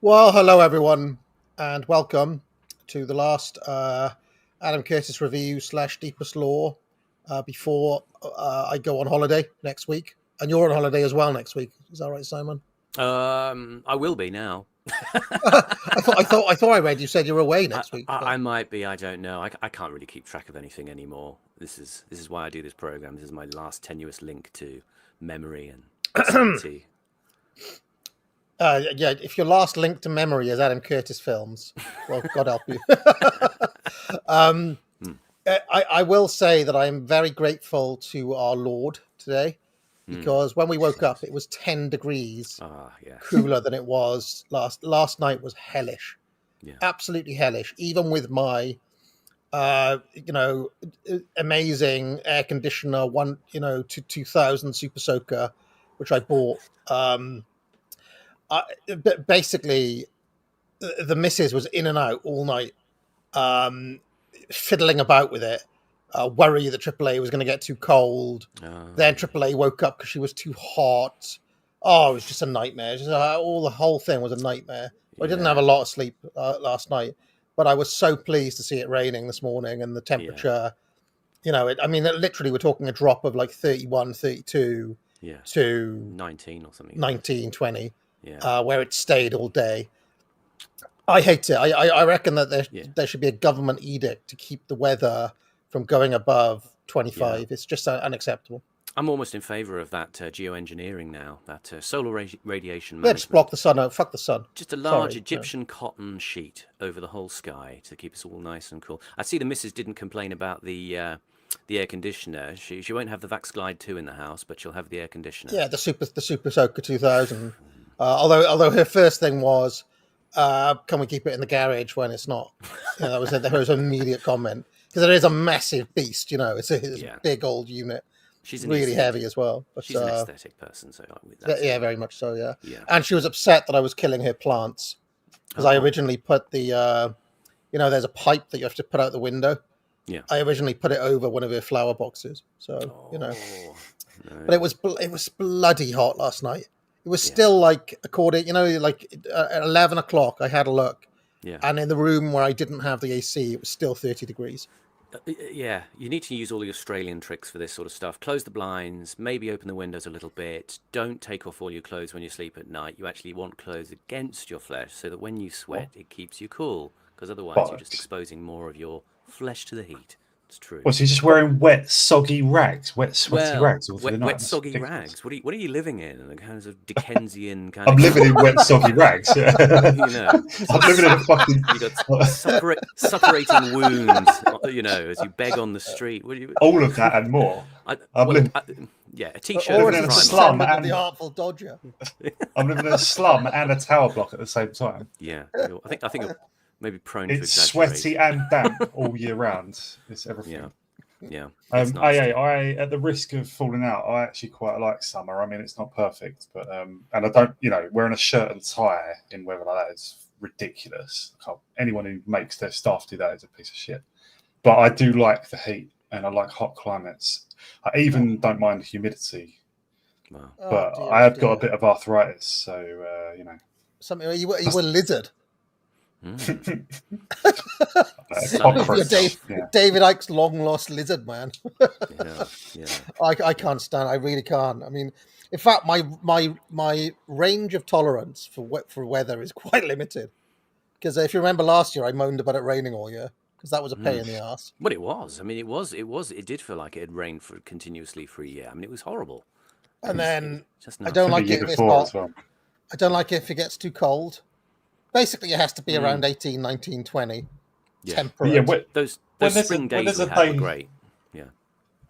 Well, hello everyone, and welcome to the last Adam Curtis review / Deepest Lore before I go on holiday next week. And you're on holiday as well next week. Is that right, Simon? I will be now. I thought I read you said you're away next week. I might be. I don't know. I can't really keep track of anything anymore. This is why I do this program. This is my last tenuous link to memory and sanity. Yeah, if your last link to memory is Adam Curtis films, well, God help you. I will say that I am very grateful to our Lord today, because when we woke up, it was 10 degrees cooler than it was last night. Was hellish, absolutely hellish. Even with my, amazing air conditioner, 2000 Super Soaker, which I bought. But basically, the missus was in and out all night, fiddling about with it, worry that AAA was going to get too cold. Then AAA woke up because she was too hot. Oh, it was just a nightmare. The whole thing was a nightmare. I didn't have a lot of sleep last night, but I was so pleased to see it raining this morning, and the temperature, literally we're talking a drop of like 31, 32 to 19 or something. 19, 20. Where it stayed all day. I hate it. I reckon that there should be a government edict to keep the weather from going above 25. It's just unacceptable. I'm almost in favour of that geoengineering now, that solar radiation management. Yeah, just block the sun out. Fuck the sun. Just a large Egyptian cotton sheet over the whole sky to keep us all nice and cool. I see the missus didn't complain about the air conditioner. She won't have the Vax Glide 2 in the house, but she'll have the air conditioner. Yeah, the Super Soaker 2000. Although her first thing was, can we keep it in the garage when it's not? There was an immediate comment, because it is a massive beast. It's a big old unit. She's really heavy as well. But, she's an aesthetic person, so very much so. Yeah. And she was upset that I was killing her plants, because I originally put the, there's a pipe that you have to put out the window. Yeah. I originally put it over one of her flower boxes, so No. But it was bloody hot last night. It was still according, at 11 o'clock, I had a look. Yeah. And in the room where I didn't have the AC, it was still 30 degrees. You need to use all the Australian tricks for this sort of stuff. Close the blinds, maybe open the windows a little bit. Don't take off all your clothes when you sleep at night. You actually want clothes against your flesh so that when you sweat, it keeps you cool. Because otherwise, you're just exposing more of your flesh to the heat. It's true. Well, so you're just wearing wet, soggy rags, sweaty rags all through the night. Wet, soggy rags. What are you living in? A kind of Dickensian kind I'm living in wet, soggy rags. I'm living in a fucking... You got suppurating wounds, as you beg on the street. All of that and more. A T-shirt. I'm living in a slum and the Artful Dodger. I'm living in a slum and a tower block at the same time. Yeah, I think maybe prone to it's exaggerate. Sweaty and damp all year round. It's everything. Yeah. I at the risk of falling out, I actually quite like summer. I mean, it's not perfect, but and I don't, wearing a shirt and tie in weather like that is ridiculous. Anyone who makes their staff do that is a piece of shit. But I do like the heat, and I like hot climates. I even don't mind humidity. Wow. But I have got a bit of arthritis, so Something you were a lizard. David Icke's long lost lizard man. I can't stand. I really can't. I mean, in fact, my range of tolerance for weather is quite limited. Because if you remember last year, I moaned about it raining all year because that was a pain in the ass. But it was. I mean, it did feel like it had rained continuously for a year. I mean, it was horrible. And then I don't like it if it's hot. I don't like it if it gets too cold. Basically, it has to be around 18, 19, 20. Yeah. Temperate. Yeah, those when there's spring a- when days there's we a had were day- great. Yeah.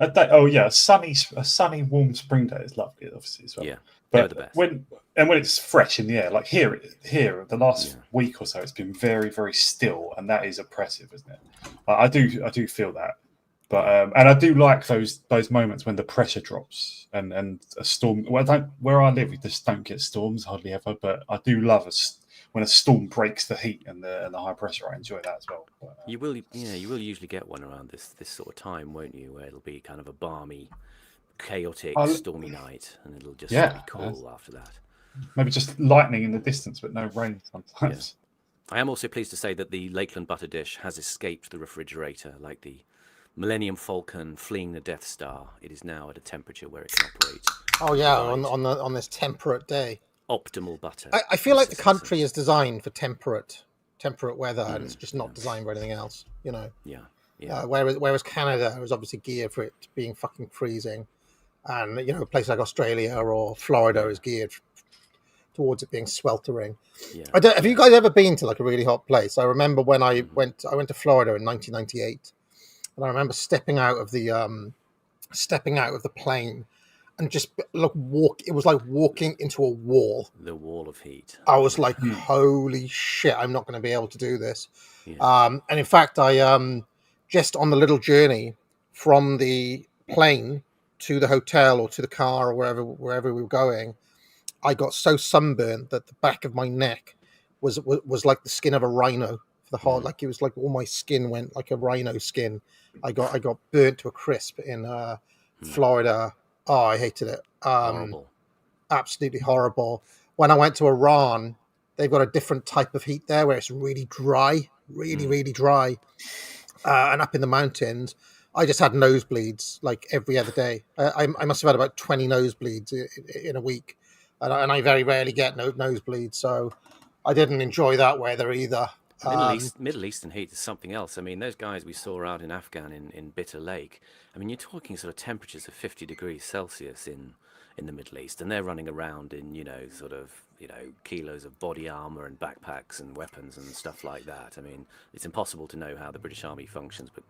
A sunny, warm spring day is lovely, obviously as well. Yeah. They're the But best. when it's fresh in the air, like here, the last week or so, it's been very, very still, and that is oppressive, isn't it? I do feel that, but and I do like those moments when the pressure drops and a storm. Well, where I live, we just don't get storms hardly ever, but I do love when a storm breaks the heat and the high pressure. I enjoy that as well. But, you will usually get one around this sort of time, won't you? Where it'll be kind of a balmy, chaotic, stormy night, and it'll just be cool after that. Maybe just lightning in the distance, but no rain sometimes. Yeah. I am also pleased to say that the Lakeland butter dish has escaped the refrigerator, like the Millennium Falcon fleeing the Death Star. It is now at a temperature where it can operate. Oh yeah, on this temperate day. Optimal butter. I feel like the country is designed for temperate weather, and it's just not designed for anything else. You know. Yeah. Whereas Canada was obviously geared for it being fucking freezing, and a place like Australia or Florida is geared towards it being sweltering. Yeah. Have you guys ever been to like a really hot place? I remember when I went to Florida in 1998, and I remember stepping out of the plane and just it was like walking into a wall. The wall of heat. I was like, holy shit, I'm not going to be able to do this. Yeah. And in fact, I just on the little journey from the plane to the hotel or to the car or wherever we were going, I got so sunburned that the back of my neck was like the skin of a rhino for the whole. Like it was like all my skin went like a rhino skin. I got burnt to a crisp in Florida. Oh, I hated it. Horrible. Absolutely horrible. When I went to Iran, they've got a different type of heat there where it's really dry, really dry. And up in the mountains, I just had nosebleeds like every other day. I must have had about 20 nosebleeds in a week. And I very rarely get nosebleeds. So I didn't enjoy that weather either. Middle Eastern heat is something else. I mean, those guys we saw out in Afghan in Bitter Lake, I mean, you're talking sort of temperatures of 50 degrees Celsius in the Middle East, and they're running around in, kilos of body armor and backpacks and weapons and stuff like that. I mean, it's impossible to know how the British Army functions, but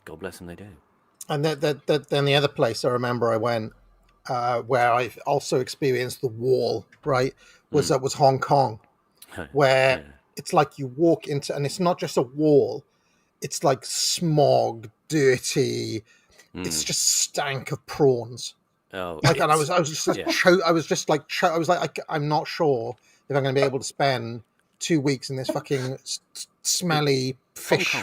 God bless them, they do. And then the other place I remember I went, where I also experienced the wall, right, was Hong Kong, where it's like you walk into, and it's not just a wall, it's like smog, dirty, it's just stank of prawns. Oh, like, and I was like, I'm not sure if I'm going to be able to spend 2 weeks in this fucking smelly fish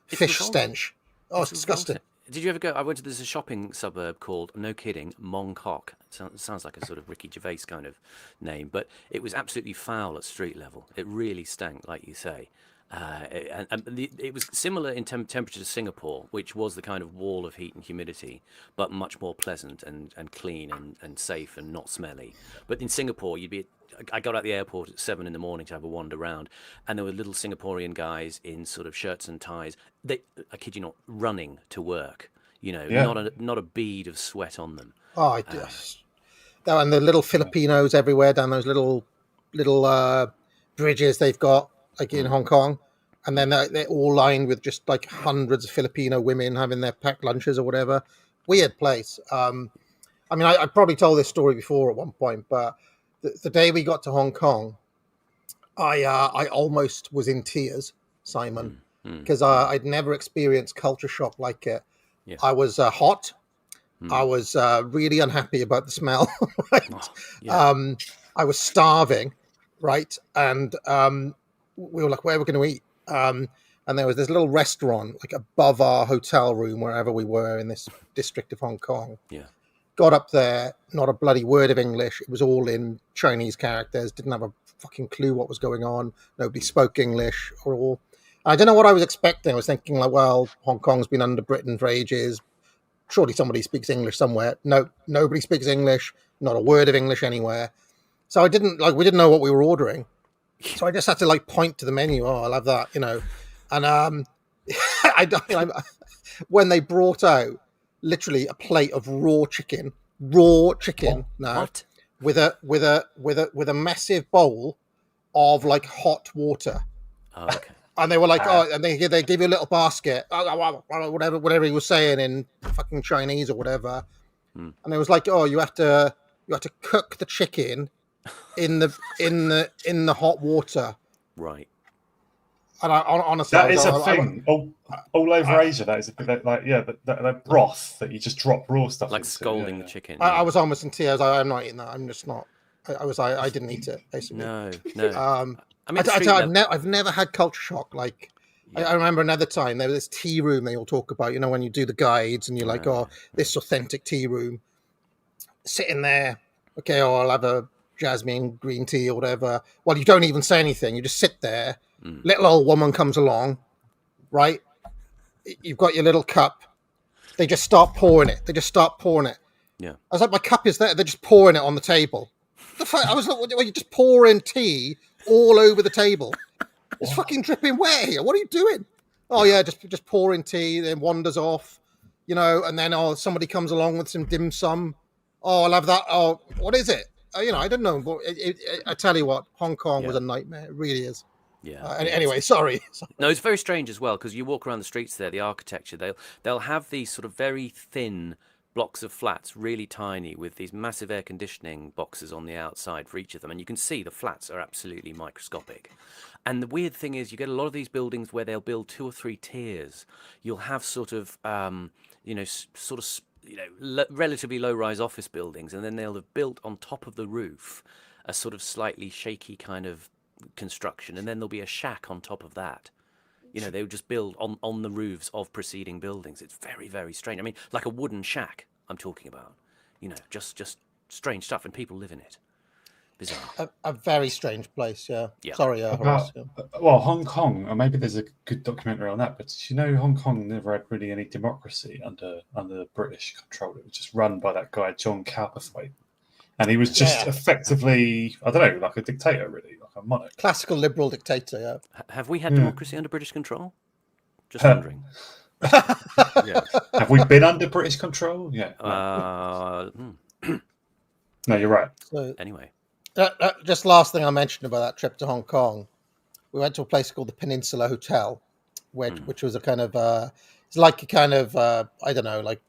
stench. Oh, it's disgusting. Did you ever go? There's a shopping suburb called, no kidding, Mongkok. It sounds like a sort of Ricky Gervais kind of name, but it was absolutely foul at street level. It really stank, like you say. It was similar in temperature to Singapore, which was the kind of wall of heat and humidity, but much more pleasant and clean and safe and not smelly. But in Singapore, I got out the airport at 7 a.m. to have a wander around, and there were little Singaporean guys in sort of shirts and ties. I kid you not, running to work. Not a bead of sweat on them. Oh, and the little Filipinos everywhere down those little bridges they've got, like in Hong Kong, and then they're all lined with just like hundreds of Filipino women having their packed lunches or whatever. Weird place. I mean, I probably told this story before at one point, but the day we got to Hong Kong, I almost was in tears, Simon, because I'd never experienced culture shock like it. Yeah. I was hot. I was really unhappy about the smell. Right? Oh, yeah. I was starving, right? And we were like, where are we going to eat? And there was this little restaurant like above our hotel room, wherever we were in this district of Hong Kong. Yeah. Got up there, not a bloody word of English. It was all in Chinese characters. Didn't have a fucking clue what was going on. Nobody spoke English or all. I don't know what I was expecting. I was thinking like, well, Hong Kong's been under Britain for ages. Surely somebody speaks English somewhere. No, nobody speaks English. Not a word of English anywhere. So we didn't know what we were ordering. So I just had to point to the menu. Oh, I'll have that, And when they brought out literally a plate of raw chicken now, what? with a massive bowl of like hot water. Oh, okay. And they were like, and they give you a little basket, whatever he was saying in fucking Chinese or whatever. And it was like, you have to cook the chicken in the hot water. Right. And honestly, that is a thing. All over Asia, that is a thing. That broth that you just drop raw stuff like into. scalding the chicken. I was almost in tears. I'm not eating that. I'm just not. I didn't eat it basically. No. I mean, I've never had culture shock. Like, I remember another time there was this tea room they all talk about. You know, when you do the guides and you're like, this authentic tea room, sitting there. Okay, I'll have a jasmine green tea or whatever. Well, you don't even say anything. You just sit there. Little old woman comes along, right? You've got your little cup. They just start pouring it. Yeah. I was like, my cup is there. They're just pouring it on the table. The fuck? I was like, well, you're just pouring tea all over the table. It's fucking dripping wet here. What are you doing? Oh yeah, just pouring tea, then wanders off, and then somebody comes along with some dim sum. Oh, I'll have that. Oh, what is it? I don't know. But I tell you what, Hong Kong was a nightmare. It really is. Yeah. Anyway, sorry. No, it's very strange as well because you walk around the streets there. The architecture, they'll have these sort of very thin blocks of flats, really tiny, with these massive air conditioning boxes on the outside for each of them, and you can see the flats are absolutely microscopic. And the weird thing is, you get a lot of these buildings where they'll build 2 or 3 tiers. You'll have sort of, relatively low-rise office buildings, and then they'll have built on top of the roof a sort of slightly shaky kind of construction, and then there'll be a shack on top of that. They would just build on the roofs of preceding buildings. It's very, very strange. I mean, like a wooden shack I'm talking about. Just strange stuff, and people live in it. Bizarre. A very strange place, yeah. Sorry, Horace. Well, Hong Kong, or maybe there's a good documentary on that, but Hong Kong never had really any democracy under British control. It was just run by that guy, John Cowperthwaite. And he was just effectively, I don't know, like a dictator, really, like a monarch. Classical liberal dictator, yeah. Have we had democracy under British control? Just wondering. Have we been under British control? Yeah. No, you're right. So, anyway. Just last thing I mentioned about that trip to Hong Kong. We went to a place called the Peninsula Hotel, which was a kind of, it's like a kind of, I don't know, like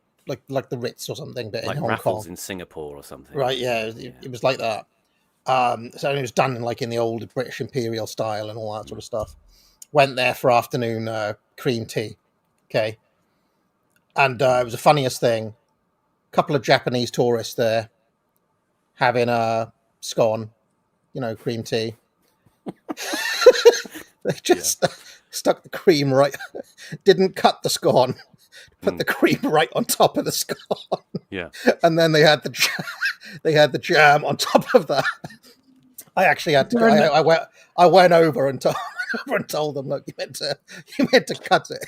the Ritz or something, but like in Hong Raffles Kong. in Singapore or something. Right, yeah, it was like that. So it was done in the old British imperial style and all that sort of stuff. Went there for afternoon cream tea, okay? And it was the funniest thing. A couple of Japanese tourists there having a scone, cream tea. They just stuck the cream right, didn't cut the scone, put the cream right on top of the scone. Yeah. And then they had the jam on top of that. I actually had to. I went over and told them, look, you meant to cut it.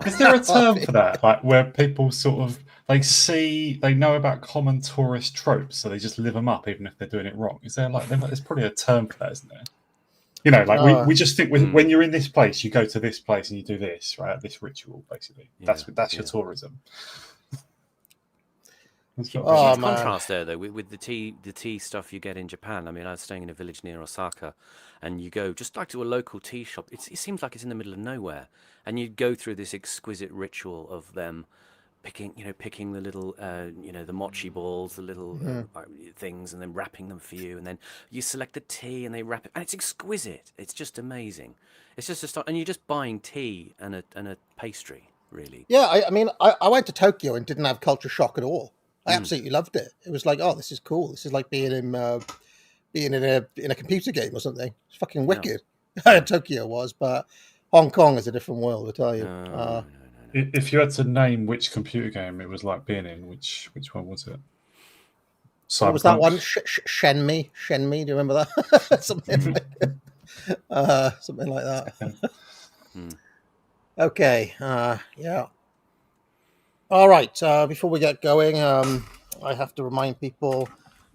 Is there a term for that, like where people sort of they know about common tourist tropes, so they just live them up even if they're doing it wrong? Is there there's probably a term for that, isn't there? We just think when you're in this place, you go to this place and you do this, right? This ritual, basically. That's your tourism. Huge contrast there, though, with the tea stuff you get in Japan. I mean, I was staying in a village near Osaka, and you go just like to a local tea shop. It seems like it's in the middle of nowhere, and you go through this exquisite ritual of them picking the little, the mochi balls, the little things, and then wrapping them for you, and then you select the tea, and they wrap it, and it's exquisite. It's just amazing. It's just and you're just buying tea and a pastry, really. Yeah, I went to Tokyo and didn't have culture shock at all. I absolutely loved it. It was like, oh, this is cool. This is like being in a computer game or something. It's fucking wicked. Yeah. Tokyo was, but Hong Kong is a different world, I tell you. No. If you had to name which computer game it was like being in, which one was it? What was that one? Shenmue. Do you remember that? something like that. Okay. Yeah. All right. Before we get going, I have to remind people,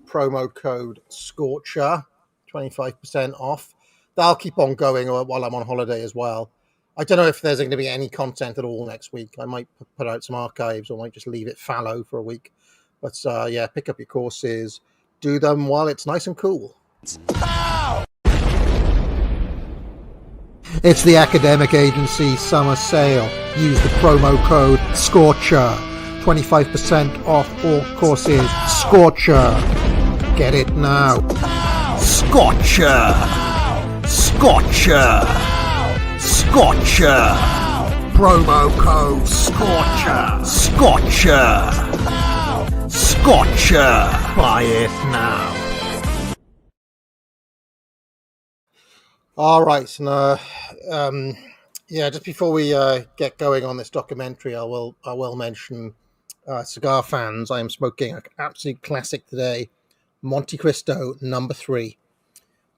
promo code Scorcher, 25% off. That'll keep on going while I'm on holiday as well. I don't know if there's going to be any content at all next week. I might put out some archives, or might just leave it fallow for a week. But pick up your courses, do them while it's nice and cool. Ow! It's the academic agency summer sale. Use the promo code SCORCHER. 25% off all courses. SCORCHER. Get it now. SCORCHER. SCORCHER. SCORCHER. Promo code SCORCHER. SCORCHER. SCORCHER. Buy it now. All right, so now, just before we get going on this documentary, I will mention cigar fans. I am smoking an absolute classic today, Monte Cristo No. 3.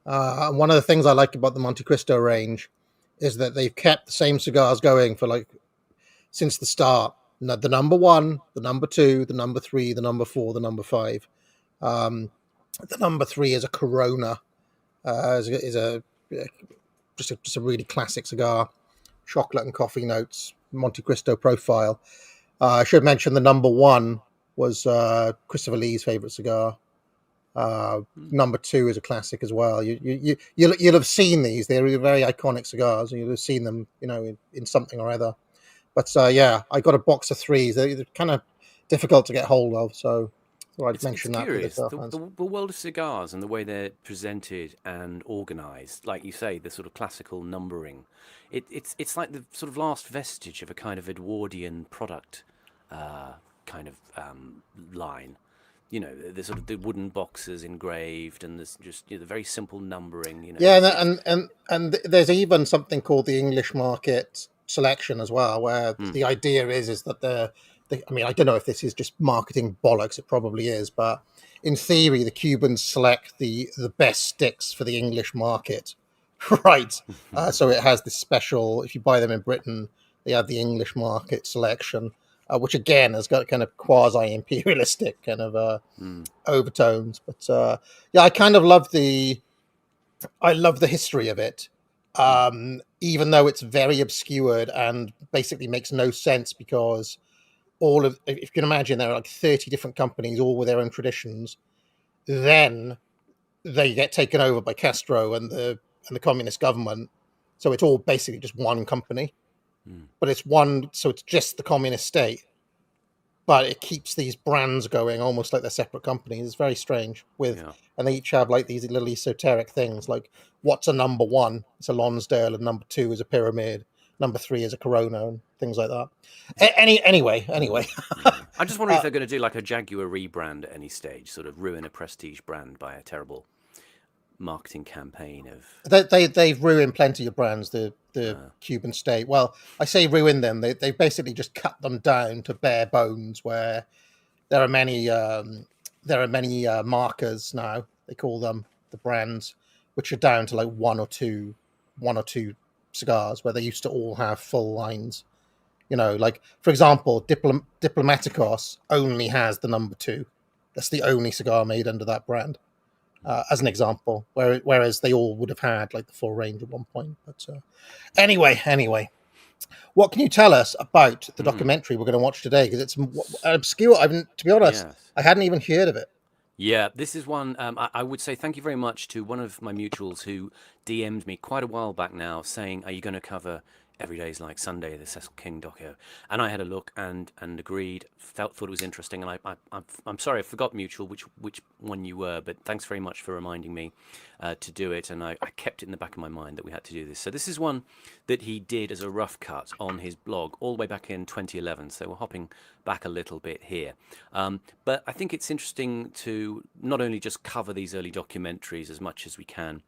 One of the things I like about the Monte Cristo range is that they've kept the same cigars going for since the start. The number 1, the number 2, the number 3, the number 4, the number 5. The number 3 is a Corona. Just a really classic cigar, chocolate and coffee notes, Monte Cristo profile. I should mention the number 1 was Christopher Lee's favorite cigar. Number 2 is a classic as well. You'll have seen these; they're very iconic cigars, and you'll have seen them, in something or other. But I got a box of 3s. They're kind of difficult to get hold of, so I'd mention that. Curious. The world of cigars and the way they're presented and organised, like you say, the sort of classical numbering, it's like the sort of last vestige of a kind of Edwardian product line. The sort of the wooden boxes engraved, and there's just the very simple numbering. Yeah, and there's even something called the English market selection as well, where the idea is that I don't know if this is just marketing bollocks. It probably is, but in theory, the Cubans select the best sticks for the English market, right? So it has this special. If you buy them in Britain, they have the English market selection, which again has got kind of quasi-imperialistic kind of overtones. But I kind of love the history of it, even though it's very obscured and basically makes no sense because. If you can imagine, there are 30 different companies, all with their own traditions. Then they get taken over by Castro and the communist government. So it's all basically just one company, but it's one. So it's just the communist state, but it keeps these brands going almost like they're separate companies. It's very strange. And they each have these little esoteric things, like what's a number 1? It's a Lonsdale, and number 2 is a Pyramid. Number 3 is a Corona, and things like that. Anyway. I just wonder if they're going to do like a Jaguar rebrand at any stage, sort of ruin a prestige brand by a terrible marketing campaign of. They've ruined plenty of brands. The Cuban state. Well, I say ruin them. They basically just cut them down to bare bones. Where there are many markers now. They call them the brands, which are down to one or two cigars, where they used to all have full lines. For example, Diplomaticos only has the number 2. That's the only cigar made under that brand, as an example. Whereas they all would have had the full range at one point. But anyway, what can you tell us about the documentary we're going to watch today? Because it's obscure. To be honest, I hadn't even heard of it. Yeah, this is one. I would say thank you very much to one of my mutuals who DM'd me quite a while back now, saying, "Are you going to cover Every Day's Like Sunday, the Cecil King doco?" And I had a look and agreed. Thought it was interesting. And I'm sorry I forgot, mutual, which one you were, but thanks very much for reminding me to do it. And I kept it in the back of my mind that we had to do this. So this is one that he did as a rough cut on his blog all the way back in 2011. So we're hopping back a little bit here. But I think it's interesting to not only just cover these early documentaries as much as we can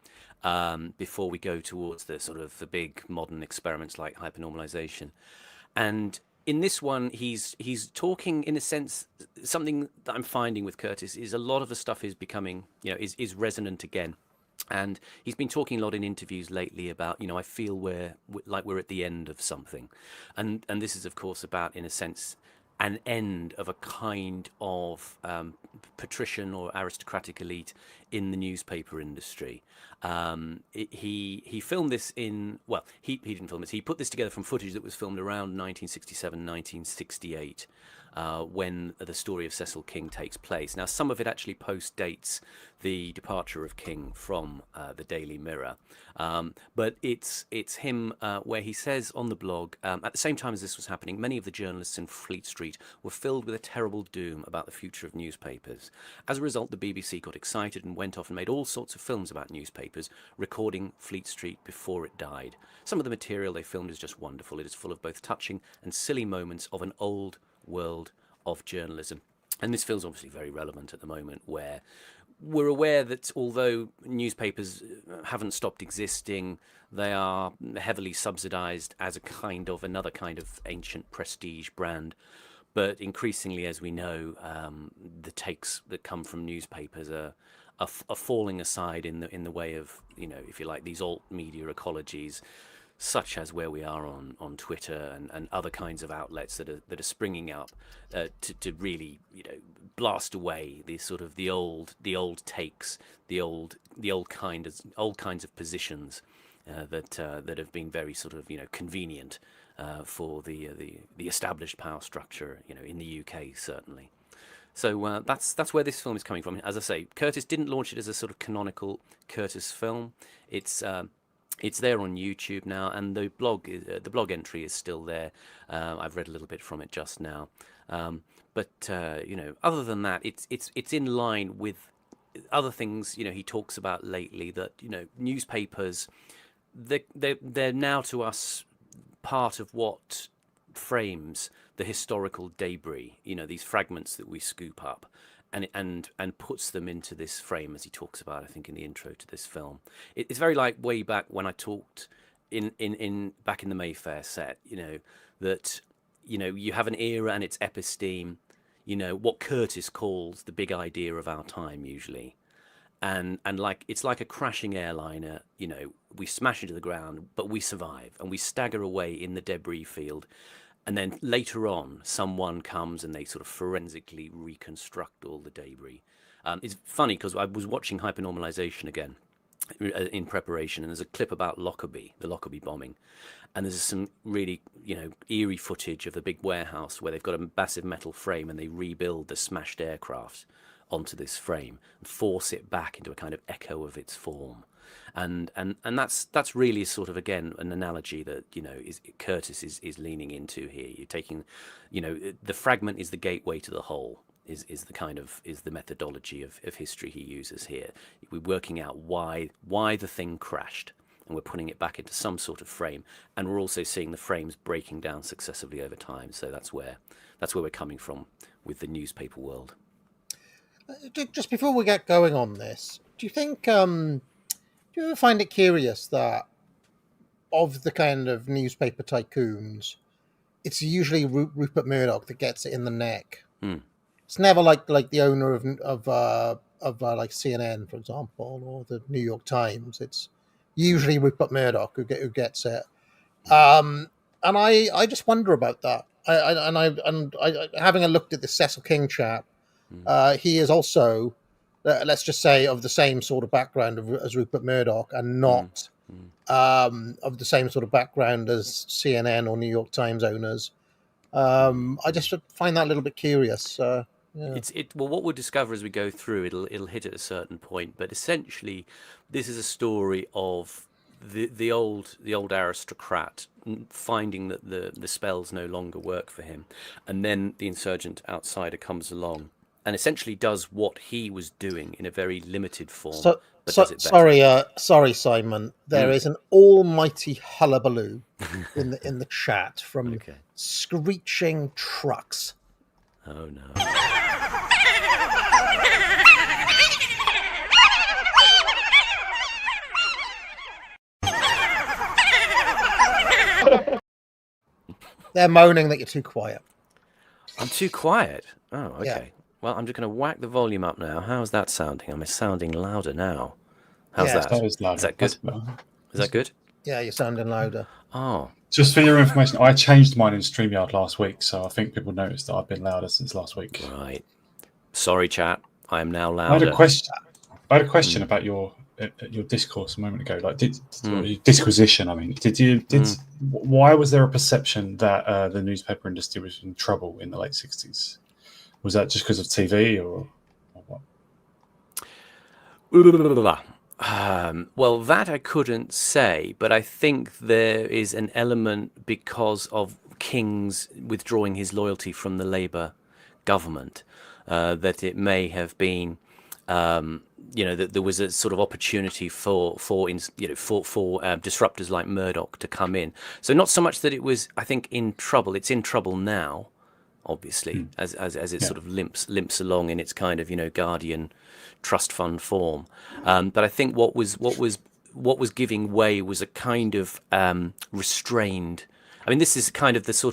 before we go towards the sort of the big modern experiments like hypernormalization. And in this one, he's talking, in a sense, something that I'm finding with Curtis is a lot of the stuff is becoming, is resonant again. And he's been talking a lot in interviews lately about, I feel we're at the end of something. And this is, of course, about, in a sense, an end of a kind of patrician or aristocratic elite in the newspaper industry. He filmed this in, well, he didn't film this. He put this together from footage that was filmed around 1967, 1968. when the story of Cecil King takes place. Now, some of it actually post-dates the departure of King from the Daily Mirror, but it's him where he says on the blog, at the same time as this was happening, many of the journalists in Fleet Street were filled with a terrible doom about the future of newspapers. As a result, the BBC got excited and went off and made all sorts of films about newspapers, recording Fleet Street before it died. Some of the material they filmed is just wonderful. It is full of both touching and silly moments of an old world of journalism. And this feels obviously very relevant at the moment, where we're aware that although newspapers haven't stopped existing, they are heavily subsidized as a kind of another kind of ancient prestige brand. But increasingly, as we know, the takes that come from newspapers are falling aside in the way of, if you like, these alt media ecologies, such as where we are on Twitter and other kinds of outlets that are springing up to really blast away the sort of the old takes, the old kinds of positions that have been very sort of convenient for the established power structure in the UK certainly. So that's where this film is coming from. As I say, Curtis didn't launch it as a sort of canonical Curtis film. It's there on YouTube now, and the blog entry is still there. I've read a little bit from it just now, but other than that, it's in line with other things he talks about lately. That newspapers, they're now to us part of what frames the historical debris. These fragments that we scoop up. And puts them into this frame, as he talks about, I think, in the intro to this film. It's very like way back when I talked back in the Mayfair set, that you have an era and its episteme, what Curtis calls the big idea of our time usually, and like it's like a crashing airliner. We smash into the ground, but we survive and we stagger away in the debris field. And then later on, someone comes and they sort of forensically reconstruct all the debris. It's funny because I was watching Hypernormalization again in preparation, and there's a clip about Lockerbie, the Lockerbie bombing. And there's some really, eerie footage of the big warehouse where they've got a massive metal frame and they rebuild the smashed aircraft onto this frame and force it back into a kind of echo of its form. And that's really sort of, again, an analogy that Curtis is leaning into here. You're taking, the fragment is the gateway to the whole. Is the methodology of history he uses here. We're working out why the thing crashed, and we're putting it back into some sort of frame, and we're also seeing the frames breaking down successively over time. So that's where we're coming from with the newspaper world. Just before we get going on this, do you think? Do you ever find it curious that of the kind of newspaper tycoons, it's usually Rupert Murdoch that gets it in the neck? It's never like the owner of like CNN, for example, or the New York Times. It's usually Rupert Murdoch who gets it. And I just wonder about that. I having a look at the Cecil King chap, he is also, let's just say, of the same sort of background as Rupert Murdoch, and not of the same sort of background as CNN or New York Times owners. I just find that a little bit curious. Yeah. Well, what we'll discover as we go through, it'll hit at a certain point. But essentially, this is a story of the old aristocrat finding that the spells no longer work for him, and then the insurgent outsider comes along and essentially does what he was doing in a very limited form. Does it better. Sorry, Simon. There is an almighty hullabaloo in the chat from screeching trucks. Oh no. They're moaning that you're too quiet. I'm too quiet? Oh, okay. Yeah. Well, I'm just going to whack the volume up now. How's that sounding? I'm sounding louder now. How's that? That was louder. Is that good? Is that good? Yeah, you're sounding louder. Oh. Just for your information, I changed mine in StreamYard last week, so I think people noticed that I've been louder since last week. Right. Sorry, chat. I am now louder. I had a question about your at your discourse a moment ago, like or your disquisition. I mean, why was there a perception that the newspaper industry was in trouble in the late 60s? Was that just because of TV or what? Well, that I couldn't say, but I think there is an element because of King's withdrawing his loyalty from the Labour government, that it may have been, that there was a sort of opportunity for disruptors like Murdoch to come in. So not so much that it was, I think, in trouble. It's in trouble now, obviously, as it sort of limps along in its kind of Guardian trust fund form. But I think what was giving way was a kind of restrained. I mean, this is kind of this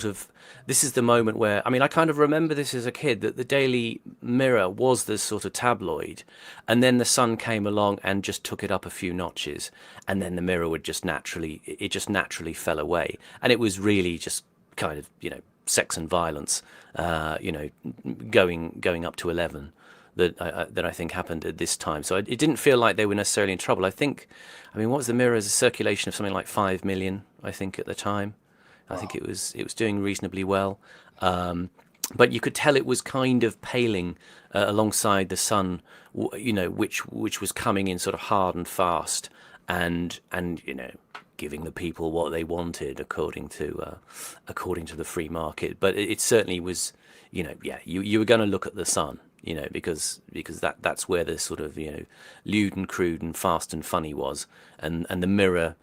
is the moment where, I mean, I kind of remember this as a kid, that the Daily Mirror was this sort of tabloid, and then the Sun came along and just took it up a few notches, and then the Mirror would just naturally fell away, and it was really just kind of sex and violence, going up to 11. That I think happened at this time. So it didn't feel like they were necessarily in trouble. I mean, what was the Mirror's circulation of something like 5 million, I think, at the time. I think it was doing reasonably well. But you could tell it was kind of paling alongside the Sun, which was coming in sort of hard and fast, and giving the people what they wanted according to the free market. But it certainly was, you were going to look at the Sun, because that's where the sort of lewd and crude and fast and funny was, and the Mirror,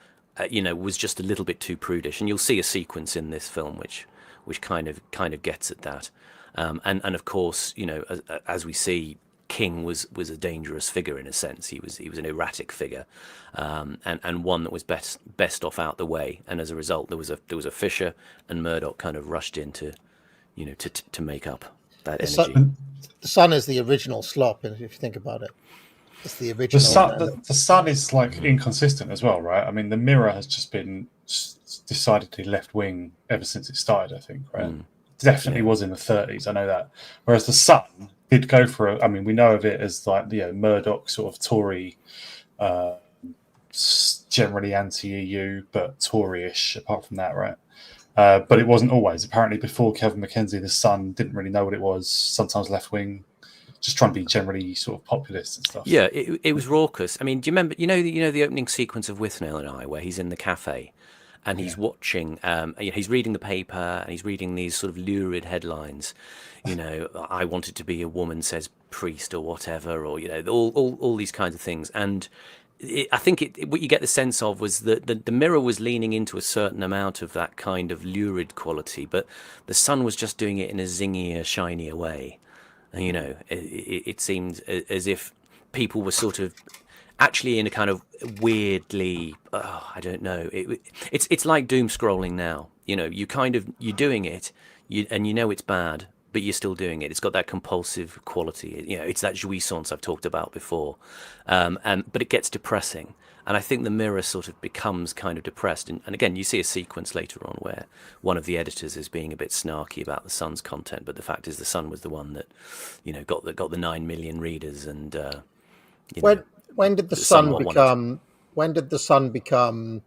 was just a little bit too prudish. And you'll see a sequence in this film which kind of gets at that, and of course, as we see, King was a dangerous figure in a sense. He was an erratic figure, and one that was best off out the way. And as a result, there was a fissure, and Murdoch kind of rushed in to make up that energy. The Sun is the original slop, if you think about it. It's the original. The Sun is like inconsistent as well, right? I mean, the Mirror has just been decidedly left wing ever since it started, I think, right? Definitely was in the 30s, I know that. Whereas the Sun did go for we know of it as like Murdoch sort of Tory, generally anti-EU, but Tory-ish apart from that, right? But it wasn't always. Apparently, before Kevin Mackenzie, the Sun didn't really know what it was. Sometimes left wing, just trying to be generally sort of populist and stuff. Yeah, it was raucous. I mean, do you remember? The opening sequence of Withnail and I, where he's in the cafe, and he's watching. He's reading the paper, and he's reading these sort of lurid headlines. I wanted to be a woman, says priest, or whatever, or all these kinds of things. And I think what you get the sense of was that the Mirror was leaning into a certain amount of that kind of lurid quality, but the Sun was just doing it in a zingier, shinier way. It seemed as if people were sort of actually in a kind of weirdly, I don't know. It's like doom scrolling now. You're doing it, and it's bad, but you're still doing it. It's got that compulsive quality. It's that jouissance I've talked about before, but it gets depressing. And I think the Mirror sort of becomes kind of depressed. And again, you see a sequence later on where one of the editors is being a bit snarky about the Sun's content, but the fact is the Sun was the one that, got the 9 million readers. And when did the Sun become? When did the Sun become?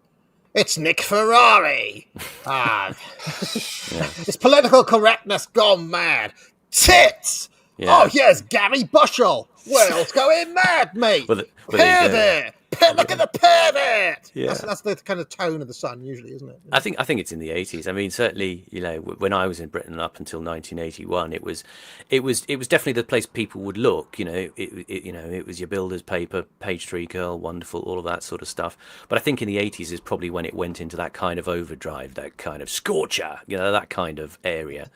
It's Nick Ferrari. It's political correctness gone mad. Tits. Yeah. Oh yes, Gary Bushell. World's going mad, mate. Pervert. Look at the pervert. Yeah. That's the kind of tone of the Sun usually, isn't it? I think it's in the 80s. I mean, certainly, when I was in Britain up until 1981, it was definitely the place people would look. It was your builder's paper, page 3 girl, wonderful, all of that sort of stuff. But I think in the 80s is probably when it went into that kind of overdrive, that kind of scorcher, that kind of area.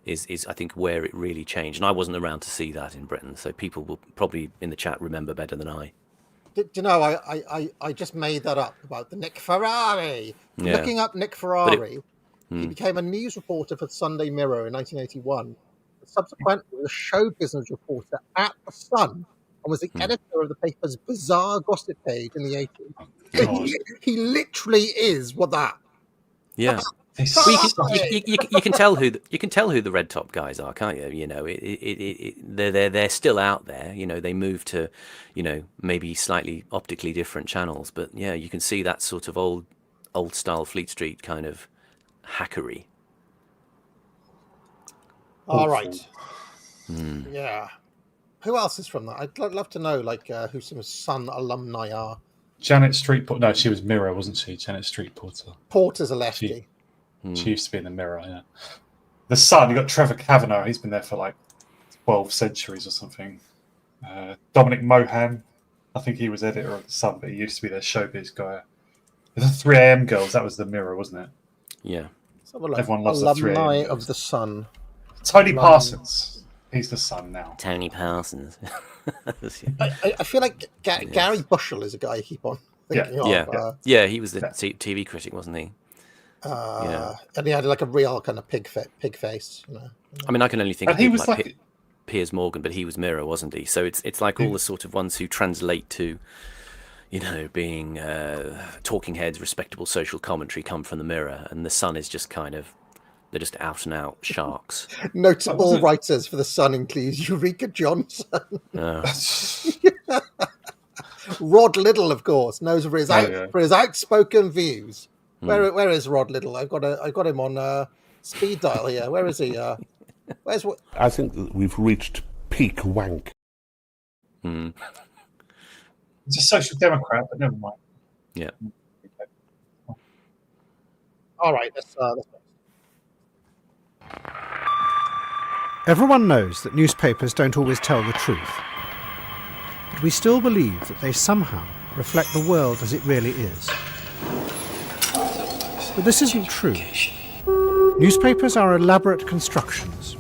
Is I think where it really changed, and I wasn't around to see that in Britain, so people will probably in the chat remember better than I. Do you know, I just made that up about the Nick Ferrari. Yeah. Looking up Nick Ferrari, he became a news reporter for the Sunday Mirror in 1981. Subsequently, was a show business reporter at the Sun, and was the editor of the paper's bizarre gossip page in the 80s. He literally is what that. Yeah. It's Well, so- you can tell who the red top guys are, can't you? You know, they're still out there. You know, they move to, you know, maybe slightly optically different channels, but yeah, you can see that sort of old style Fleet Street kind of hackery. All awful. right. Yeah. Who else is from that? I'd love to know, like, who some Sun alumni are. Janet Street Porter. No, she was Mirror, wasn't she? Janet Street Porter. Porter's a lefty. She used to be in the Mirror, yeah. The Sun, you got Trevor Kavanagh. He's been there for like 12 centuries or something. Dominic Mohan. I think he was editor of the Sun, but he used to be their showbiz guy. The 3am girls, that was the Mirror, wasn't it? Yeah. Everyone loves the alumni 3am of the Sun. Tony Parsons. He's the Sun now. Tony Parsons. I feel like Gary Bushell is a guy I keep on thinking of. Yeah, he was the TV critic, wasn't he? And he had like a real kind of pig face. You know? I mean, I can only think And of he people was like like- Piers Morgan, but he was Mirror, wasn't he? So it's like all the sort of ones who translate to, you know, being talking heads, respectable social commentary come from the Mirror, and the Sun is just kind of, they're just out and out sharks. Notable writers for the Sun include Eureka Johnson, Rod Liddle, of course, knows for his outspoken views. Where is Rod Liddle? I've got him on speed dial here. Where is he? Where's what? I think that we've reached peak wank. He's a social democrat, but never mind. Yeah. All right, let's Everyone knows that newspapers don't always tell the truth, but we still believe that they somehow reflect the world as it really is. But this isn't true. Newspapers are elaborate constructions,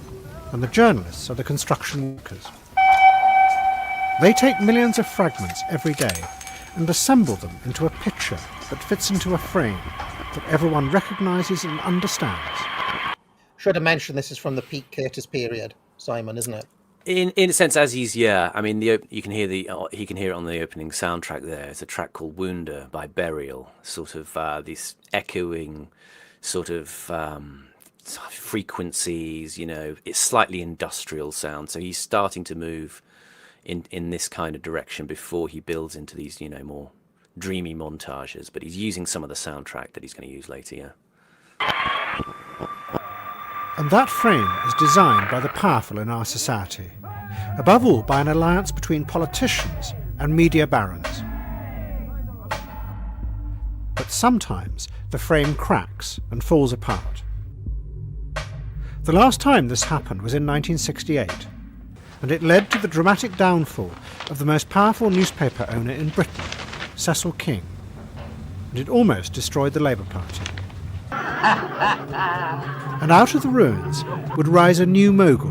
and the journalists are the construction workers. They take millions of fragments every day and assemble them into a picture that fits into a frame that everyone recognises and understands. should have mentioned this is from the Pete Curtis period, Simon, isn't it? In a sense, as he's I mean, you can hear he can hear it on the opening soundtrack. There, it's a track called "Wunder" by Burial. Sort of this echoing, sort of frequencies. You know, it's slightly industrial sound. So he's starting to move in this kind of direction before he builds into these, you know, more dreamy montages. But he's using some of the soundtrack that he's going to use later. Yeah. And that frame is designed by the powerful in our society, above all by an alliance between politicians and media barons. But sometimes the frame cracks and falls apart. The last time this happened was in 1968, and it led to the dramatic downfall of the most powerful newspaper owner in Britain, Cecil King, and it almost destroyed the Labour Party. And out of the ruins would rise a new Mogul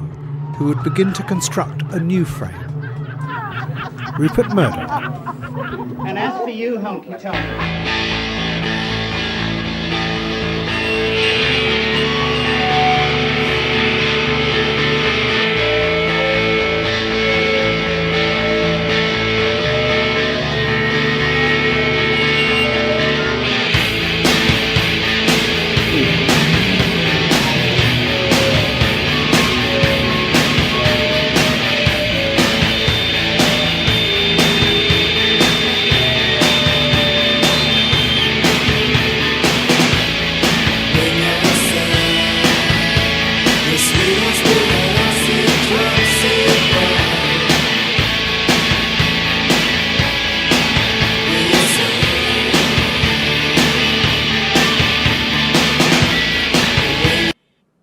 who would begin to construct a new frame. Rupert Murdoch. And as for you, Hunky Tonk,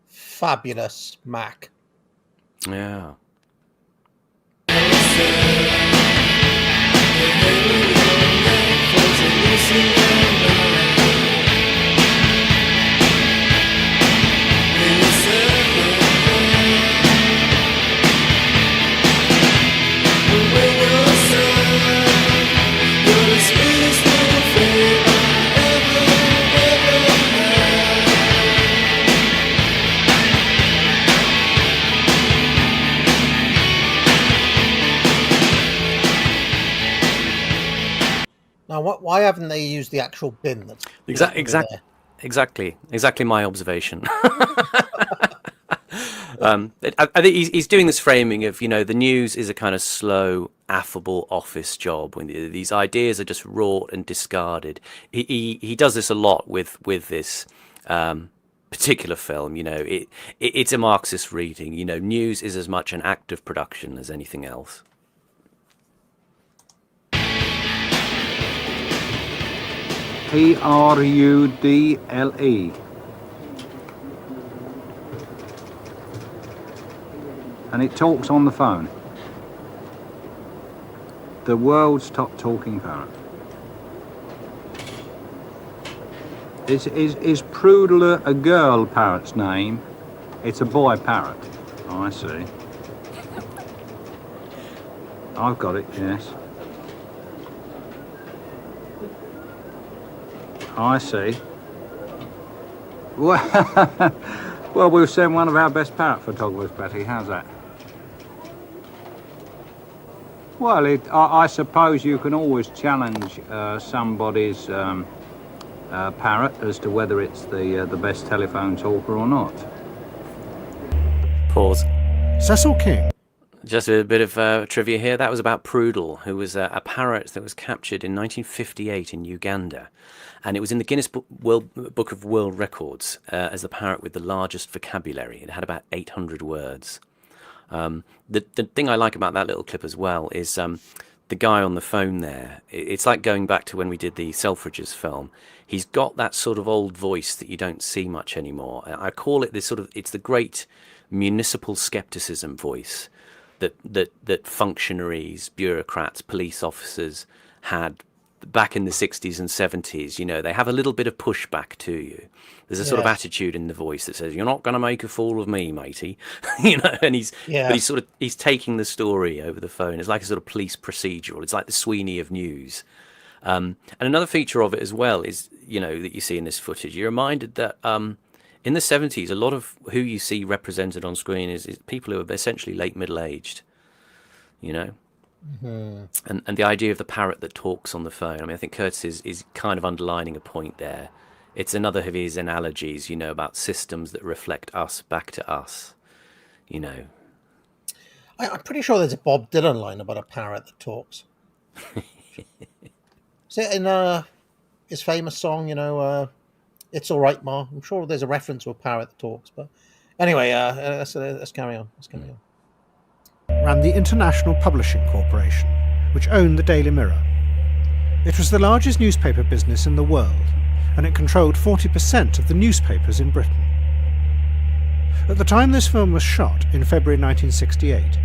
Fabulous, Mac. Yeah. Now, why haven't they used the actual bin? That's Exactly. Exactly my observation. I think he's doing this framing of, the news is a kind of slow, affable office job when these ideas are just wrought and discarded. He does this a lot with this particular film. It's a Marxist reading. News is as much an act of production as anything else. Prudle. And it talks on the phone. The world's top talking parrot. Is Prudle a girl parrot's name? It's a boy parrot. Oh, I see. I've got it, yes. I see. Well, we'll send one of our best parrot photographers, Betty. How's that? Well, I suppose you can always challenge somebody's parrot as to whether it's the best telephone talker or not. Pause. Cecil King. Just a bit of trivia here. That was about Prudle, who was a parrot that was captured in 1958 in Uganda. And it was in the Guinness Book of World Records as the parrot with the largest vocabulary. It had about 800 words. The thing I like about that little clip as well is the guy on the phone there. It's like going back to when we did the Selfridges film. He's got that sort of old voice that you don't see much anymore. I call it it's the great municipal skepticism voice that functionaries, bureaucrats, police officers had back in the 60s and 70s. They have a little bit of pushback to you. There's a sort of attitude in the voice that says, "You're not going to make a fool of me, matey." And he's taking the story over the phone. It's like a sort of police procedural. It's like the Sweeney of news. And another feature of it as well is, that you see in this footage, you're reminded that in the 70s, a lot of who you see represented on screen is people who are essentially late middle-aged, Mm-hmm. And the idea of the parrot that talks on the phone. I mean, I think Curtis is kind of underlining a point there. It's another of his analogies, about systems that reflect us back to us, I'm pretty sure there's a Bob Dylan line about a parrot that talks. Is it in his famous song, It's All Right, Ma? I'm sure there's a reference to a parrot that talks. But anyway, let's carry on. Ran the International Publishing Corporation, which owned the Daily Mirror. It was the largest newspaper business in the world, and it controlled 40% of the newspapers in Britain. At the time this film was shot, in February 1968,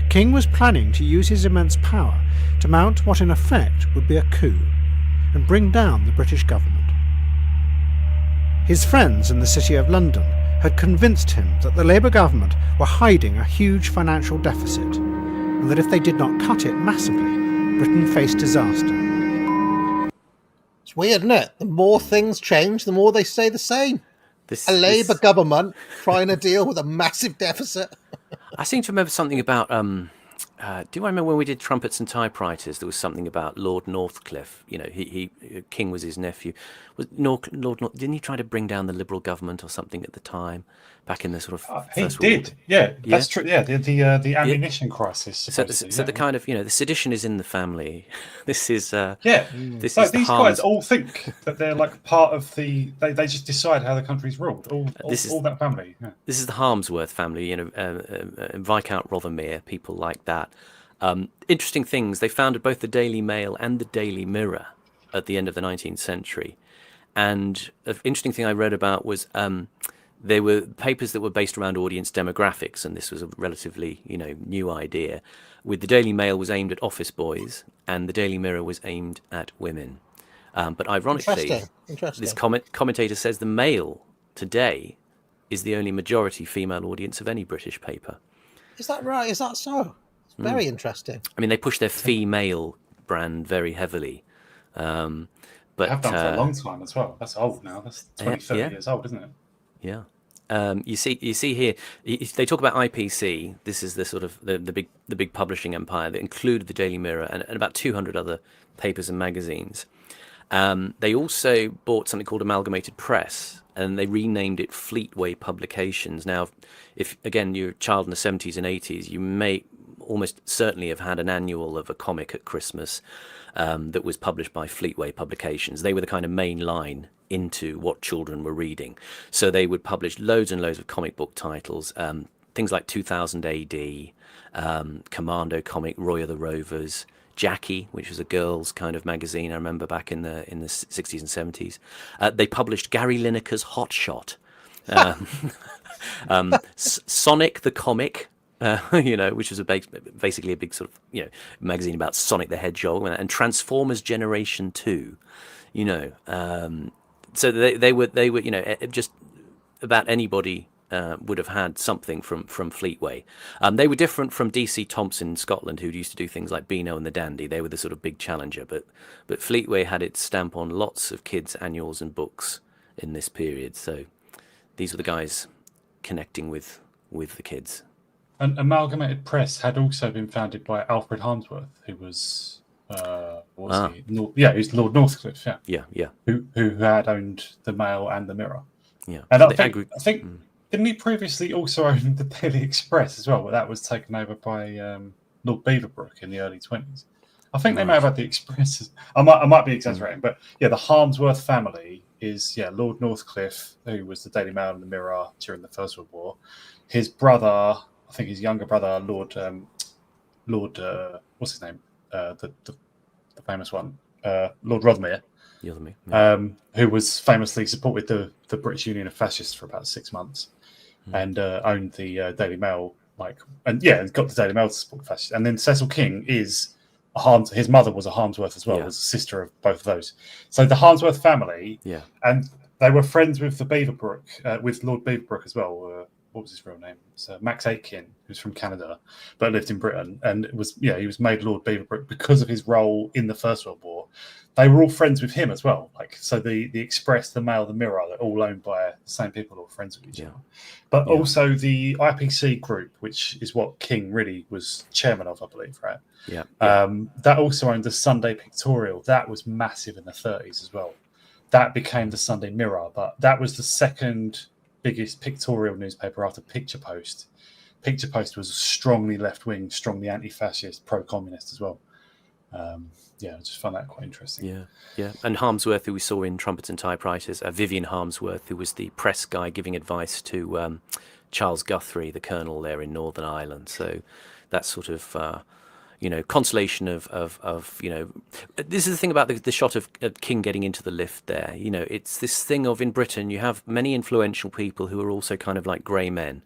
King was planning to use his immense power to mount what in effect would be a coup, and bring down the British government. His friends in the City of London had convinced him that the Labour government were hiding a huge financial deficit, and that if they did not cut it massively, Britain faced disaster. It's weird, isn't it? The more things change, the more they stay the same. A Labour government trying to deal with a massive deficit. I seem to remember something about... do I remember when we did Trumpets and Typewriters? There was something about Lord Northcliffe. King was his nephew. Didn't he try to bring down the Liberal government or something at the time, back in the sort of First World War? Yeah, that's true. Yeah, the ammunition crisis. So the kind of the sedition is in the family. This is These guys all think that they're like part of the. They just decide how the country's ruled. All that family. Yeah. This is the Harmsworth family. Viscount Rothermere, people like that. Interesting things. They founded both the Daily Mail and the Daily Mirror at the end of the 19th century. And an interesting thing I read about was there were papers that were based around audience demographics, and this was a relatively new idea. With the Daily Mail was aimed at office boys, and the Daily Mirror was aimed at women. But ironically, this commentator says the Mail today is the only majority female audience of any British paper. Is that right? Is that so? It's very interesting. I mean, they push their female brand very heavily. But have done for a long time as well. That's old now. That's 30 years old, isn't it? Yeah. You see here, they talk about IPC. This is the sort of the big publishing empire that included the Daily Mirror and about 200 other papers and magazines. They also bought something called Amalgamated Press, and they renamed it Fleetway Publications. Now, if again you're a child in the 70s and 80s, you may almost certainly have had an annual of a comic at Christmas that was published by Fleetway Publications. They were the kind of main line into what children were reading. So they would publish loads and loads of comic book titles, things like 2000 AD, Commando comic, Roy of the Rovers, Jackie, which was a girls' kind of magazine. I remember back in the 60s and 70s. They published Gary Lineker's Hot Shot, Sonic the comic, which was basically a big sort of magazine about Sonic the Hedgehog, and Transformers Generation 2. So they were just about anybody would have had something from Fleetway. They were different from DC Thompson in Scotland, who used to do things like Beano and the Dandy. They were the sort of big challenger, but Fleetway had its stamp on lots of kids' annuals and books in this period. So these were the guys connecting with the kids. And Amalgamated Press had also been founded by Alfred Harmsworth, who was he? He was Lord Northcliffe. Yeah. Who had owned the Mail and the Mirror. Yeah, and I think. Didn't he previously also own the Daily Express as well? But that was taken over by Lord Beaverbrook in the early 20s. I think they may have had the Express. I might be exaggerating, but yeah, the Harmsworth family is Lord Northcliffe, who was the Daily Mail and the Mirror during the First World War. His brother, I think his younger brother, Lord what's his name? The famous one, Lord Rothermere. Who was famously supported the British Union of Fascists for about 6 months. And owned the Daily Mail, got the Daily Mail to support fascists. And then Cecil King is his mother was a Harmsworth as well, was a sister of both of those. So the Harmsworth family, and they were friends with the Beaverbrook, with Lord Beaverbrook as well. What was his real name? It's Max Aitken, who's from Canada, but lived in Britain. And it was, he was made Lord Beaverbrook because of his role in the First World War. They were all friends with him as well. So the Express, the Mail, the Mirror, they're all owned by the same people who are friends with each other. But also the IPC group, which is what King really was chairman of, I believe, right? Yeah. That also owned the Sunday Pictorial. That was massive in the 30s as well. That became the Sunday Mirror, but that was the second biggest pictorial newspaper after Picture Post. Picture Post was strongly left-wing, strongly anti-fascist, pro-communist as well. I just found that quite interesting. Yeah. And Harmsworth, who we saw in Trumpets and Typewriters, Vivian Harmsworth, who was the press guy giving advice to Charles Guthrie, the colonel there in Northern Ireland. So that sort of, constellation of this is the thing about the shot of King getting into the lift there. It's this thing of, in Britain, you have many influential people who are also kind of like grey men.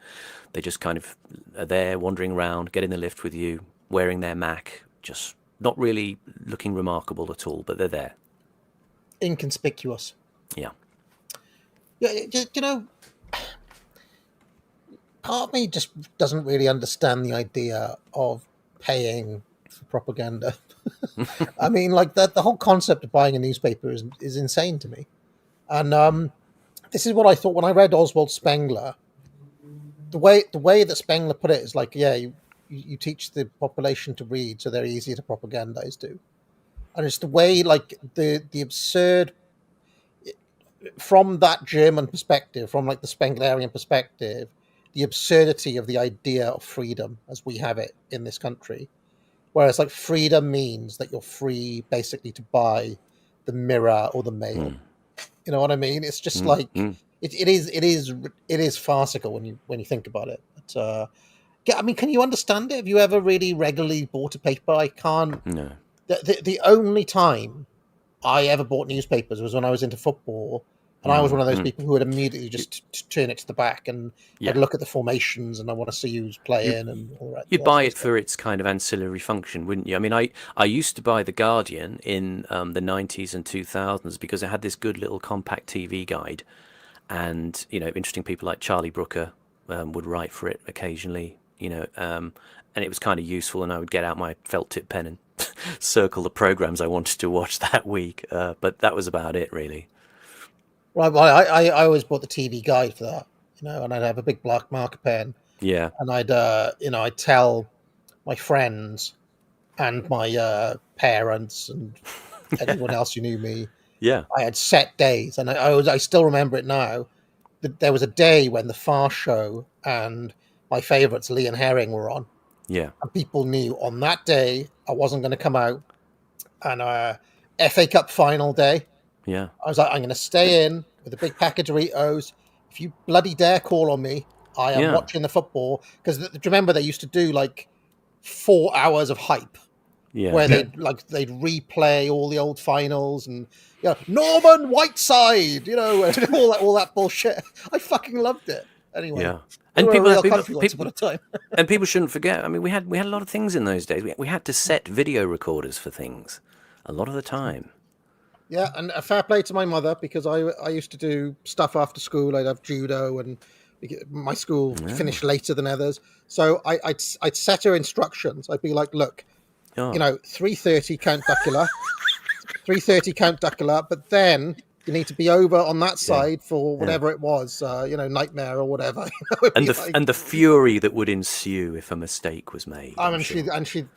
They just kind of are there wandering around, get in the lift with you, wearing their Mac, just not really looking remarkable at all, but they're there. Inconspicuous. Yeah. Part of me just doesn't really understand the idea of paying for propaganda. I mean, the whole concept of buying a newspaper is insane to me. And this is what I thought when I read Oswald Spengler. The way that Spengler put it is you teach the population to read, so they're easier to propagandize to. And it's the way, the absurd, from that German perspective, from the Spenglerian perspective, the absurdity of the idea of freedom as we have it in this country. Whereas freedom means that you're free basically to buy the Mirror or the Mail. You know what I mean? It's just it is farcical when you think about it. But, I mean, can you understand it? Have you ever really regularly bought a paper? I can't. No. The only time I ever bought newspapers was when I was into football, and I was one of those people who would immediately just turn it to the back and I'd look at the formations and I want to see who's playing and all that. You'd buy it for its kind of ancillary function, wouldn't you? I mean, I used to buy The Guardian in the 90s and 2000s because it had this good little compact TV guide, and interesting people like Charlie Brooker would write for it occasionally. And it was kind of useful, and I would get out my felt tip pen and circle the programs I wanted to watch that week. But that was about it, really. Right, well, I always bought the TV guide for that, and I'd have a big black marker pen. Yeah. And I'd tell my friends and my parents and anyone else who knew me, Yeah. I had set days, and I still remember it now. There was a day when the Far Show and my favourites, Lee and Herring, were on, Yeah. and people knew on that day I wasn't going to come out. And FA Cup final day, Yeah. I was like, I'm going to stay in with a big pack of Doritos. If you bloody dare call on me, I am Yeah. watching the football. Because do you remember they used to do like 4 hours of hype, Yeah. where they'd replay all the old finals and Norman Whiteside, and all that bullshit. I fucking loved it. Anyway, Yeah. we And were people, a real people, country once upon a time. and people shouldn't forget. I mean, we had a lot of things in those days. We had to set video recorders for things a lot of the time. Yeah, and a fair play to my mother, because I used to do stuff after school. I'd have judo, and my school finished later than others. So I'd set her instructions. I'd be like, look, 3:30 Count Duckula, 3:30 Count Duckula, but then you need to be over on that side for whatever it was, Nightmare or whatever. And the fury that would ensue if a mistake was made. I mean,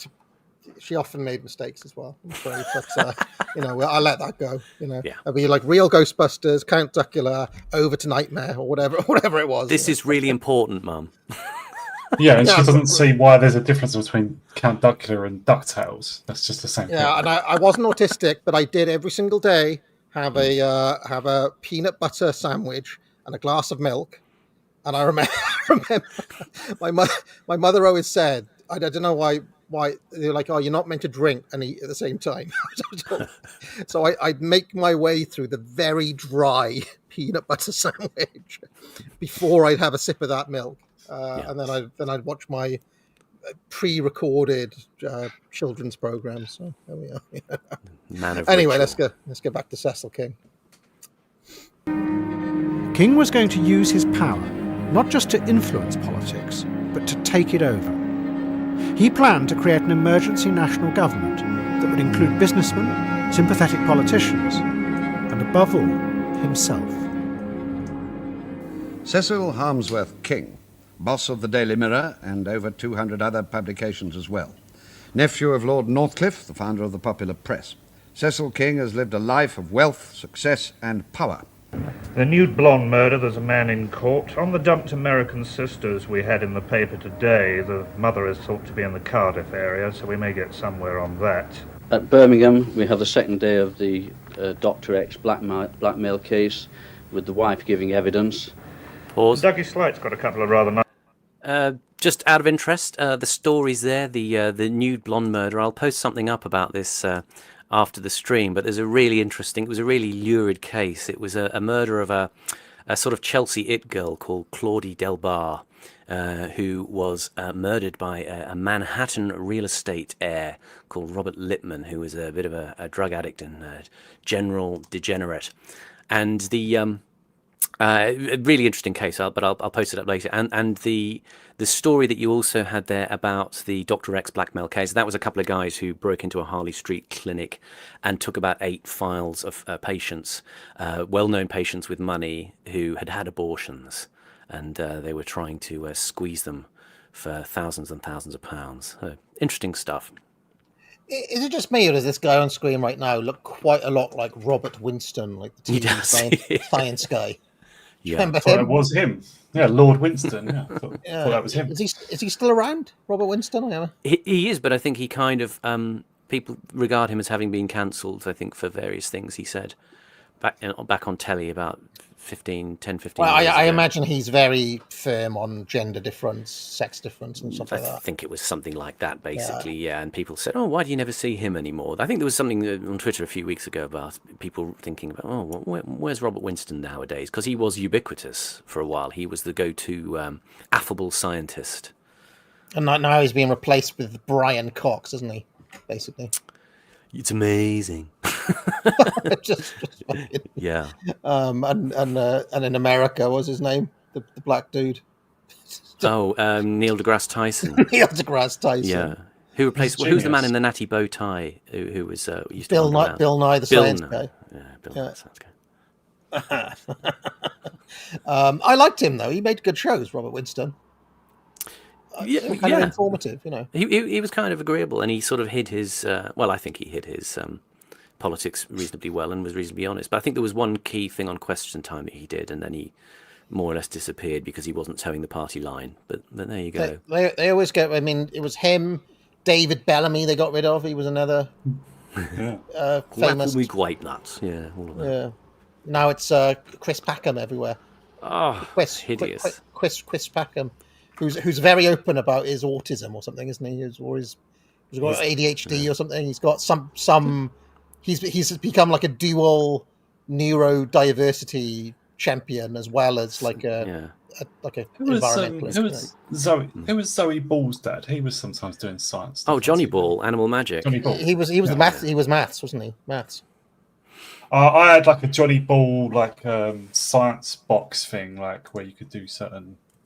she often made mistakes as well, I'm afraid, but I let that go. I'd be like real Ghostbusters, Count Duckula, over to Nightmare or whatever it was. This is really important, Mum. Yeah, and she doesn't see why there's a difference between Count Duckula and DuckTales. That's just the same thing. Yeah, and I wasn't autistic, but I did every single day have a peanut butter sandwich and a glass of milk. And I remember my mother always said, I don't know why they're like, oh, you're not meant to drink and eat at the same time. So I'd make my way through the very dry peanut butter sandwich before I'd have a sip of that milk. And then I'd watch my pre-recorded children's programs. So there we are. Anyway, let's get back to Cecil King. King was going to use his power not just to influence politics, but to take it over. He planned to create an emergency national government that would include businessmen, sympathetic politicians, and above all, himself. Cecil Harmsworth King, boss of the Daily Mirror and over 200 other publications as well. Nephew of Lord Northcliffe, the founder of the popular press. Cecil King has lived a life of wealth, success and power. The nude blonde murder, there's a man in court. On the dumped American sisters we had in the paper today, the mother is thought to be in the Cardiff area, so we may get somewhere on that. At Birmingham, we have the second day of the Dr. X Blackmail case, with the wife giving evidence. Pause. Dougie Slight's got a couple of rather nice... Just out of interest, the stories there, the nude blonde murder, I'll post something up about this after the stream, but there's a really interesting, it was a really lurid case. It was a murder of a sort of Chelsea it girl called Claudie Delbar, who was murdered by a Manhattan real estate heir called Robert Lippman, who was a bit of a drug addict and general degenerate. And the a really interesting case, but I'll post it up later. And the story that you also had there about the Dr. X Blackmail case, that was a couple of guys who broke into a Harley Street clinic and took about 8 files of patients, well-known patients with money who had had abortions, and they were trying to squeeze them for thousands and thousands of pounds. Interesting stuff. Is it just me, or does this guy on screen right now look quite a lot like Robert Winston, like the TV science guy? Yeah, remember him? It was him. Yeah, Lord Winston. Yeah, I thought that was him. Is he still around, Robert Winston? He is, but I think he kind of people regard him as having been cancelled. I think for various things he said back on telly about 10, 15 years ago. I imagine he's very firm on gender difference, sex difference, and stuff like that. I think it was something like that, basically, yeah. And people said, oh, why do you never see him anymore? I think there was something on Twitter a few weeks ago about people thinking about, oh, where's Robert Winston nowadays? Because he was ubiquitous for a while. He was the go-to affable scientist. And now he's being replaced with Brian Cox, isn't he, basically? It's amazing. just fucking, yeah. And in America, what was his name? The black dude. Neil deGrasse Tyson. Neil deGrasse Tyson. Yeah. Who replaced? Who's the man in the natty bow tie? Who was used to Bill Nye, the science guy. Yeah, Bill Nye, the science guy. I liked him though. He made good shows, Robert Winston. Kind of informative, He was kind of agreeable, and he sort of hid his. I think he hid his politics reasonably well and was reasonably honest. But I think there was one key thing on Question Time that he did, and then he more or less disappeared because he wasn't towing the party line. But there you go. They always get. I mean, it was him, David Bellamy. They got rid of. He was another famous. We quite nuts. Yeah, all of that. Yeah. Now it's Chris Packham everywhere. Oh, hideous. Chris Packham, who's very open about his autism or something, isn't he? He's got ADHD or something. He's got some. He's become like a dual neurodiversity champion as well as like a environmentalist. Who was Zoe Ball's dad? He was sometimes doing science stuff. Oh, Johnny Ball, Animal Magic. Johnny Ball. He was maths. He was maths, wasn't he? Maths. I had like a Johnny Ball science box thing, like where you could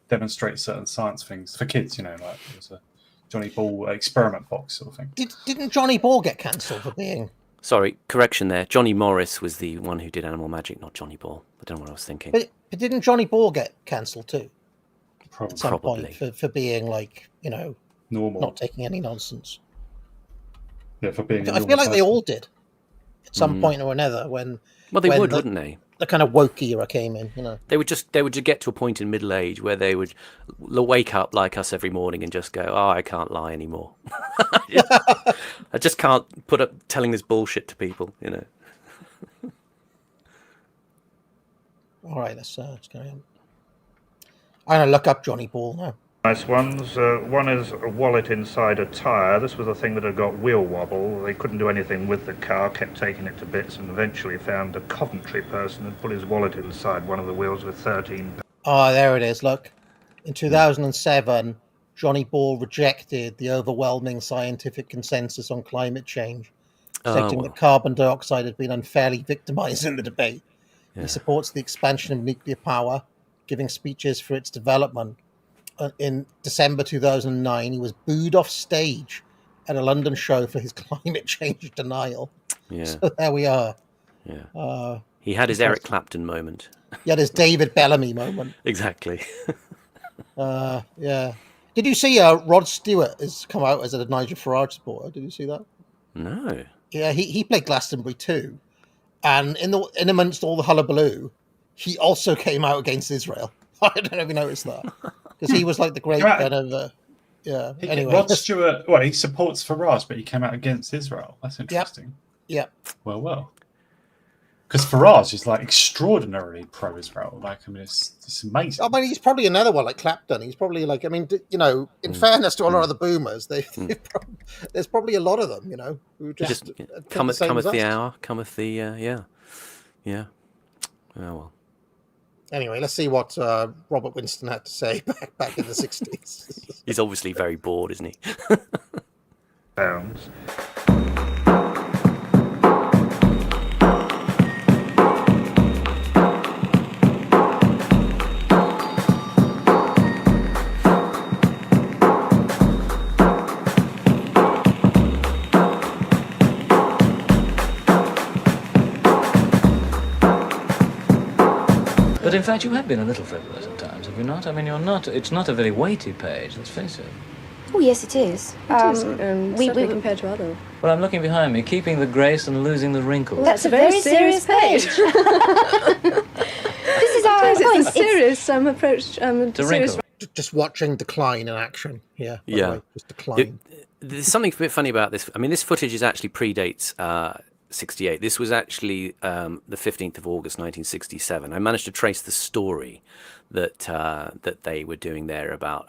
demonstrate certain science things for kids. Like it was a Johnny Ball experiment box sort of thing. Didn't Johnny Ball get cancelled for being? Sorry, correction there. Johnny Morris was the one who did Animal Magic, not Johnny Ball. I don't know what I was thinking. But didn't Johnny Ball get cancelled too? Probably. At some point for being normal, not taking any nonsense. Yeah, for being. I feel like they all did at some point or another when. Well, they would, wouldn't they? The kind of woke era came in, They would just get to a point in middle age where they would wake up like us every morning and just go, "Oh, I can't lie anymore. I just can't put up telling this bullshit to people." All right, let's carry on. I'm gonna look up Johnny Ball now. Nice ones. One is a wallet inside a tyre. This was a thing that had got wheel wobble. They couldn't do anything with the car, kept taking it to bits, and eventually found a Coventry person had put his wallet inside one of the wheels with 13. Oh, there it is. Look, in 2007, Johnny Ball rejected the overwhelming scientific consensus on climate change, stating that carbon dioxide had been unfairly victimized in the debate. Yeah. He supports the expansion of nuclear power, giving speeches for its development. In December 2009, he was booed off stage at a London show for his climate change denial. Yeah. So there we are. Yeah. He had his Eric Clapton moment. He had his David Bellamy moment. Exactly. Yeah. Did you see Rod Stewart has come out as a Nigel Farage supporter? Did you see that? No. Yeah, he played Glastonbury too. And in amongst all the hullabaloo, he also came out against Israel. I don't know if you noticed that. Because he was like the great kind of... anyway. Rod Stewart, he supports Farage, but he came out against Israel. That's interesting. Yep. Well. Because Farage is like extraordinarily pro-Israel. It's amazing. I mean, he's probably another one like Clapton. He's probably like, in fairness to a lot of the boomers, there's probably a lot of them, who just cometh the hour, cometh the yeah. Oh well. Anyway, let's see what Robert Winston had to say back in the 60s. He's obviously very bored, isn't he? Pounds. But in fact, you have been a little frivolous at times, have you not? I mean, it's not a very weighty page, let's face it. Oh, yes, it is. Certainly compared to other. Well, I'm looking behind me, keeping the grace and losing the wrinkles. Well, that's a very serious page. This is our point. It's a serious approach to serious... Just watching decline in action. Yeah. Yeah. Just decline. There's something a bit funny about this. I mean, this footage actually predates 68. This was actually the 15th of August 1967. I managed to trace the story that they were doing there about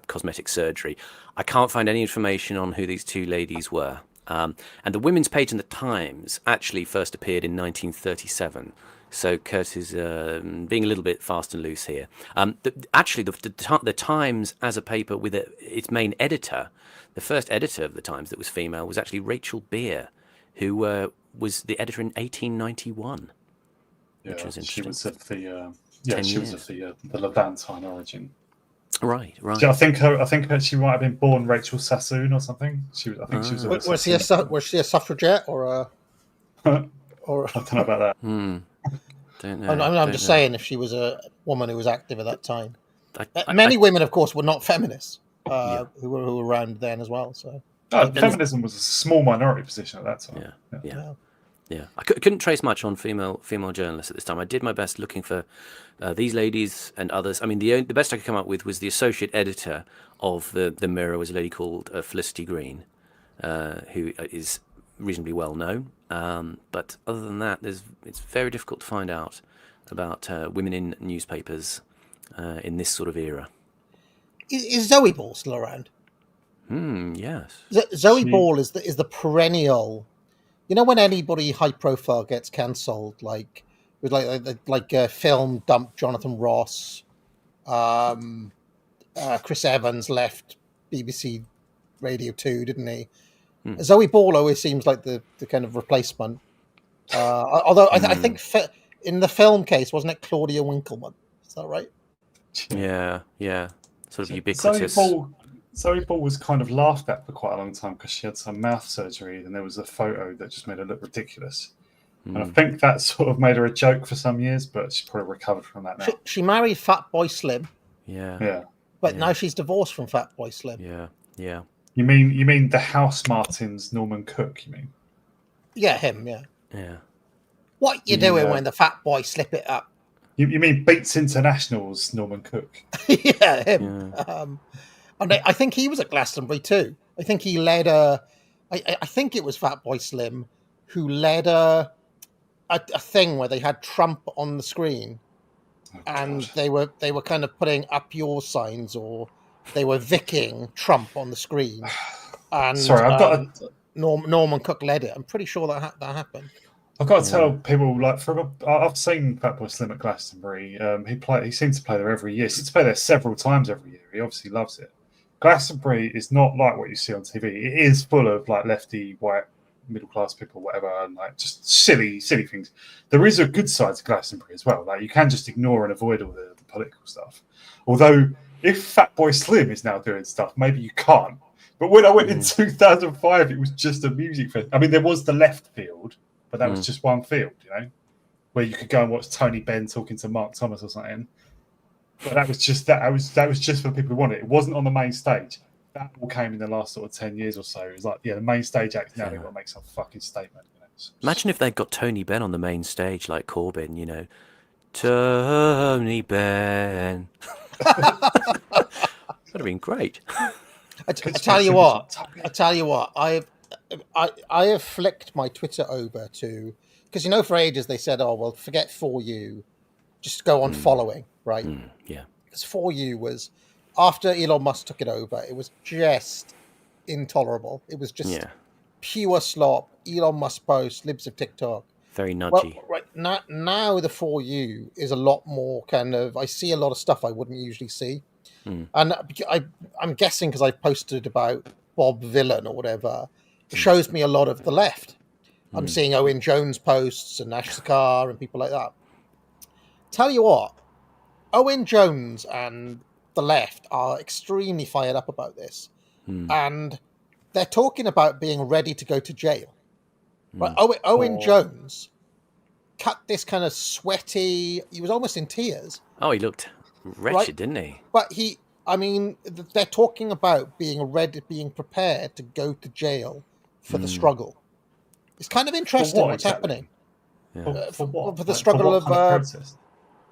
cosmetic surgery. I can't find any information on who these two ladies were. And the women's page in the Times actually first appeared in 1937. So Kurt is being a little bit fast and loose here. The Times as a paper with its main editor, the first editor of the Times that was female, was actually Rachel Beer, who was the editor in 1891. Which was interesting. She was of the Levantine origin. Right. So I think she might have been born Rachel Sassoon or something. She was. Was she a suffragette or a? Or I don't know about that. Don't know. I'm just saying, if she was a woman who was active at that time, many women, of course, were not feminists who were around then as well. So Feminism was a small minority position at that time. Yeah. I couldn't trace much on female journalists at this time. I did my best looking for these ladies and others. I mean, the best I could come up with was the associate editor of the Mirror was a lady called Felicity Green, who is reasonably well known. But other than that, it's very difficult to find out about women in newspapers in this sort of era. Is Zoe Ball still around? Yes. Zoe Ball is the perennial. You know, when anybody high profile gets cancelled, like with like a film dumped Jonathan Ross, Chris Evans left BBC Radio 2, didn't he? Zoe Ball always seems like the kind of replacement. Although I think in the film case, wasn't it Claudia Winkleman? Is that right? Yeah. Sort of ubiquitous. Zoe Ball was kind of laughed at for quite a long time because she had some mouth surgery, and there was a photo that just made her look ridiculous. And I think that sort of made her a joke for some years, but she's probably recovered from that now. She married Fatboy Slim. Yeah. But now she's divorced from Fatboy Slim. Yeah. You mean the House Martins Norman Cook? You mean? Yeah, him. Yeah. What you Yeah. doing when the fat boy slip it up? You mean Beats International's Norman Cook? Yeah, him. And I think he was at Glastonbury too. I think he led I think it was Fatboy Slim who led a thing where they had Trump on the screen, and they were kind of putting up your signs, or they were vicking Trump on the screen. And Sorry, I've got Norman Cook led it. I'm pretty sure that happened. I've got to tell people, like, I've seen Fatboy Slim at Glastonbury. He seems to play there every year. He seems to play there several times every year. He obviously loves it. Glastonbury is not like what you see on TV. It is full of like lefty, white, middle class people, whatever, and like just silly things. There is a good side to Glastonbury as well. Like, you can just ignore and avoid all the political stuff. Although, if Fatboy Slim is now doing stuff, maybe you can't. But when I went in 2005, it was just a music festival. I mean, there was the left field, but that was just one field, you know, where you could go and watch Tony Benn talking to Mark Thomas or something. But that was just that was just for the people who wanted it. It wasn't on the main stage. That all came in the last sort of 10 years or so. It was like, the main stage act now they've got to make some fucking statement. You know? Imagine if they'd got Tony Benn on the main stage like Corbyn, you know. Tony Benn. That would have been great. I tell you what. I have flicked my Twitter over to, because you know for ages they said, oh well, forget For You, just go on following, right? Yeah. Because For You was, after Elon Musk took it over, it was just intolerable. It was just pure slop. Elon Musk posts, libs of TikTok. Very nudgy. Well, right now the For You is a lot more kind of, I see a lot of stuff I wouldn't usually see. And I'm guessing because I posted about Bob Villan or whatever, it shows me a lot of the left. I'm seeing Owen Jones posts and Nash Sakar and people like that. Tell you what, Owen Jones and the left are extremely fired up about this. And they're talking about being ready to go to jail. Right? Owen Jones cut this kind of sweaty, he was almost in tears. Oh, he looked wretched, didn't he? But they're talking about being ready, being prepared to go to jail for the struggle. It's kind of interesting what's happening. Yeah. For what? For the struggle of protest?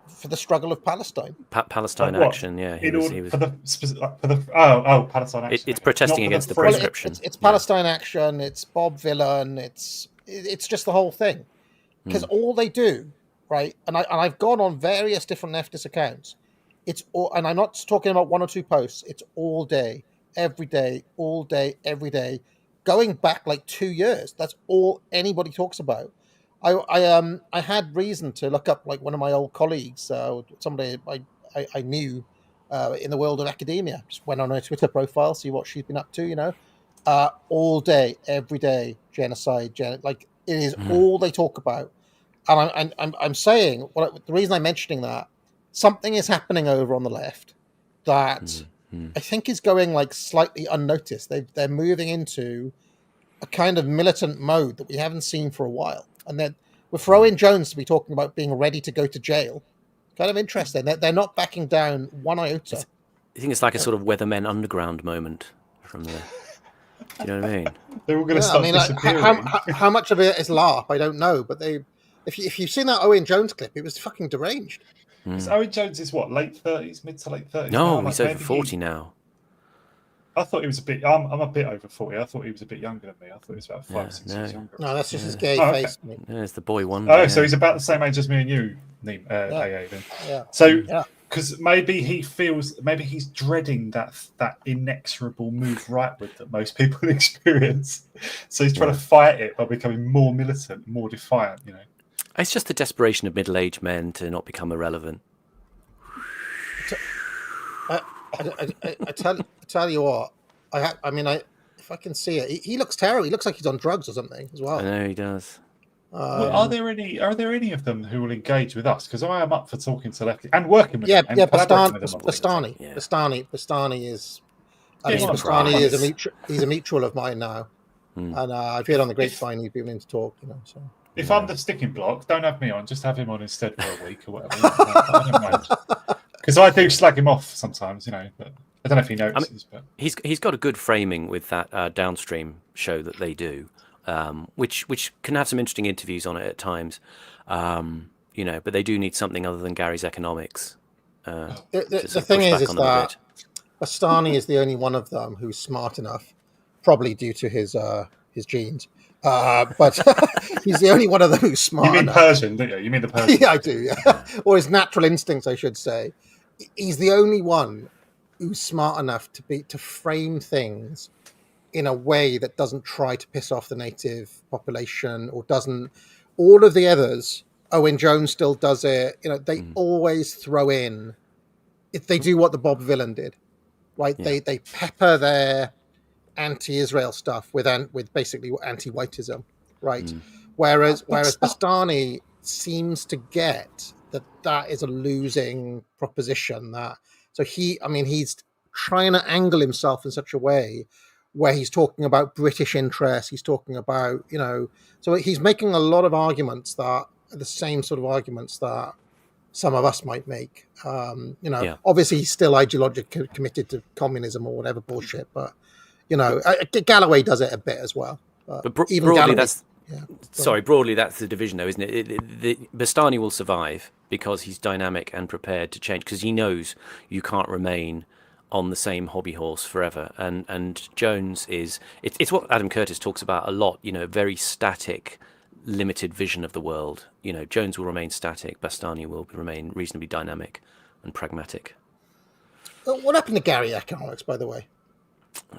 For the struggle of Palestine. Palestine action, yeah. Palestine action. It's protesting against the proscription. It's Palestine action. It's Bob Villan. It's just the whole thing, because all they do, right? And I've gone on various different leftist accounts. It's all, and I'm not talking about one or two posts. It's all day, every day, all day, every day, going back like 2 years. That's all anybody talks about. I had reason to look up like one of my old colleagues, somebody I knew in the world of academia. Just went on her Twitter profile, see what she's been up to. You know, all day, every day, genocide. Like it is all they talk about. And I'm saying, the reason I'm mentioning that, something is happening over on the left that I think is going like slightly unnoticed. They're moving into a kind of militant mode that we haven't seen for a while. And then with Owen Jones to be talking about being ready to go to jail, kind of interesting. They're not backing down one iota. I think it's like a sort of Weathermen Underground moment from the Do you know what I mean? They're all going to start disappearing. How much of it is LARP, I don't know. But if you've seen that Owen Jones clip, it was fucking deranged. Because Owen Jones is what, late 30s, mid to late 30s? No, now? he's over 40 now. I thought he was a bit. I'm a bit over 40. I thought he was a bit younger than me. I thought he was about 5 or 6 years younger. No, that's just his gay face. Okay. Yeah, it's the boy wonder. Oh, so he's about the same age as me and you, AA. Then. Yeah. So, because maybe he's dreading that inexorable move rightward that most people experience. So he's trying to fight it by becoming more militant, more defiant. You know, it's just the desperation of middle-aged men to not become irrelevant. I tell you what. If I can see it, he looks terrible. He looks like he's on drugs or something as well. I know he does. Well, are there any of them who will engage with us? Because I am up for talking to lefty and working with them. Bastani is. Bastani is he's a mutual of mine now, and I've heard on the grapevine he's been in to talk. You know, so. If I'm the sticking block, don't have me on. Just have him on instead for a week or whatever. I don't mind. Because I do slag him off sometimes, you know. But I don't know if he notices. But he's got a good framing with that downstream show that they do, which can have some interesting interviews on it at times. You know, but they do need something other than Gary's economics. The thing is that Bastani is the only one of them who's smart enough, probably due to his genes. But he's the only one of them who's smart. You mean enough. Persian, don't you? You mean the Persian? Yeah, I do. Yeah, or his natural instincts, I should say. He's the only one who's smart enough to frame things in a way that doesn't try to piss off the native population or doesn't. All of the others, Owen Jones still does it. You know, they always throw in. If they do what the Bob Villain did, right? Yeah. They pepper their anti-Israel stuff with basically anti-whiteism, right? Whereas Bastani seems to get that is a losing proposition. He's trying to angle himself in such a way where he's talking about British interests. He's talking about, you know, so he's making a lot of arguments that are the same sort of arguments that some of us might make. Obviously he's still ideologically committed to communism or whatever bullshit, but you know, Galloway does it a bit as well. But broadly, broadly that's the division, though, isn't it? Bastani will survive because he's dynamic and prepared to change, because he knows you can't remain on the same hobby horse forever. And Jones is it's what Adam Curtis talks about a lot. You know, very static, limited vision of the world. You know, Jones will remain static. Bastani will remain reasonably dynamic and pragmatic. What happened to Gary Economics, by the way?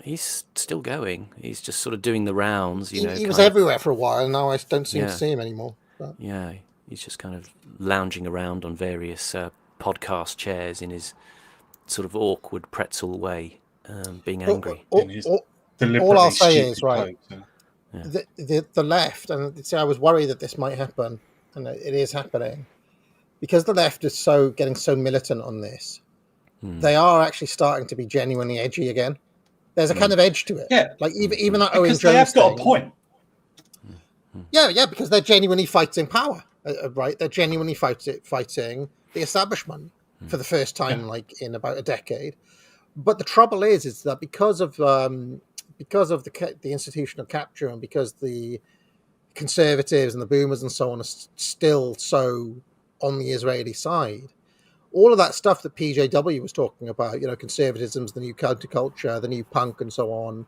He's still going. He's just sort of doing the rounds. He was everywhere for a while, and now I don't seem to see him anymore. But. Yeah, he's just kind of lounging around on various podcast chairs in his sort of awkward pretzel way, being angry. All I'll say is, right, the left, and see, I was worried that this might happen, and it is happening, because the left is getting so militant on this. They are actually starting to be genuinely edgy again. There's a kind of edge to it. Yeah. Like even that Owen Jones they have got thing, a point. Yeah, because they're genuinely fighting power, right? They're genuinely fighting the establishment for the first time, like in about a decade. But the trouble is that because of the institutional capture, and because the conservatives and the boomers and so on are still so on the Israeli side, all of that stuff that PJW was talking about, you know, conservatism's the new counterculture, the new punk, and so on.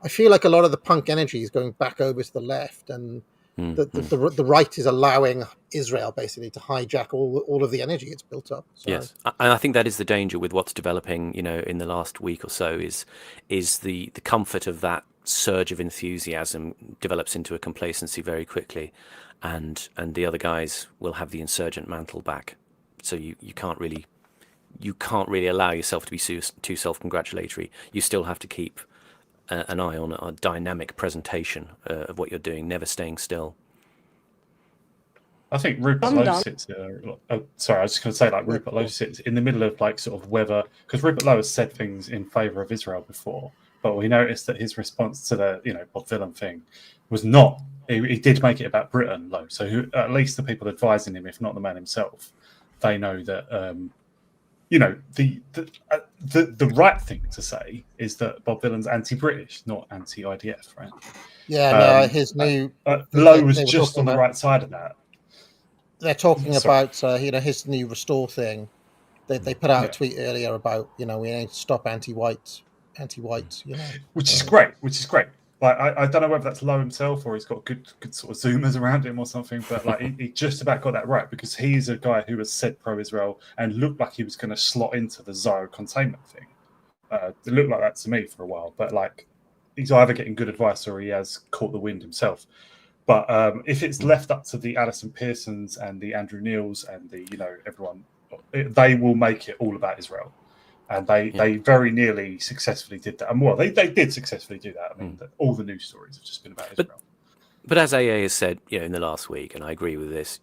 I feel like a lot of the punk energy is going back over to the left, and the right is allowing Israel basically to hijack all of the energy it's built up. So. Yes, and I think that is the danger with what's developing, you know, in the last week or so is the comfort of that surge of enthusiasm develops into a complacency very quickly, and the other guys will have the insurgent mantle back. So you can't really allow yourself to be too self-congratulatory. You still have to keep an eye on a dynamic presentation of what you're doing, never staying still. I think Rupert Lowe sits. Sorry, I was just going to say, like, Rupert Lowe sits in the middle of, like, sort of whether, because Rupert Lowe has said things in favour of Israel before, but we noticed that his response to the, you know, Bob Dylan thing was not. He did make it about Britain, Lowe. So at least the people advising him, if not the man himself, they know that you know, the right thing to say is that Bob Dylan's anti-British, not anti-IDF, right? Yeah, no, his new Lowe was just on the right side of that. They're talking about his new Restore thing. They put out a tweet earlier about we need to stop anti-white, which is great. Like I don't know whether that's Lowe himself or he's got good sort of zoomers around him or something, but like he just about got that right, because he's a guy who has said pro-Israel and looked like he was going to slot into the Zio containment thing. It looked like that to me for a while, but like he's either getting good advice or he has caught the wind himself. But if it's left up to the Alison Pearsons and the Andrew Neils and the everyone, they will make it all about Israel. And they very nearly successfully did that. And well, they did successfully do that. I mean, all the news stories have just been about Israel. But as AA has said, in the last week, and I agree with this,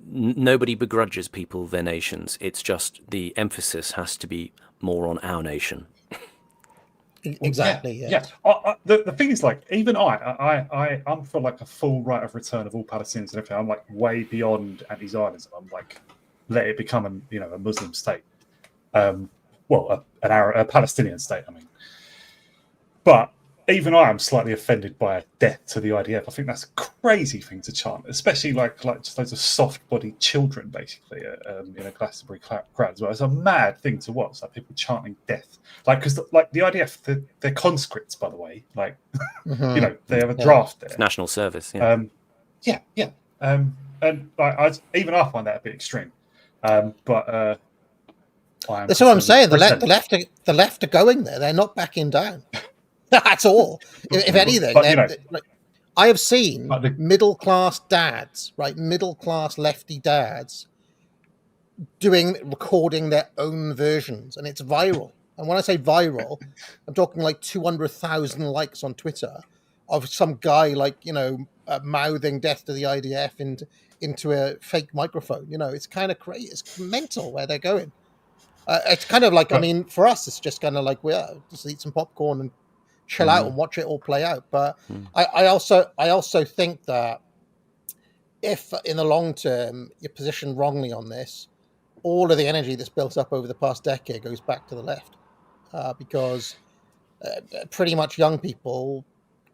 nobody begrudges people their nations. It's just the emphasis has to be more on our nation. Exactly. Yeah. The thing is, like, even I'm for like a full right of return of all Palestinians and everything. I'm like way beyond anti-Zionism. I'm like, let it become a Muslim state. A Palestinian state, I mean. But even I am slightly offended by a death to the IDF. I think that's a crazy thing to chant, especially like just those soft-bodied children, basically, in a Glastonbury crowd as well. It's a mad thing to watch, like people chanting death. Like, because like the IDF, they're conscripts, by the way. Like, they have a draft there. It's national service. Yeah. And like, I find that a bit extreme. But that's what I'm saying. The left are going there. They're not backing down. That's all. If anything, I have seen middle-class dads, middle-class lefty dads, recording their own versions, and it's viral. And when I say viral, I'm talking like 200,000 likes on Twitter of some guy mouthing death to the IDF into a fake microphone. It's kind of crazy. It's mental where they're going. It's kind of like, I mean, for us, it's just kind of like, just eat some popcorn and chill out and watch it all play out. But I also think that if in the long term you're positioned wrongly on this, all of the energy that's built up over the past decade goes back to the left, because pretty much young people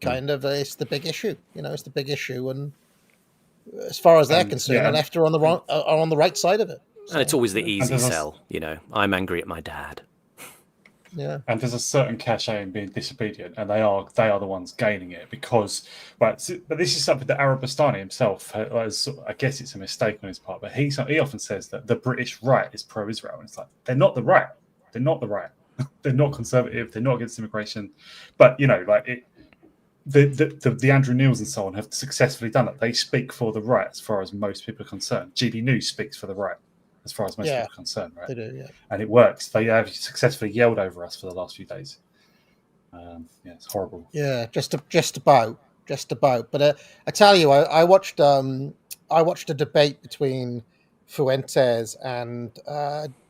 it's the big issue. It's the big issue, and as far as they're concerned, the left are on the right side of it. And it's always the easy sell, I'm angry at my dad. Yeah. And there's a certain cachet in being disobedient, and they are the ones gaining it because. But this is something that Arabistani himself, I guess it's a mistake on his part, but he often says that the British right is pro-Israel, and it's like they're not the right. They're not the right. They're not conservative. They're not against immigration. But the Andrew Neils and so on have successfully done it. They speak for the right as far as most people are concerned. GB News speaks for the right as far as most people are concerned, right? They do, yeah. And it works. They have successfully yelled over us for the last few days. It's horrible. Yeah, just about. But I tell you, I watched a debate between Fuentes and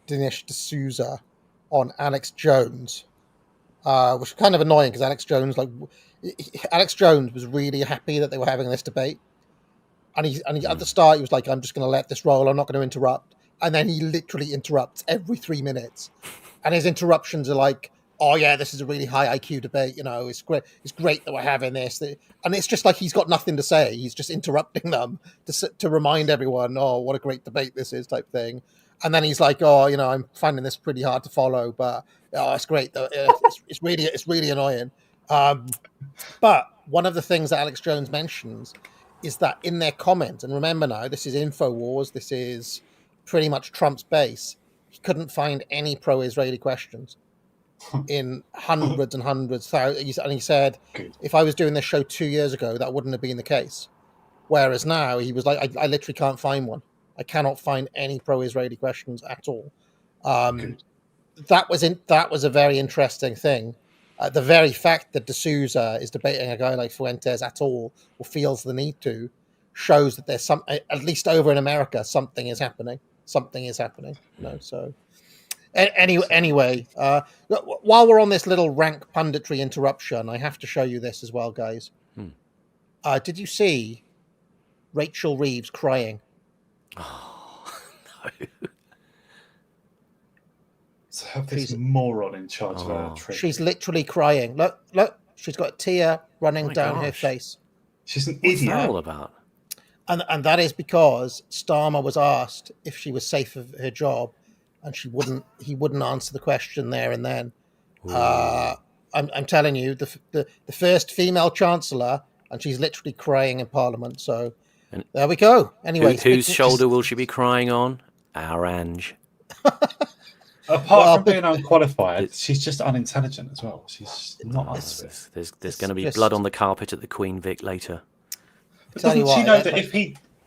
Dinesh D'Souza on Alex Jones, which was kind of annoying because Alex Jones was really happy that they were having this debate, and he at the start he was like, "I'm just going to let this roll. I'm not going to interrupt." And then he literally interrupts every 3 minutes, and his interruptions are like, "Oh yeah, this is a really high IQ debate. It's great. It's great that we're having this." And it's just like he's got nothing to say. He's just interrupting them to remind everyone, "Oh, what a great debate this is," type thing. And then he's like, "Oh, I'm finding this pretty hard to follow, but it's great. It's really annoying." But one of the things that Alex Jones mentions is that in their comments, and remember now, this is InfoWars, this is pretty much Trump's base, he couldn't find any pro-Israeli questions in hundreds and hundreds, thousands. And he said, if I was doing this show 2 years ago, that wouldn't have been the case. Whereas now, he was like, I literally can't find one. I cannot find any pro-Israeli questions at all. That was a very interesting thing. The very fact that D'Souza is debating a guy like Fuentes at all, or feels the need to, shows that there's at least over in America, something is happening. So anyway, while we're on this little rank punditry interruption, I have to show you this as well, guys. Did you see Rachel Reeves crying? Oh, no. to have this moron in charge of our trip. She's literally crying. Look, she's got a tear running down her face. She's an What's idiot. that all about? And that is because Starmer was asked if she was safe of her job, and he wouldn't answer the question there and then. I'm telling you, the first female chancellor, and she's literally crying in Parliament. So there we go. Anyway, whose shoulder will she be crying on? Our Ange. Apart from being unqualified, she's just unintelligent as well. She's not. There's going to be blood on the carpet at the Queen Vic later. But doesn't she know that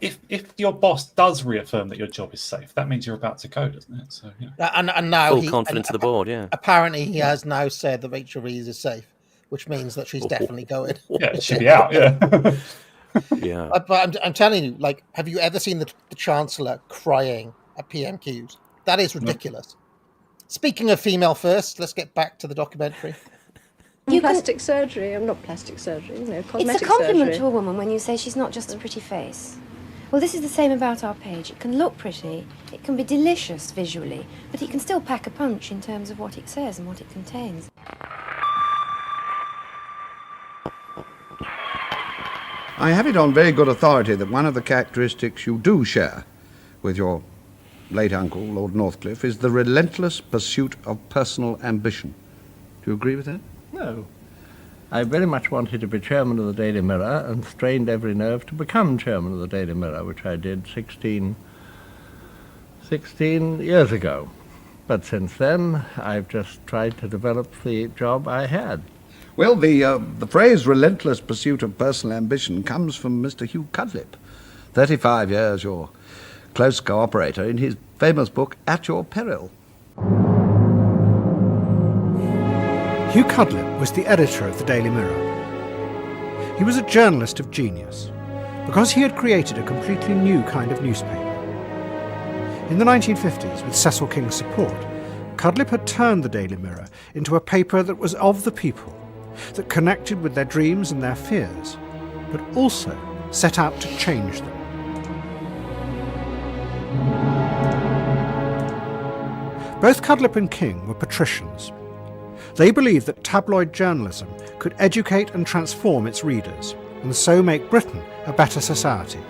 if your boss does reaffirm that your job is safe, that means you're about to go, doesn't it? So and now full confidence of the board. Yeah. Apparently, he has now said that Rachel Reeves is safe, which means that she's definitely going. Yeah, she'll be out. Yeah. Yeah. But I'm telling you, like, have you ever seen the Chancellor crying at PMQs? That is ridiculous. Speaking of female first, let's get back to the documentary. Plastic surgery. I'm not plastic surgery. Cosmetic it's a compliment surgery. to a woman when you say she's not just a pretty face. Well, this is the same about our page. It can look pretty, it can be delicious visually, but it can still pack a punch in terms of what it says and what it contains. I have it on very good authority that one of the characteristics you do share with your late uncle, Lord Northcliffe, is the relentless pursuit of personal ambition. Do you agree with that? No. I very much wanted to be chairman of the Daily Mirror and strained every nerve to become chairman of the Daily Mirror, which I did 16 years ago. But since then, I've just tried to develop the job I had. Well, the phrase relentless pursuit of personal ambition comes from Mr. Hugh Cudlip, 35 years your close cooperator in his famous book, At Your Peril. Hugh Cudlip was the editor of the Daily Mirror. He was a journalist of genius because he had created a completely new kind of newspaper. In the 1950s, with Cecil King's support, Cudlip had turned the Daily Mirror into a paper that was of the people, that connected with their dreams and their fears, but also set out to change them. Both Cudlip and King were patricians. They believed that tabloid journalism could educate and transform its readers, and so make Britain a better society.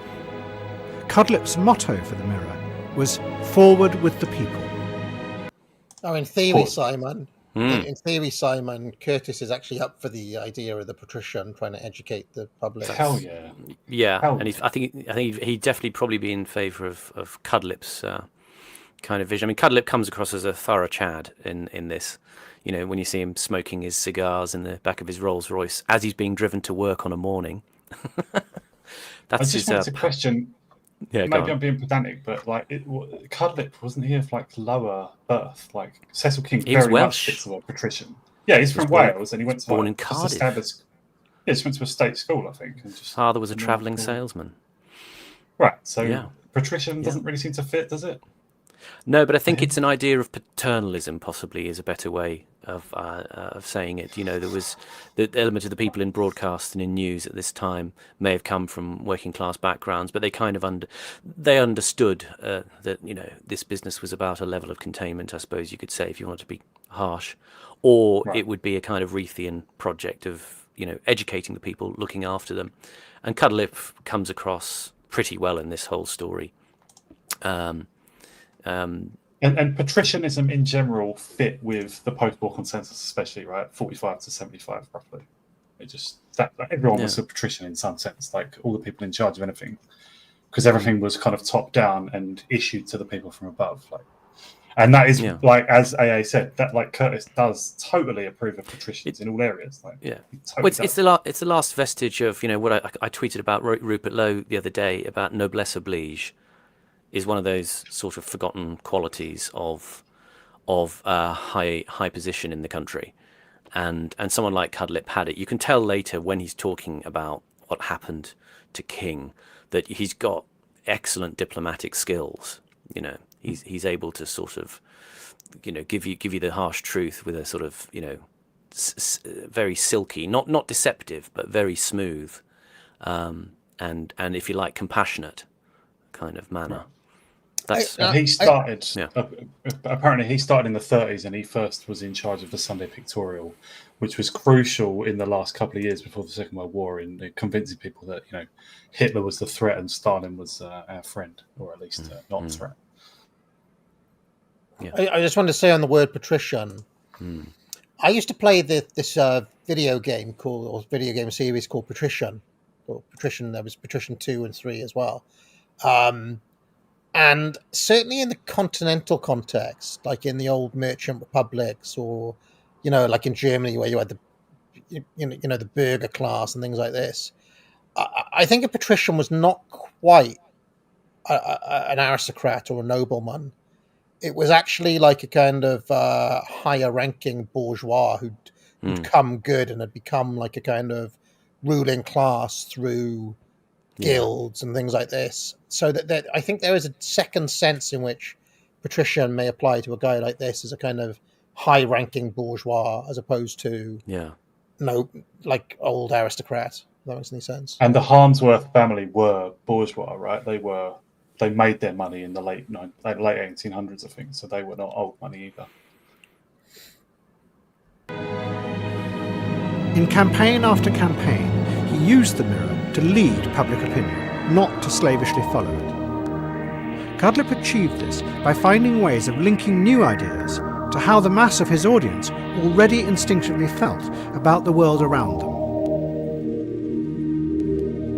Cudlip's motto for the Mirror was "Forward with the people." Oh, in theory, Simon. In theory, Simon, Curtis is actually up for the idea of the patrician trying to educate the public. Hell yeah. Yeah, and I think he'd definitely probably be in favour of Cudlip's kind of vision. I mean, Cudlip comes across as a thorough Chad in this. You know, when you see him smoking his cigars in the back of his Rolls Royce as he's being driven to work on a morning. I just wanted to question. Yeah, maybe I'm being pedantic, but like Cudlip wasn't he of like lower birth? Like Cecil King very much fits the word patrician. Yeah, he's from Wales, and he went to born in Cardiff. Yeah, he went to a state school, I think. And just father was a travelling salesman. Right, so patrician doesn't really seem to fit, does it? No, but I think it's an idea of paternalism. Possibly is a better way of saying it. You know, there was the element of the people in broadcast and in news at this time may have come from working class backgrounds, but they kind of understood that this business was about a level of containment, I suppose you could say, if you wanted to be harsh, or it would be a kind of Reithian project of educating the people, looking after them, and Cudlip comes across pretty well in this whole story. And patricianism in general fit with the post-war consensus, especially, right? 45 to 75, roughly. It just that everyone was a patrician in some sense, like all the people in charge of anything, because everything was kind of top down and issued to the people from above. Like, and that is like as AA said, that like Curtis does totally approve of patricians in all areas. Like, totally it's the last vestige of what I tweeted about Rupert Lowe the other day about noblesse oblige. Is one of those sort of forgotten qualities of high position in the country, and someone like Cudlip had it. You can tell later when he's talking about what happened to King that he's got excellent diplomatic skills. He's able to sort of give you the harsh truth with a sort of very silky, not deceptive, but very smooth, and if you like, compassionate kind of manner. He started. Apparently, he started in the 30s, and he first was in charge of the Sunday Pictorial, which was crucial in the last couple of years before the Second World War in convincing people that Hitler was the threat and Stalin was our friend, or at least not a threat. Yeah. I just wanted to say on the word patrician. I used to play this video game series called Patrician. Or Patrician, there was Patrician 2 and 3 as well. And certainly in the continental context, like in the old merchant republics, or like in Germany where you had the burger class and things like this, I think a patrician was not quite an aristocrat or a nobleman. It was actually like a kind of higher ranking bourgeois who'd come good and had become like a kind of ruling class through guilds and things like this. So that I think there is a second sense in which patrician may apply to a guy like this as a kind of high ranking bourgeois as opposed to like old aristocrat. If that makes any sense. And the Harmsworth family were bourgeois, right? They made their money in the late 1800s, I think. So they were not old money either. In campaign after campaign, he used the mirror to lead public opinion, not to slavishly follow it. Cudlip achieved this by finding ways of linking new ideas to how the mass of his audience already instinctively felt about the world around them.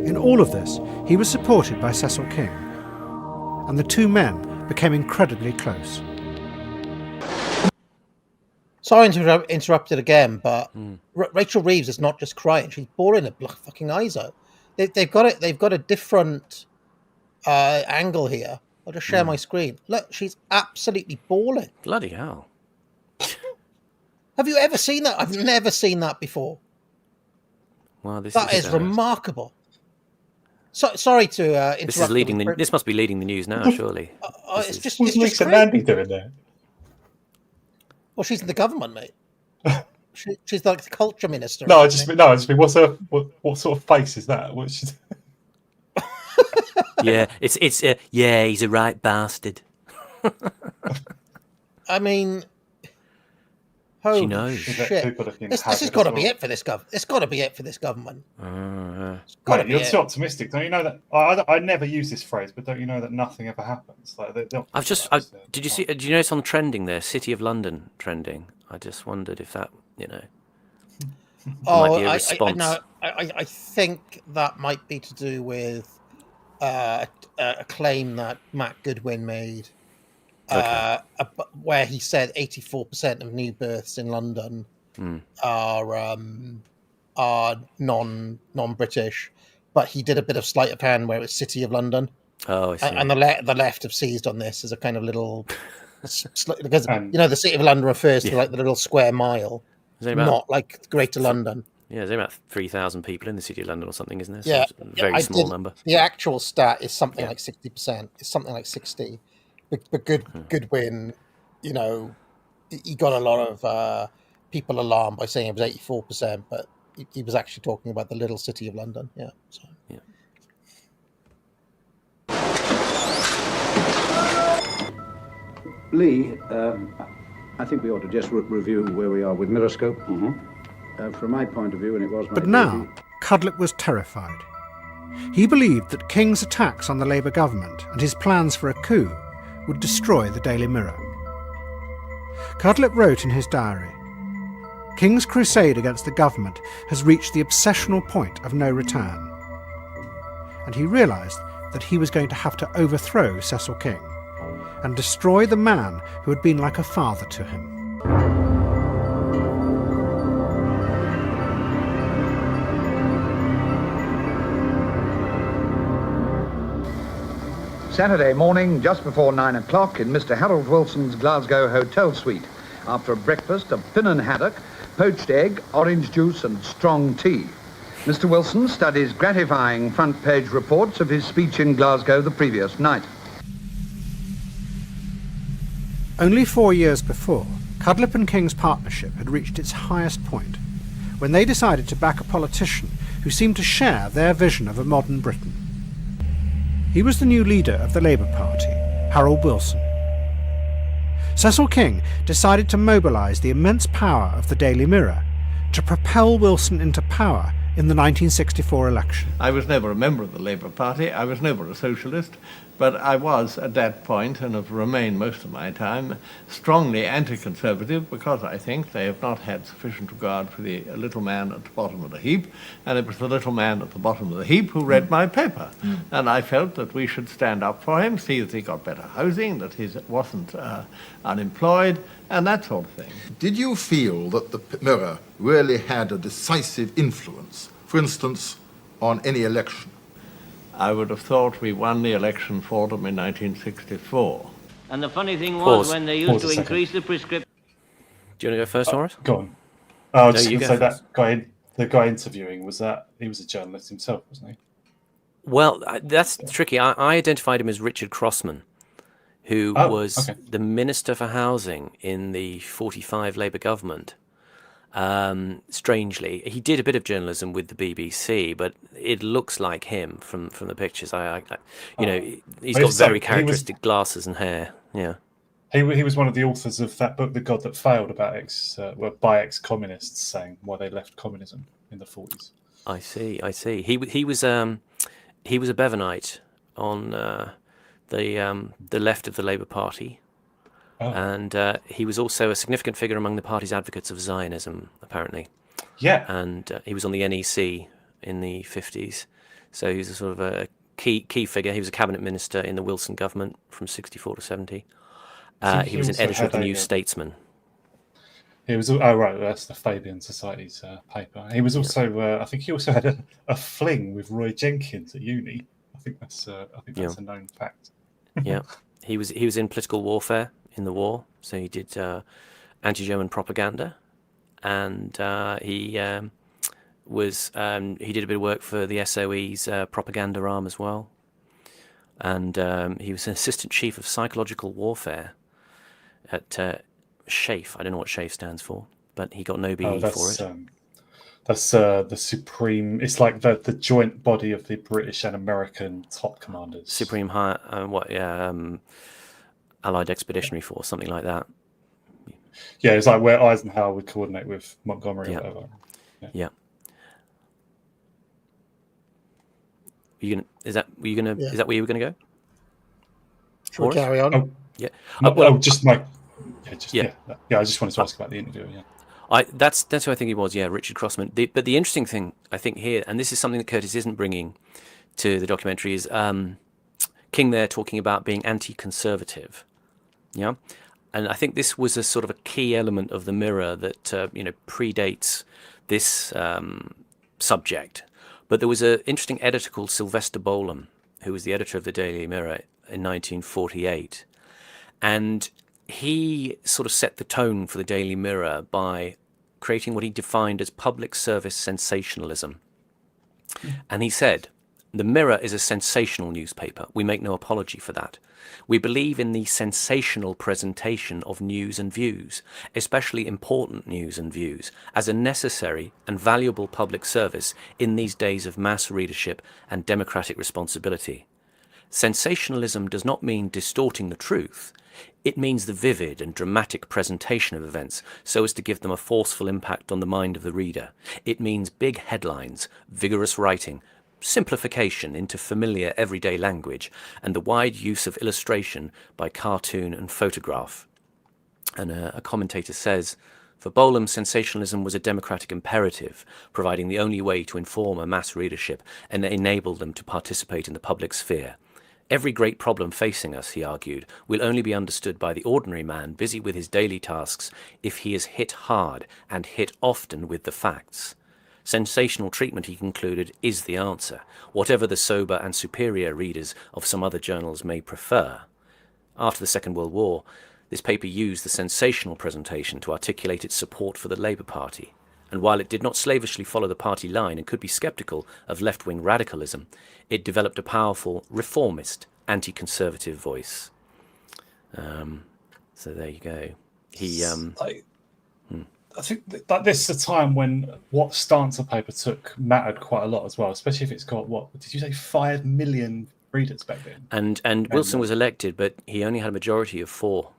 In all of this, he was supported by Cecil King, and the two men became incredibly close. Sorry to interrupt it again, but Rachel Reeves is not just crying; she's bawling her fucking eyes out. They've got it. They've got a different angle here. I'll just share my screen. Look, she's absolutely bawling. Bloody hell! Have you ever seen that? I've never seen that before. Wow, that is remarkable. Sorry to interrupt. This is leading. This must be leading the news now, surely. What's Lisa Mandy doing there? Well, she's in the government, mate. She's like the culture minister. I just mean, what sort of face is that? Yeah, it's he's a right bastard. I mean, she knows. Shit. This has got to be it for this government. It's got to be it for this government. Mate, you're too optimistic. Don't you know that? I never use this phrase, but don't you know that nothing ever happens? Like did you see? Do you notice on trending there, City of London trending? I just wondered if that might be a response. I think that might be to do with a claim that Matt Goodwin made. Where he said 84% of new births in London are non-British, but he did a bit of sleight of hand where it's City of London. Oh, I see. And the left have seized on this as a kind of little because the City of London refers to like the little square mile, not like Greater London. Yeah, there's about 3,000 people in the City of London or something, isn't there? Yeah, so it's a very small number. The actual stat is something like 60%. It's something like 60. But Goodwin, he got a lot of people alarmed by saying it was 84%, but he was actually talking about the little City of London. Yeah. So. Yeah. Lee, I think we ought to just review where we are with Miroscope. From my point of view, and it was my But now, Cudlip was terrified. He believed that King's attacks on the Labour government and his plans for a coup would destroy the Daily Mirror. Cudlip wrote in his diary, "King's crusade against the government has reached the obsessional point of no return." And he realised that he was going to have to overthrow Cecil King and destroy the man who had been like a father to him. Saturday morning, just before 9 o'clock, in Mr. Harold Wilson's Glasgow hotel suite, after a breakfast of finnan haddock, poached egg, orange juice and strong tea. Mr. Wilson studies gratifying front-page reports of his speech in Glasgow the previous night. Only 4 years before, Cudlip and King's partnership had reached its highest point, when they decided to back a politician who seemed to share their vision of a modern Britain. He was the new leader of the Labour Party, Harold Wilson. Cecil King decided to mobilise the immense power of the Daily Mirror to propel Wilson into power in the 1964 election. I was never a member of the Labour Party, I was never a socialist, but I was at that point, and have remained most of my time, strongly anti-conservative, because I think they have not had sufficient regard for the little man at the bottom of the heap, and it was the little man at the bottom of the heap who read my paper. And I felt that we should stand up for him, see that he got better housing, that he wasn't unemployed, and that sort of thing. Did you feel that the Mirror really had a decisive influence, for instance, on any election? I would have thought we won the election for them in 1964. And the funny thing was, Pause. when they used to increase the prescription... Do you want to go first, Horace? Go on. I was No, just you going to go say that guy, the guy interviewing, he was a journalist himself, wasn't he? Well, that's tricky. I identified him as Richard Crossman, who was the Minister for Housing in the 45 Labour government. Strangely, he did a bit of journalism with the BBC, but it looks like him from the pictures. He's got very characteristic glasses and hair. Yeah, he was one of the authors of that book, The God That Failed, about ex-communists saying why they left communism in the 40s. I see. He was a Bevanite on the left of the Labour Party. And he was also a significant figure among the party's advocates of Zionism, apparently. Yeah. And he was on the NEC in the 50s. So he was a sort of a key figure. He was a cabinet minister in the Wilson government from 64 to 70. He was an editor of the New Statesman. He was that's the Fabian Society's paper. He was also I think he also had a fling with Roy Jenkins at uni. I think that's a known fact. Yeah. He was in political warfare in the war, so he did anti-German propaganda, and he did a bit of work for the SOE's propaganda arm as well, and he was an assistant chief of psychological warfare at SHAEF. I don't know what SHAEF stands for, but he got no BE for it. That's the supreme. It's like the joint body of the British and American top commanders. Supreme High, Allied Expeditionary Force, something like that. Yeah, it's like where Eisenhower would coordinate with Montgomery or whatever. Yeah. Is that where you were gonna go? Shall we carry on? Yeah. I just wanted to ask about the interview. Yeah. That's who I think he was. Yeah, Richard Crossman. But the interesting thing I think here, and this is something that Curtis isn't bringing to the documentary, is King there talking about being anti-conservative. Yeah, and I think this was a sort of a key element of the Mirror that predates this subject. But there was an interesting editor called Sylvester Bolam, who was the editor of the Daily Mirror in 1948, and he sort of set the tone for the Daily Mirror by creating what he defined as public service sensationalism. And he said, "The Mirror is a sensational newspaper. We make no apology for that. We believe in the sensational presentation of news and views, especially important news and views, as a necessary and valuable public service in these days of mass readership and democratic responsibility. Sensationalism does not mean distorting the truth. It means the vivid and dramatic presentation of events so as to give them a forceful impact on the mind of the reader. It means big headlines, vigorous writing, simplification into familiar everyday language, and the wide use of illustration by cartoon and photograph." And a commentator says, "For Bolam, sensationalism was a democratic imperative, providing the only way to inform a mass readership and enable them to participate in the public sphere. Every great problem facing us," he argued, "will only be understood by the ordinary man busy with his daily tasks if he is hit hard and hit often with the facts. Sensational treatment," he concluded, "is the answer, whatever the sober and superior readers of some other journals may prefer." After the Second World War, this paper used the sensational presentation to articulate its support for the Labour Party. And while it did not slavishly follow the party line and could be sceptical of left-wing radicalism, it developed a powerful, reformist, anti-conservative voice. So there you go. I think that this is a time when what stance a paper took mattered quite a lot as well, especially if it's got, what did you say, 5 million readers back then. And Wilson was elected, but he only had a majority of 4.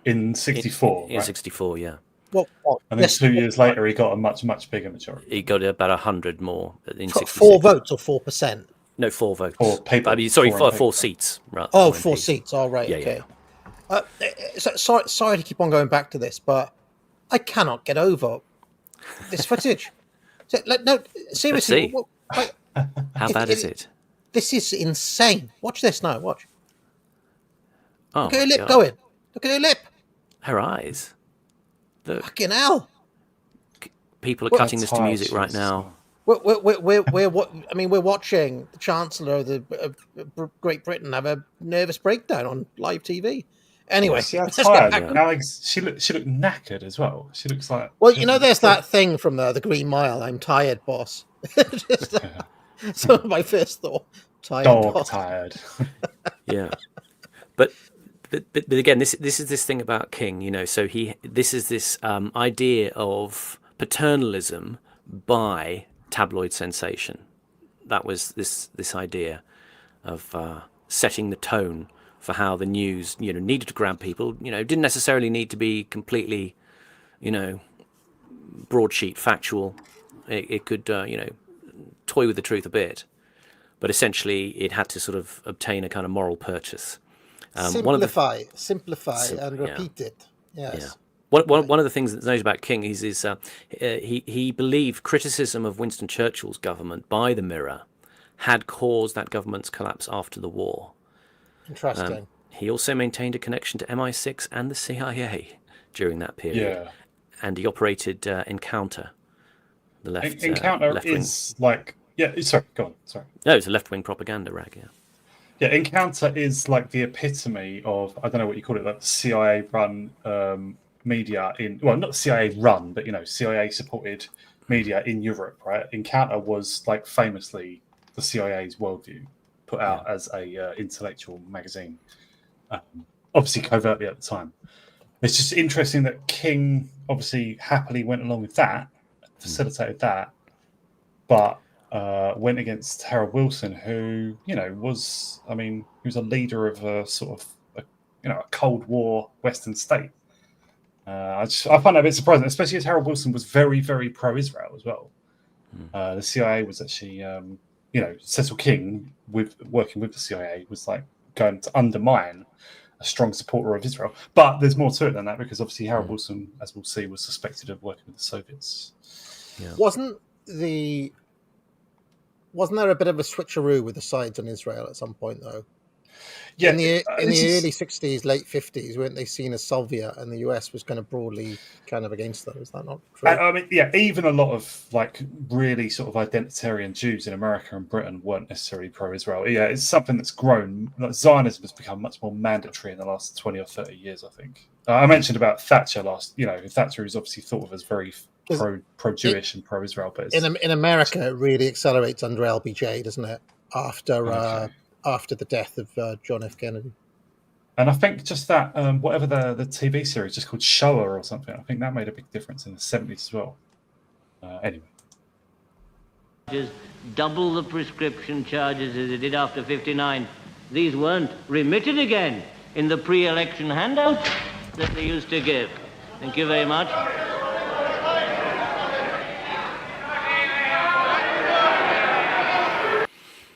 In 64, in 64, yeah. What? And then 2 years later, he got a much bigger majority. He got about 100 more in 66. 4 votes or 4%? No, 4 votes. 4 people. I mean, sorry, 4 people. seats. Right, Oh, 4 seats. All right. Yeah, okay. Sorry to keep on going back to this, but I cannot get over this footage. No, seriously. How bad is it? This is insane. Watch this now. Watch. Oh, look at her lip going. Look at her lip. Her eyes. Look. Fucking hell. People are cutting this to music right now. We're watching the Chancellor of Great Britain have a nervous breakdown on live TV. Anyway, she had tired. Alex, she looked knackered as well. She looks like. Well, there's that thing from the Green Mile. I'm tired, boss. Some of my first thought. Tired, dog boss. tired. Yeah, but again, this is this thing about King. So this is this idea of paternalism by tabloid sensation. That was this idea of setting the tone for how the news, needed to grab people. Didn't necessarily need to be completely, broadsheet factual. It could, toy with the truth a bit, but essentially it had to sort of obtain a kind of moral purchase. Simplify, and repeat it. Yes. Yeah. One of the things that's known about King is he believed criticism of Winston Churchill's government by the Mirror had caused that government's collapse after the war. Interesting. He also maintained a connection to MI6 and the CIA during that period. Yeah. And he operated Encounter, the left. Encounter left-wing. is like sorry, go on. Sorry. No, it's a left-wing propaganda rag. Yeah. Yeah, Encounter is like the epitome of, I don't know what you call it, like CIA run media not CIA run, but CIA supported media in Europe, right? Encounter was like famously the CIA's worldview, put out as a intellectual magazine, obviously covertly at the time. It's just interesting that King obviously happily went along with that, facilitated that, but went against Harold Wilson, who was he was a leader of a sort of a Cold War Western state. I find that a bit surprising, especially as Harold Wilson was very, very pro-Israel as well. The CIA was actually, Cecil King, working with the CIA, was like going to undermine a strong supporter of Israel. But there's more to it than that, because obviously Harold Wilson, as we'll see, was suspected of working with the Soviets. Yeah. Wasn't there a bit of a switcheroo with the sides on Israel at some point, though? Yeah, in the early 60s, late 50s, weren't they seen as Soviet, and the US was kind of broadly kind of against them? Is that not true? Even a lot of like really sort of identitarian Jews in America and Britain weren't necessarily pro-Israel. Yeah, it's something that's grown. Like, Zionism has become much more mandatory in the last 20 or 30 years, I think. I mentioned about Thatcher Thatcher is obviously thought of as very pro-Jewish and pro-Israel, but in America, it really accelerates under LBJ, doesn't it? After the death of John F. Kennedy. And I think just that, whatever the TV series, just called Shoah or something, I think that made a big difference in the 70s as well. Anyway. Just double the prescription charges as they did after 59. These weren't remitted again in the pre-election handouts that they used to give. Thank you very much.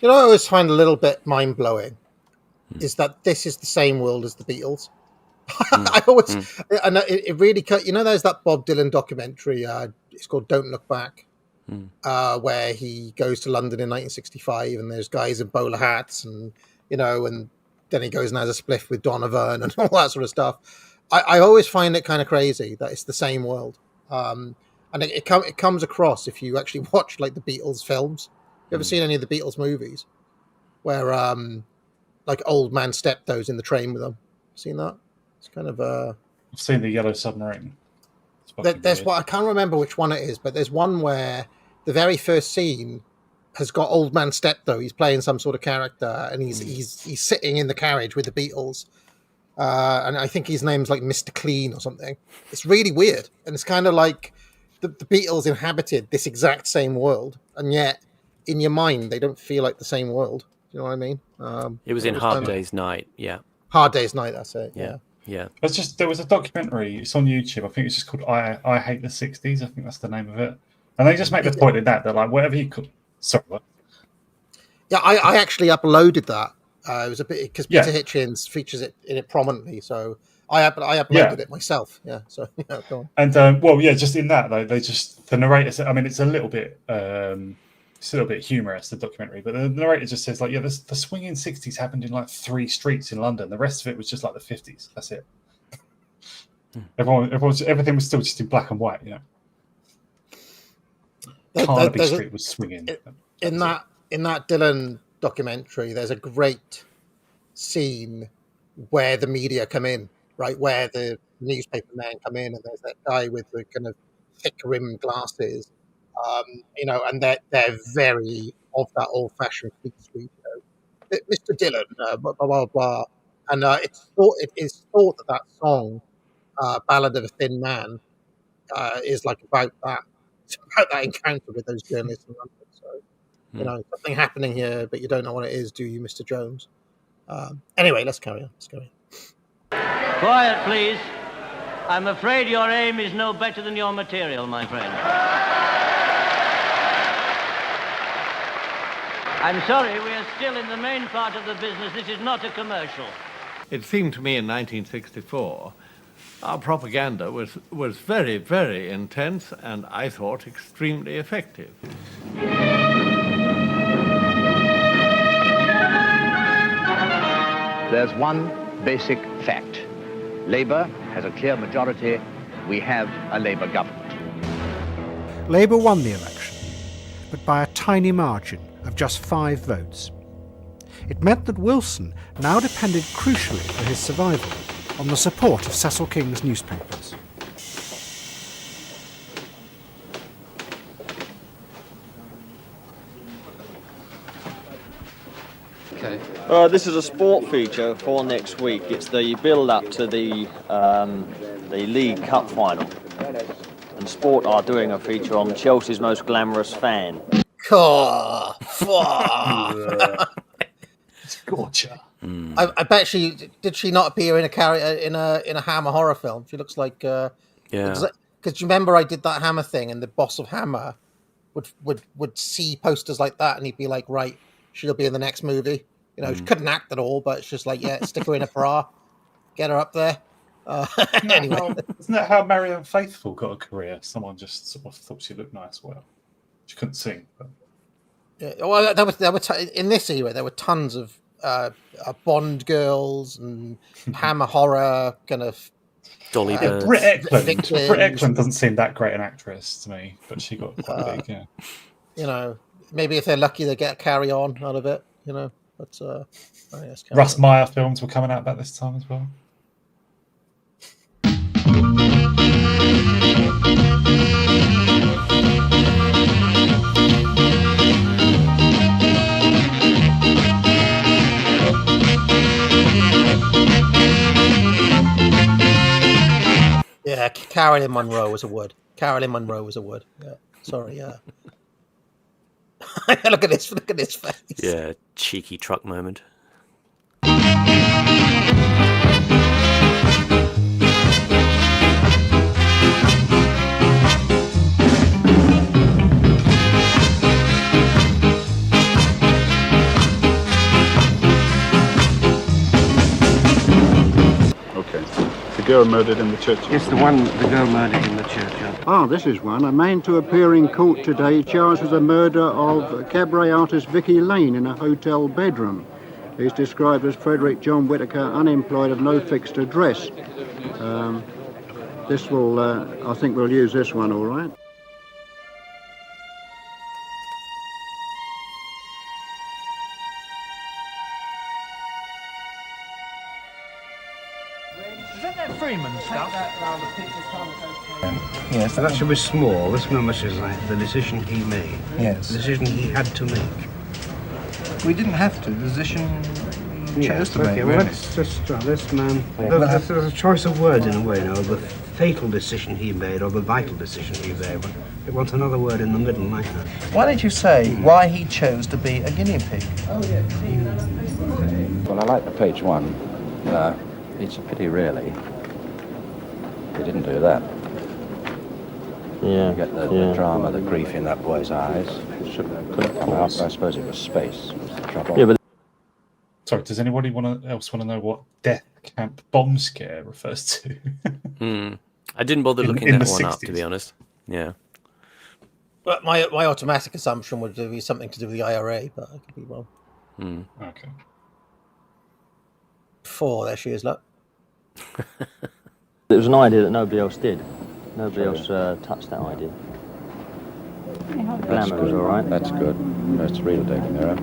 I always find a little bit mind-blowing is that this is the same world as the Beatles. I always, and it really cut. There's that Bob Dylan documentary. It's called "Don't Look Back," where he goes to London in 1965, and there's guys in bowler hats, and and then he goes and has a spliff with Donovan and all that sort of stuff. I always find it kind of crazy that it's the same world, and it comes across if you actually watch like the Beatles films. You ever seen any of the Beatles movies where like old man Steptoe's in the train with them? Seen that? It's kind of I've seen the Yellow Submarine. There's I can't remember which one it is, but there's one where the very first scene has got old man Steptoe. He's playing some sort of character, and he's sitting in the carriage with the Beatles, and I think his name's like Mr. Clean or something. It's really weird, and it's kind of like the Beatles inhabited this exact same world, and yet in your mind they don't feel like the same world. Do you know what I mean? It was in Hard Day's Night, yeah. Hard Day's Night, that's it, yeah. Yeah. There was a documentary, it's on YouTube, I think it's just called I Hate the 60s, I think that's the name of it. And they just make the point in that like, whatever you could... Sorry, what? Yeah, I actually uploaded that. It was a bit... Because Peter Hitchens features it in it prominently, so I uploaded it myself. Yeah, so, yeah, go on. And, just in that, though, the narrator... I mean, it's a little bit... It's a little bit humorous, the documentary, but the narrator just says, like, yeah, the swinging 60s happened in, like, 3 streets in London. The rest of it was just, like, the 50s. That's it. Everything was still just in black and white, you know. Carnaby Street was swinging. In that Dylan documentary, there's a great scene where the media come in, right, where the newspaper men come in, and there's that guy with the kind of thick-rimmed glasses, you know, and they're very of that old-fashioned Fleet Street, you know, Mr. Dylan, blah, blah, blah, blah. And it is thought that song, Ballad of a Thin Man, is like about that. It's about that encounter with those journalists in London. So, you know, something happening here, but you don't know what it is, do you, Mr. Jones? Anyway, let's carry on. Quiet, please. I'm afraid your aim is no better than your material, my friend. I'm sorry, we are still in the main part of the business. This is not a commercial. It seemed to me in 1964 our propaganda was very, very intense and I thought extremely effective. There's one basic fact. Labour has a clear majority. We have a Labour government. Labour won the election, but by a tiny margin of just 5 votes. It meant that Wilson now depended crucially for his survival on the support of Cecil King's newspapers. This is a sport feature for next week. It's the build-up to the League Cup final. And Sport are doing a feature on Chelsea's most glamorous fan. It's gorgeous. I bet did she not appear in a Hammer horror film? She looks like because you remember I did that Hammer thing, and the boss of Hammer would see posters like that, and he'd be like, right, she'll be in the next movie. You know, she couldn't act at all, but it's just like, yeah, stick her in a bra, get her up there. Anyway, isn't that how Marianne Faithfull got a career? Someone just sort of thought she looked nice. Well, she couldn't sing. But... Yeah, well, there were in this era there were tons of Bond girls and Hammer horror kind of. Dolly Birds. Britt Eklund doesn't seem that great an actress to me, but she got quite big. Yeah. You know, maybe if they're lucky, they get a Carry On out of it. You know, but Russ Meyer films were coming out about this time as well. Yeah, Carolyn Monroe was a wood. Yeah, sorry. Yeah. Look at this face. Yeah, cheeky truck moment. The girl murdered in the churchyard. It's the girl murdered in the churchyard. Ah, this is one. A man to appear in court today charged with the murder of cabaret artist Vicky Lane in a hotel bedroom. He's described as Frederick John Whittaker, unemployed, of no fixed address. This will, I think we'll use this one all right. Freeman stuff. Yes, that should be small. This much is like the decision he made. Yes. The decision he had to make. We didn't have to. The decision he chose to make. Well, let's just this man. There's a choice of words in a way, now. The fatal decision he made or the vital decision he made. But it wants another word in the middle like that. Why don't you say why he chose to be a guinea pig? Oh, yeah. Well, I like the page one. It's a pity, really. They didn't do that. Yeah. You get the drama, the grief in that boy's eyes. Could have come out, but I suppose it was space was the trouble. Yeah, but Sorry, does anybody else want to know what Death Camp Bomb Scare refers to? I didn't bother looking in that the one up, 60s. to be honest. Yeah. But my automatic assumption would be something to do with the IRA, but I could be wrong. Okay. 4, there she is, look. it was an idea that nobody else did. Nobody else touched that idea. Glamour was all right. That's good. That's real Daily Mirror.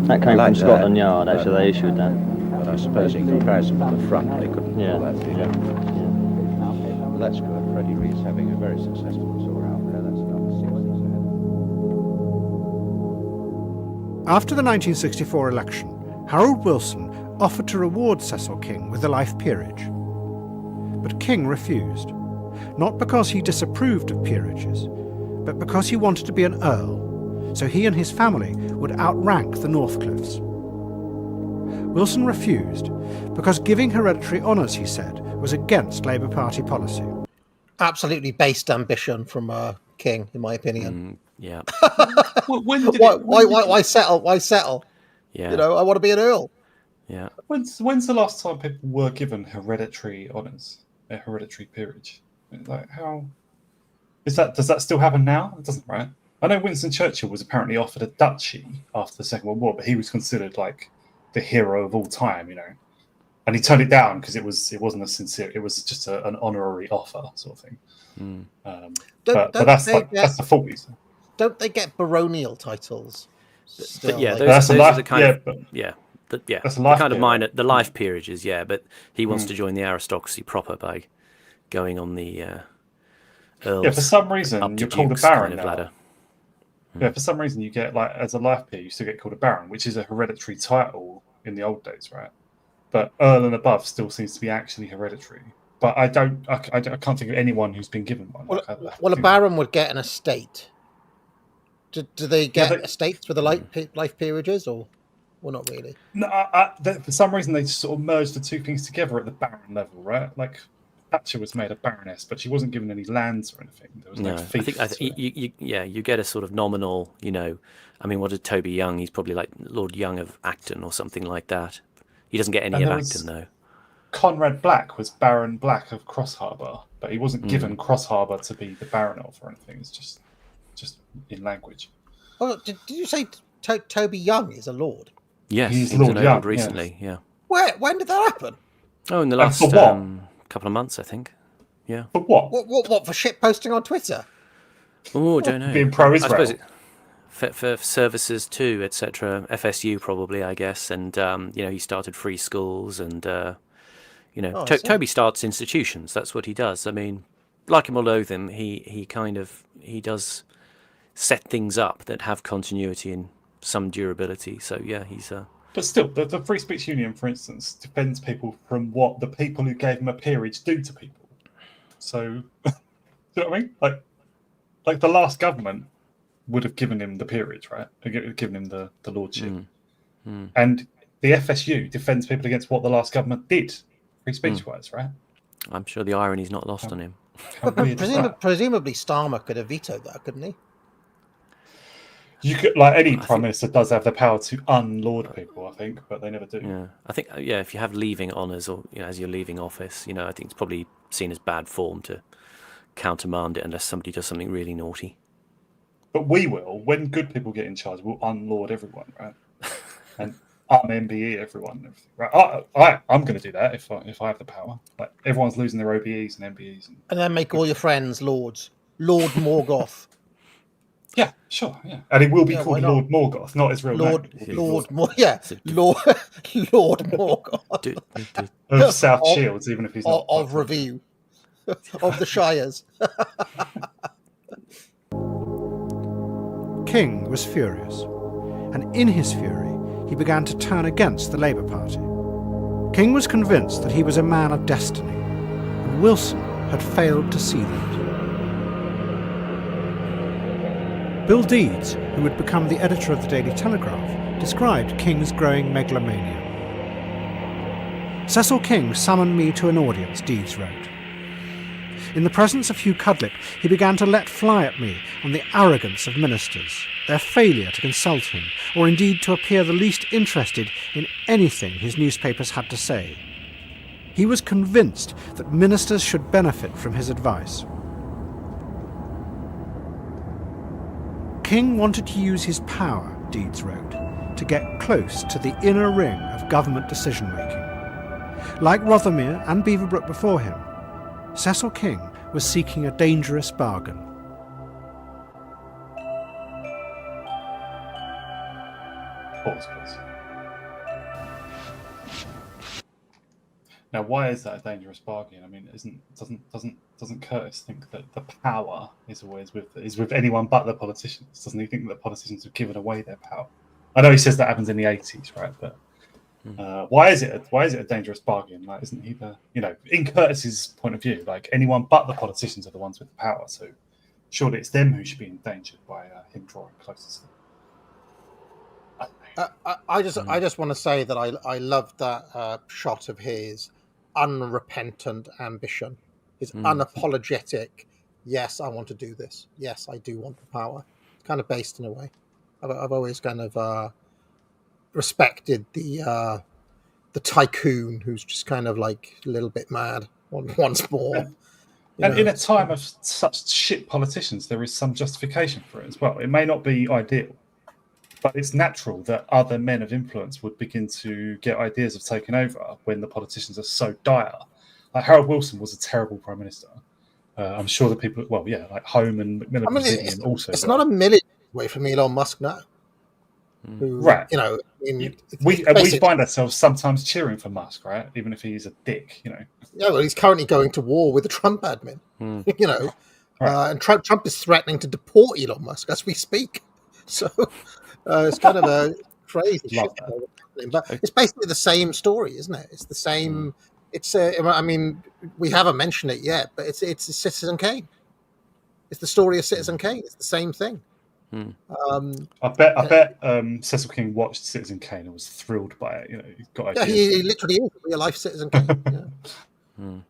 That came I like from Scotland that, Yard, actually. but- They issued that. But I suppose in comparison with the front, they couldn't pull that figure. Well, that's good. Freddie Reed's having a very successful tour out there. That's number 6 he's had. After the 1964 election, Harold Wilson offered to reward Cecil King with a life peerage. But King refused, not because he disapproved of peerages, but because he wanted to be an earl, so he and his family would outrank the Northcliffes. Wilson refused because giving hereditary honours, he said, was against Labour Party policy. Absolutely based ambition from King, in my opinion. Yeah. Why settle? Why settle? Yeah. You know, I want to be an earl. Yeah. When's the last time people were given hereditary honours, a hereditary peerage? Like how does that still happen now? It doesn't, right? I know Winston Churchill was apparently offered a duchy after the Second World War, but he was considered like the hero of all time, you know, and he turned it down because it wasn't a sincere. It was just an honorary offer, sort of thing. But that's the 40s. Don't they get baronial titles? But yeah, Still, those are the kind of that's a the life kind of peerage. minor, the life peerages, yeah. But he wants to join the aristocracy proper by going on the earls. Yeah, for some reason up to you're called a dukes baron kind of now. ladder. Yeah, for some reason you get like as a life peer, you still get called a baron, which is a hereditary title in the old days, right? But earl and above still seems to be actually hereditary. But I can't think of anyone who's been given one. Well, a baron would get an estate. Do they get estates with the life peerages, or not really? No, for some reason they just sort of merged the two things together at the baron level, right? Like Thatcher was made a baroness, but she wasn't given any lands or anything. There was no fiefs. I think you get a sort of nominal, you know. I mean, what did Toby Young? He's probably like Lord Young of Acton or something like that. He doesn't get any And of there was Acton though. Conrad Black was Baron Black of Crossharbour, but he wasn't given Crossharbour to be the baron of or anything. It's just in language. Oh, did you say Toby Young is a lord? Yes, He's he was Lord ennobled Young, recently. Yeah. When did that happen? Oh, in the And last for what? couple of months, I think. Yeah. For what? What for shit posting on Twitter? Oh, I don't know. Being pro-Israel. I suppose for services too, etc. FSU probably, I guess, and he started free schools, and Toby starts institutions. That's what he does. I mean, like him or loathe him, he does set things up that have continuity and some durability. So yeah, he's But still, the Free Speech Union, for instance, defends people from what the people who gave them a peerage do to people. So, do you know what I mean? Like the last government would have given him the peerage, right? Given him the lordship. And the FSU defends people against what the last government did, free speech-wise, right? I'm sure the irony's not lost on him. But presumably Starmer could have vetoed that, couldn't he? You could, like any prime minister does have the power to unlord people, I think, but they never do. Yeah, I think if you have leaving honours or as you're leaving office, I think it's probably seen as bad form to countermand it unless somebody does something really naughty. But we will, when good people get in charge, we'll unlord everyone, right? And MBE everyone and everything, right? I'm going to do that if I have the power. Like everyone's losing their OBEs and MBEs, and then make all your friends lords. Lord Morgoth. Yeah, sure, yeah. And it will be called Lord Morgoth, not his real name. Lord Morgoth. Of South Shields, even if he's not. Of Review. Of the Shires. King was furious, and in his fury, he began to turn against the Labour Party. King was convinced that he was a man of destiny, and Wilson had failed to see that. Bill Deeds, who would become the editor of the Daily Telegraph, described King's growing megalomania. Cecil King summoned me to an audience, Deeds wrote. In the presence of Hugh Cudlipp, he began to let fly at me on the arrogance of ministers, their failure to consult him, or indeed to appear the least interested in anything his newspapers had to say. He was convinced that ministers should benefit from his advice. King wanted to use his power, Deeds wrote, to get close to the inner ring of government decision-making. Like Rothermere and Beaverbrook before him, Cecil King was seeking a dangerous bargain. Pause, please. Now, why is that a dangerous bargain? I mean, doesn't Curtis think that the power is always with anyone but the politicians? Doesn't he think that politicians have given away their power? I know he says that happens in the 80s, right? But why is it a dangerous bargain? Like, isn't he in Curtis's point of view, like anyone but the politicians are the ones with the power? So surely it's them who should be endangered by him drawing closer to them. I just want to say that I love that shot of his unrepentant ambition, his unapologetic. Yes, I want to do this. Yes, I do want the power. It's kind of based in a way. I've always kind of respected the tycoon who's just kind of like a little bit mad once more. And in a time of such shit politicians, there is some justification for it as well. It may not be ideal, but it's natural that other men of influence would begin to get ideas of taking over when the politicians are so dire. Like Harold Wilson was a terrible prime minister. I'm sure the people, like Home and Macmillan. I mean, it's not a million away from Elon Musk now. Who, right. We find ourselves sometimes cheering for Musk, right? Even if he's a dick, Yeah, well, he's currently going to war with the Trump admin, Right. and Trump is threatening to deport Elon Musk as we speak. So it's kind of a crazy shit. But it's basically the same story, isn't it? It's the same. It's I mean, we haven't mentioned it yet, but it's Citizen Kane. It's the story of Citizen Kane. It's the same thing. I bet Cecil King watched Citizen Kane and was thrilled by it. He got ideas. He literally is a real life Citizen Kane.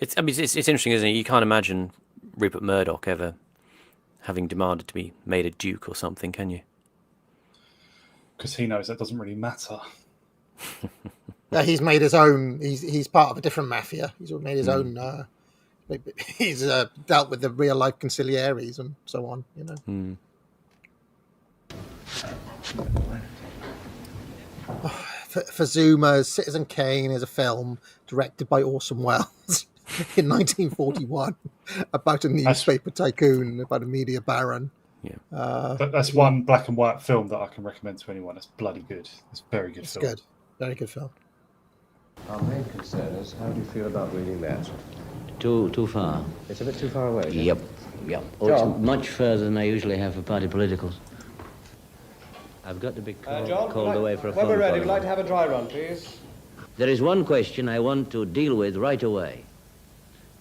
It's interesting, isn't it? You can't imagine Rupert Murdoch ever having demanded to be made a duke or something, can you? Because he knows that doesn't really matter. Yeah, he's made his own. He's part of a different mafia. He's made his own. He's dealt with the real life consigliaries and so on. For Zuma, Citizen Kane is a film directed by Orson Welles in 1941 about a newspaper tycoon, about a media baron. Yeah, that's one black and white film that I can recommend to anyone. It's bloody good. It's a very good film. Good, very good film. Our main concern is how do you feel about reading that? Too far. It's a bit too far away. Isn't Yep. it? Oh, it's much further than I usually have for party politicals. I've got to be called away for a phone When we're ready, call. we'd like to have a dry run, please. There is one question I want to deal with right away.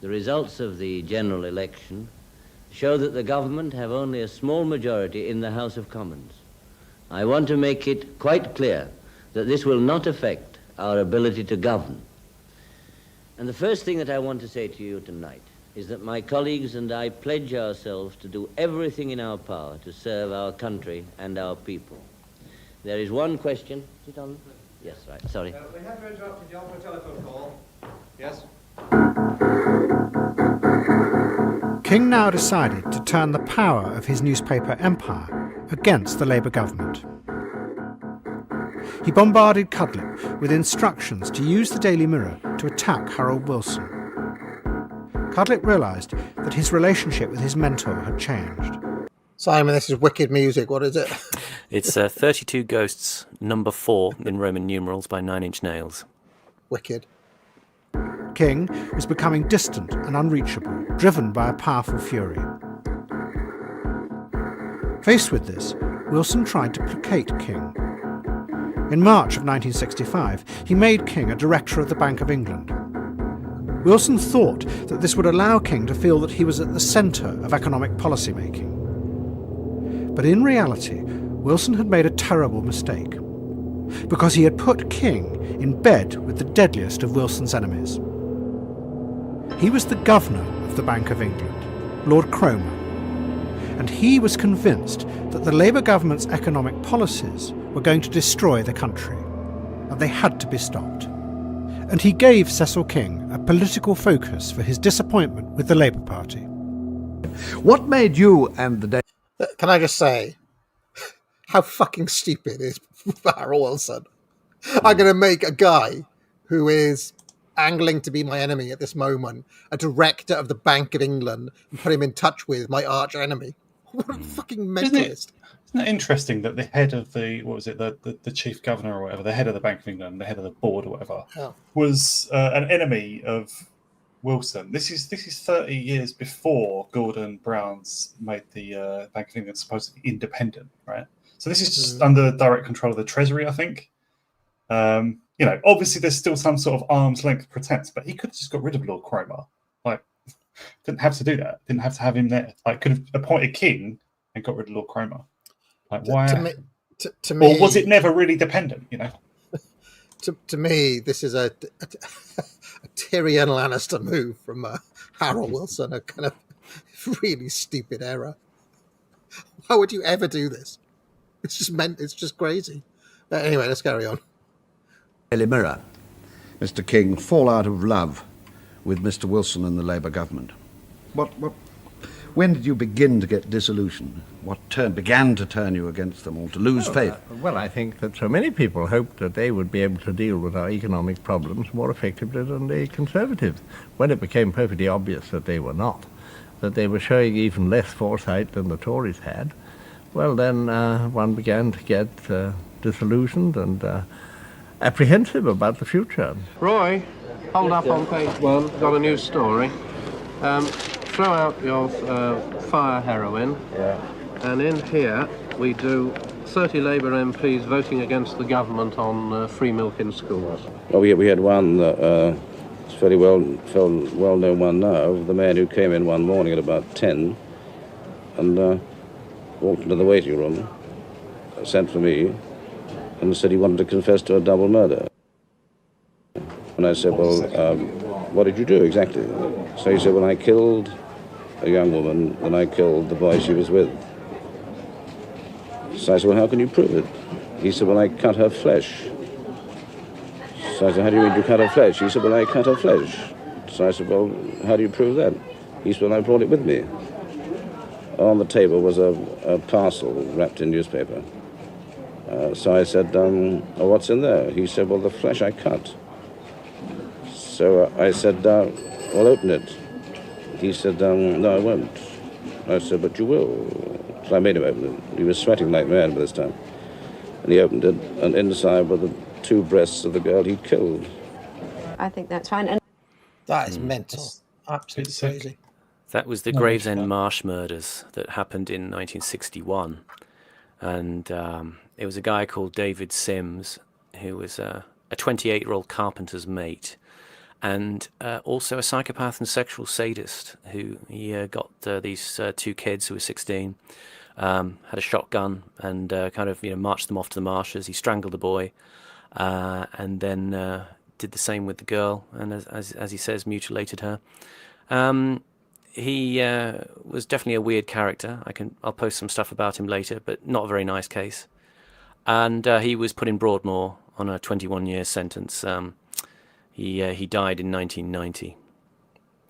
The results of the general election show that the government have only a small majority in the House of Commons. I want to make it quite clear that this will not affect our ability to govern. And the first thing that I want to say to you tonight is that my colleagues and I pledge ourselves to do everything in our power to serve our country and our people. There is one question. Is it on? Yes, right. Sorry. We have interrupted you for a telephone call. Yes? King now decided to turn the power of his newspaper empire against the Labour government. He bombarded Cudlipp with instructions to use the Daily Mirror to attack Harold Wilson. Cudlipp realised that his relationship with his mentor had changed. Simon, this is wicked music. What is it? It's 32 Ghosts, number 4 in Roman numerals by 9 Inch Nails. Wicked. King was becoming distant and unreachable, driven by a powerful fury. Faced with this, Wilson tried to placate King. In March of 1965, he made King a director of the Bank of England. Wilson thought that this would allow King to feel that he was at the centre of economic policy making. But in reality, Wilson had made a terrible mistake, because he had put King in bed with the deadliest of Wilson's enemies. He was the governor of the Bank of England, Lord Cromer, and he was convinced that the Labour government's economic policies were going to destroy the country, and they had to be stopped. And he gave Cecil King a political focus for his disappointment with the Labour Party. What made you and the... Can I just say, how fucking stupid is Parrot Wilson? I'm going to make a guy who is angling to be my enemy at this moment a director of the Bank of England and put him in touch with my arch enemy. What a fucking mentalist. Isn't it interesting that the head of the chief governor or whatever, the head of the Bank of England, the head of the board or whatever, was an enemy of Wilson. This is 30 years before Gordon Brown's made the Bank of England supposedly independent, right? So this is just under direct control of the Treasury, I think. Obviously there's still some sort of arm's length pretense, but he could have just got rid of Lord Cromer. Like, didn't have to do that. Didn't have to have him there. Like, could have appointed King and got rid of Lord Cromer. Like, why? To me, or was it never really dependent? To me, this is a Tyrion Lannister move from Harold Wilson, a kind of really stupid error. Why would you ever do this? It's just crazy. Anyway, let's carry on. Daily Mirror. Mr. King fall out of love with Mr. Wilson and the Labour government. When did you begin to get disillusioned? What began to turn you against them or to lose faith? Well, I think that so many people hoped that they would be able to deal with our economic problems more effectively than the Conservatives. When it became perfectly obvious that they were not, that they were showing even less foresight than the Tories had, well, then one began to get disillusioned and apprehensive about the future. Roy, hold up on page 1. Got a new story. Throw out your fire heroin. Yeah. And in here we do 30 Labour MPs voting against the government on free milk in schools. Oh, we had one, it's fairly well-known one now, the man who came in one morning at about 10 and walked into the waiting room, sent for me, and said he wanted to confess to a double murder. And I said, well, what did you do exactly? So he said, well, I killed a young woman, and I killed the boy she was with. So I said, well, how can you prove it? He said, well, I cut her flesh. So I said, how do you mean you cut her flesh? He said, well, I cut her flesh. So I said, well, how do you prove that? He said, well, I brought it with me. On the table was a parcel wrapped in newspaper. So I said, oh, what's in there? He said, well, the flesh I cut. So I said, well, open it. He said, no, I won't. I said, but you will. So I made him open it. He was sweating like mad by this time. And he opened it, and inside were the two breasts of the girl he killed. I think that's fine. And that is mental. Absolutely crazy. That was the Gravesend Marsh murders that happened in 1961. And it was a guy called David Sims, who was a 28-year-old carpenter's mate, and also a psychopath and sexual sadist who he got these two kids who were 16, had a shotgun and kind of marched them off to the marshes. He strangled the boy and then did the same with the girl, and as he says, mutilated her. He was definitely a weird character. I'll post some stuff about him later, but not a very nice case. And he was put in Broadmoor on a 21-year sentence. He died in 1990.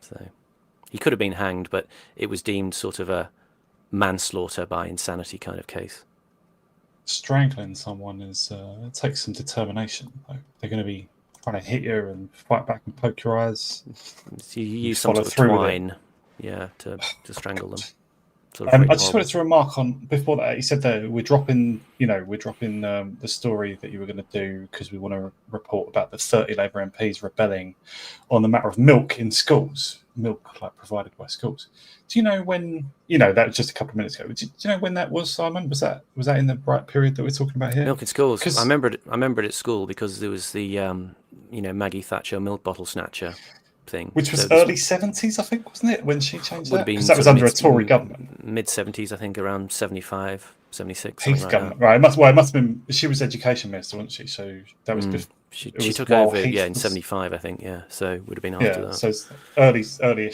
So he could have been hanged, but it was deemed sort of a manslaughter by insanity kind of case. Strangling someone it takes some determination. Like, they're going to be trying to hit you and fight back and poke your eyes. So you use some sort of twine, to strangle them. I just wanted to remark on before that. You said that we're dropping the story that you were going to do because we want to report about the 30 Labour MPs rebelling on the matter of milk in schools, milk like provided by schools. Do you know when? That was just a couple of minutes ago. Do you know when that was, Simon? Was that in the right period that we're talking about here? Milk in schools. I remember it at school because there was the Maggie Thatcher milk bottle snatcher thing, which was early 70s, I think, wasn't it, when she changed that? Because that was under a Tory government. Mid 70s, I think, around 75. 76. Heath Like government, right? It must have been. She was education minister, wasn't she? So that was. She took over, in 75, I think. Yeah, so it would have been after that. So it's early-ish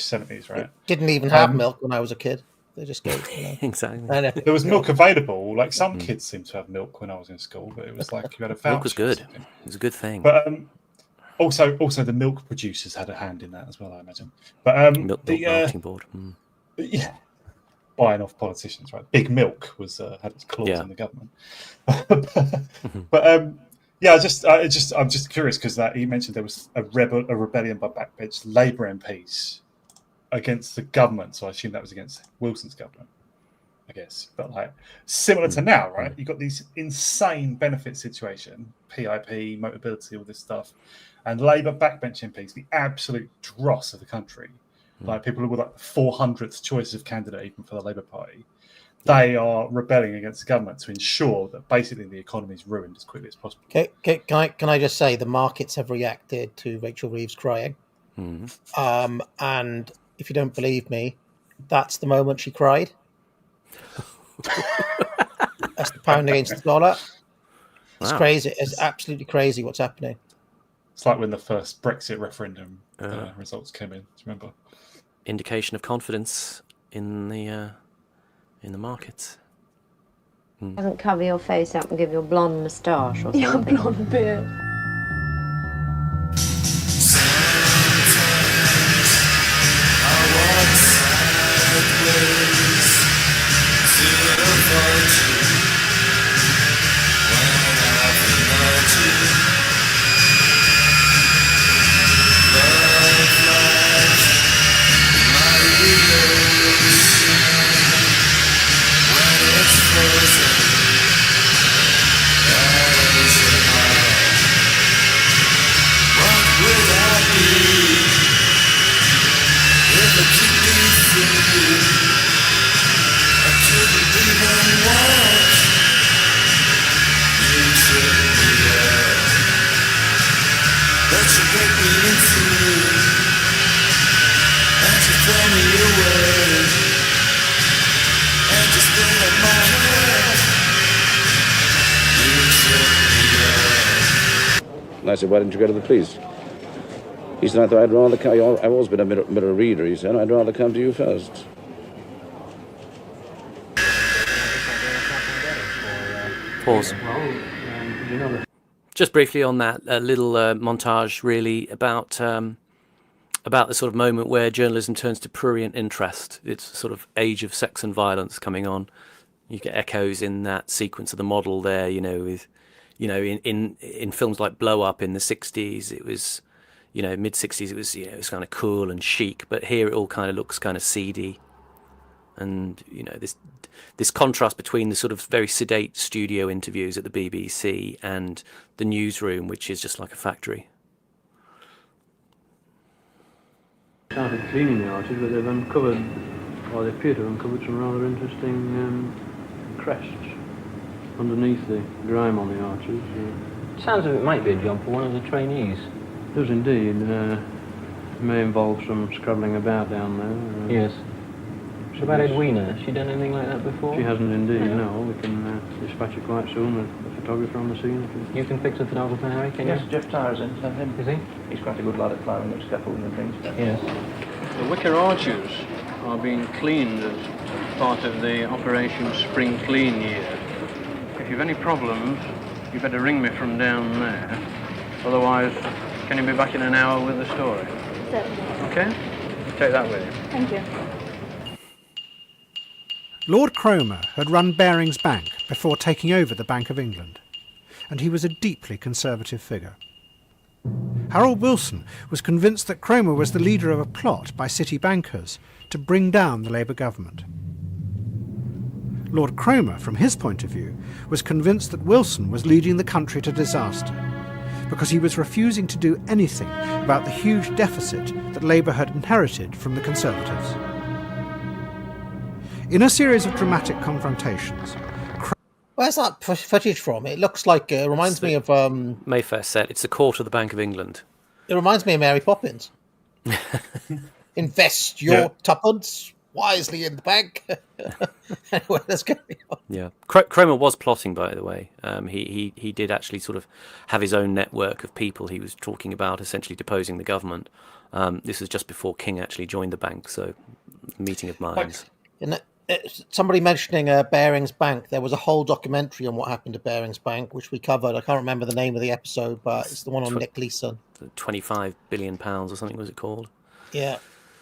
70s, right? Didn't even have milk when I was a kid. They just gave exactly. There was milk available. Like some kids seemed to have milk when I was in school, but it was like you had a voucher. Milk was good. It was a good thing. But also the milk producers had a hand in that as well, I imagine. But milk marketing board. Yeah, buying off politicians, right? Big Milk was had its claws in the government. But I'm just curious because he mentioned there was a rebellion by backbench Labour MPs against the government, so I assume that was against Wilson's government, I guess. But like similar to now, right? You've got these insane benefit situation, PIP, Motability, all this stuff, and Labour backbench MPs, the absolute dross of the country, like people who were like the 400th choice of candidate even for the Labour Party. They are rebelling against the government to ensure that basically the economy is ruined as quickly as possible. Okay, can I just say the markets have reacted to Rachel Reeves crying, and if you don't believe me, that's the moment she cried. That's the pound against the dollar. It's crazy. It's absolutely crazy what's happening. It's like when the first Brexit referendum results came in. Do you remember? Indication of confidence in the markets. Doesn't cover your face up and give you a blonde moustache or something. Your blonde beard. And I said, why didn't you go to the police? He said, I'd rather come. I've always been a mirror reader, he said. I'd rather come to you first. Pause. Just briefly on that, a little montage really about the sort of moment where journalism turns to prurient interest. It's sort of age of sex and violence coming on. You get echoes in that sequence of the model there, with, in films like Blow Up in the 60s, it was, mid-60s, it was, it was kind of cool and chic, but here it all kind of looks kind of seedy. And, this contrast between the sort of very sedate studio interviews at the BBC and the newsroom, which is just like a factory. Started cleaning the arches, but they've uncovered, or they appear to have uncovered some rather interesting crests underneath the grime on the arches. Sounds as if it might be a job for one of the trainees. It does indeed. It may involve some scrabbling about down there. Yes. What about Edwina? Has she done anything like that before? She hasn't indeed, no. We can dispatch her quite soon with the photographer on the scene. You can fix the photographer, Harry, can Yes, you? Jeff Tyer's in. Is he? He's quite a good lad at climbing up scaffolding and things. Yes. The wicker arches are being cleaned as part of the Operation Spring Clean year. If you've any problems, you better ring me from down there. Otherwise, can you be back in an hour with the story? Certainly. Okay? Take that with you. Thank you. Lord Cromer had run Barings Bank before taking over the Bank of England, and he was a deeply conservative figure. Harold Wilson was convinced that Cromer was the leader of a plot by city bankers to bring down the Labour government. Lord Cromer, from his point of view, was convinced that Wilson was leading the country to disaster because he was refusing to do anything about the huge deficit that Labour had inherited from the Conservatives. In a series of dramatic confrontations... Where's that footage from? It looks like... it reminds me of... Mayfair set. It's the court of the Bank of England. It reminds me of Mary Poppins. Invest your tuppence wisely in the bank. Anyway, let's go on. Yeah, Cromer was plotting, by the way. He did actually sort of have his own network of people he was talking about, essentially deposing the government. This was just before King actually joined the bank, so meeting of minds. Somebody mentioning Barings Bank, there was a whole documentary on what happened to Barings Bank, which we covered. I can't remember the name of the episode, but it's the one on Nick Gleeson. £25 billion or something was it called? Yeah.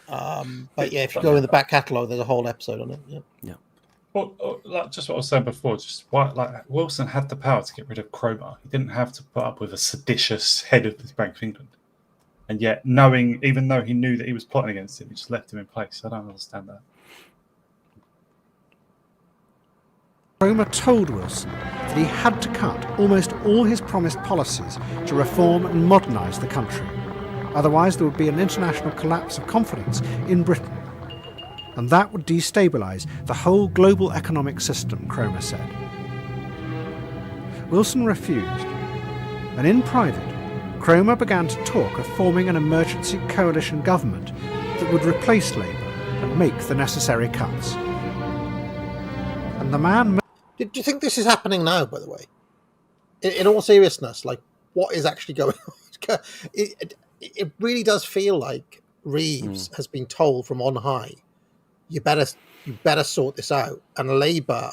But yeah, if you go in the back catalogue, there's a whole episode on it. Yeah. Well, like just what I was saying before, just why, like Wilson had the power to get rid of Cromer. He didn't have to put up with a seditious head of the Bank of England. And yet, even though he knew that he was plotting against him, he just left him in place. I don't understand that. Cromer told Wilson that he had to cut almost all his promised policies to reform and modernise the country. Otherwise, there would be an international collapse of confidence in Britain. And that would destabilise the whole global economic system, Cromer said. Wilson refused, and in private, Cromer began to talk of forming an emergency coalition government that would replace Labour and make the necessary cuts. And the man... Do you think this is happening now, by the way? In all seriousness, like, what is actually going on? It really does feel like Reeves has been told from on high, you better sort this out. And Labour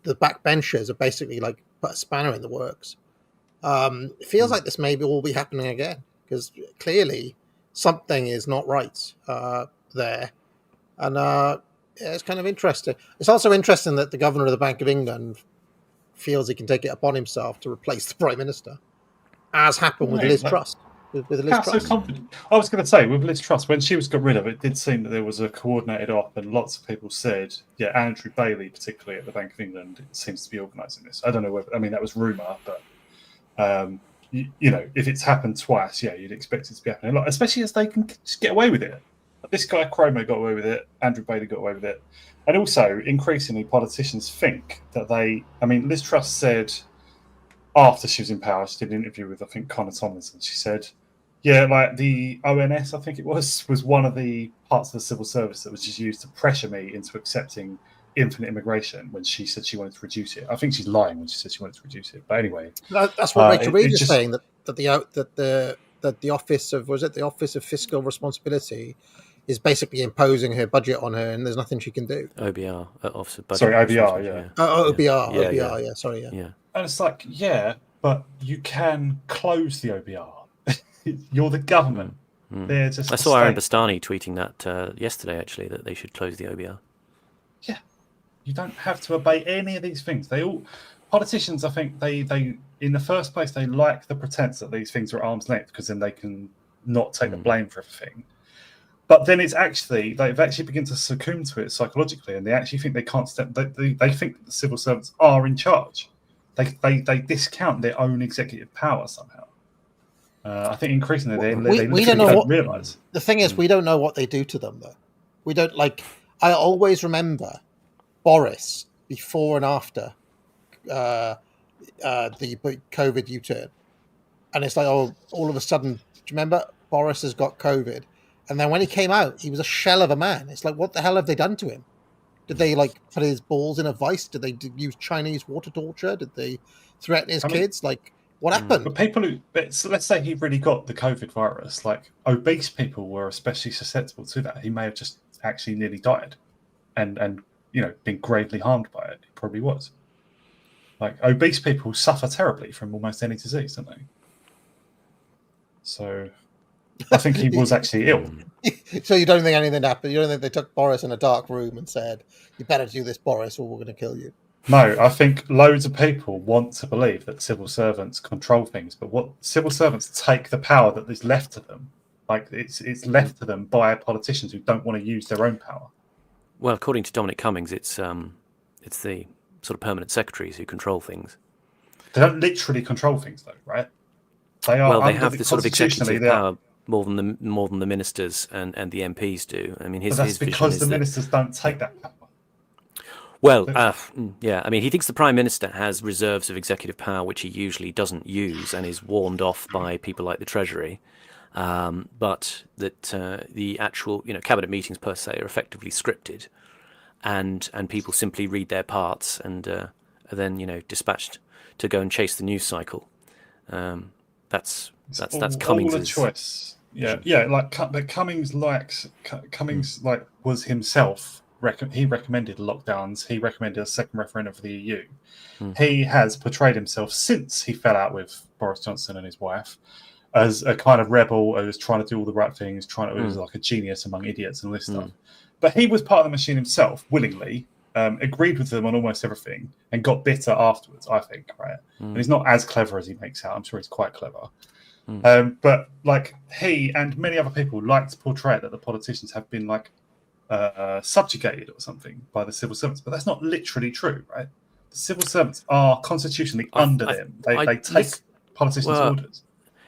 the backbenchers are basically like put a spanner in the works. It feels like this may all be happening again, because clearly something is not right there. And it's kind of interesting. It's also interesting that the governor of the Bank of England feels he can take it upon himself to replace the Prime Minister, as happened with Liz Truss. With Liz Truss. So confident. I was going to say, with Liz Truss, when she was got rid of it, it did seem that there was a coordinated op, and lots of people said, yeah, Andrew Bailey, particularly at the Bank of England, seems to be organising this. I don't know whether, I mean, that was rumour, but you know, if it's happened twice, yeah, you'd expect it to be happening a lot, especially as they can just get away with it. This guy Cromer got away with it, Andrew Bailey got away with it. And also, increasingly, politicians think that Liz Truss said, after she was in power, she did an interview with, I think, Connor Tomlinson. She said, yeah, like the ONS, I think it was one of the parts of the civil service that was just used to pressure me into accepting infinite immigration when she said she wanted to reduce it. I think she's lying when she said she wanted to reduce it. But anyway, that's what Rachel Reed is saying, that the office of Fiscal Responsibility is basically imposing her budget on her, and there's nothing she can do. OBR, Office of Budget. Sorry, OBR, yeah. OBR, yeah. Sorry, yeah. And it's like, yeah, but you can close the OBR. You're the government. They're just I saw Aaron Bastani tweeting that yesterday, actually, that they should close the OBR. Yeah, you don't have to obey any of these things. Politicians, I think, they in the first place, they like the pretense that these things are at arm's length, because then they can not take the blame for everything. But then they've actually begun to succumb to it psychologically, and they actually think they can't step. They think that the civil servants are in charge. They discount their own executive power somehow. I think increasingly they don't realise. The thing is, we don't know what they do to them, though. We don't like. I always remember Boris before and after the COVID U-turn, and it's like, oh, all of a sudden, do you remember Boris has got COVID? And then when he came out, he was a shell of a man. It's like, what the hell have they done to him? Did they like put his balls in a vice? Did they use Chinese water torture? Did they threaten his kids? Like, what happened? But so let's say he really got the COVID virus. Like, obese people were especially susceptible to that. He may have just actually nearly died, and been gravely harmed by it. He probably was. Like, obese people suffer terribly from almost any disease, don't they? So I think he was actually ill. So you don't think anything happened? You don't think they took Boris in a dark room and said, you better do this, Boris, or we're going to kill you? No, I think loads of people want to believe that civil servants control things, but what civil servants take the power that is left to them. Like, it's left to them by politicians who don't want to use their own power. Well, according to Dominic Cummings, it's the sort of permanent secretaries who control things. They don't literally control things, though, right? They have the sort of executive power more than the ministers and the MPs do. I mean, that's because the ministers don't take that power. Well, yeah. I mean, he thinks the Prime Minister has reserves of executive power which he usually doesn't use and is warned off by people like the Treasury. but that the actual cabinet meetings per se are effectively scripted, and people simply read their parts and are then dispatched to go and chase the news cycle. That's Cummings' all a choice. Yeah. Like but Cummings was himself. He recommended lockdowns. He recommended a second referendum for the EU. He has portrayed himself since he fell out with Boris Johnson and his wife as a kind of rebel who was trying to do all the right things, was like a genius among idiots and all this stuff. But he was part of the machine himself, willingly, agreed with them on almost everything, and got bitter afterwards, I think, right? And he's not as clever as he makes out. I'm sure he's quite clever. But like he and many other people like to portray that the politicians have been like subjugated or something by the civil servants, but that's not literally true, right? The civil servants are constitutionally under them. They take politicians' orders.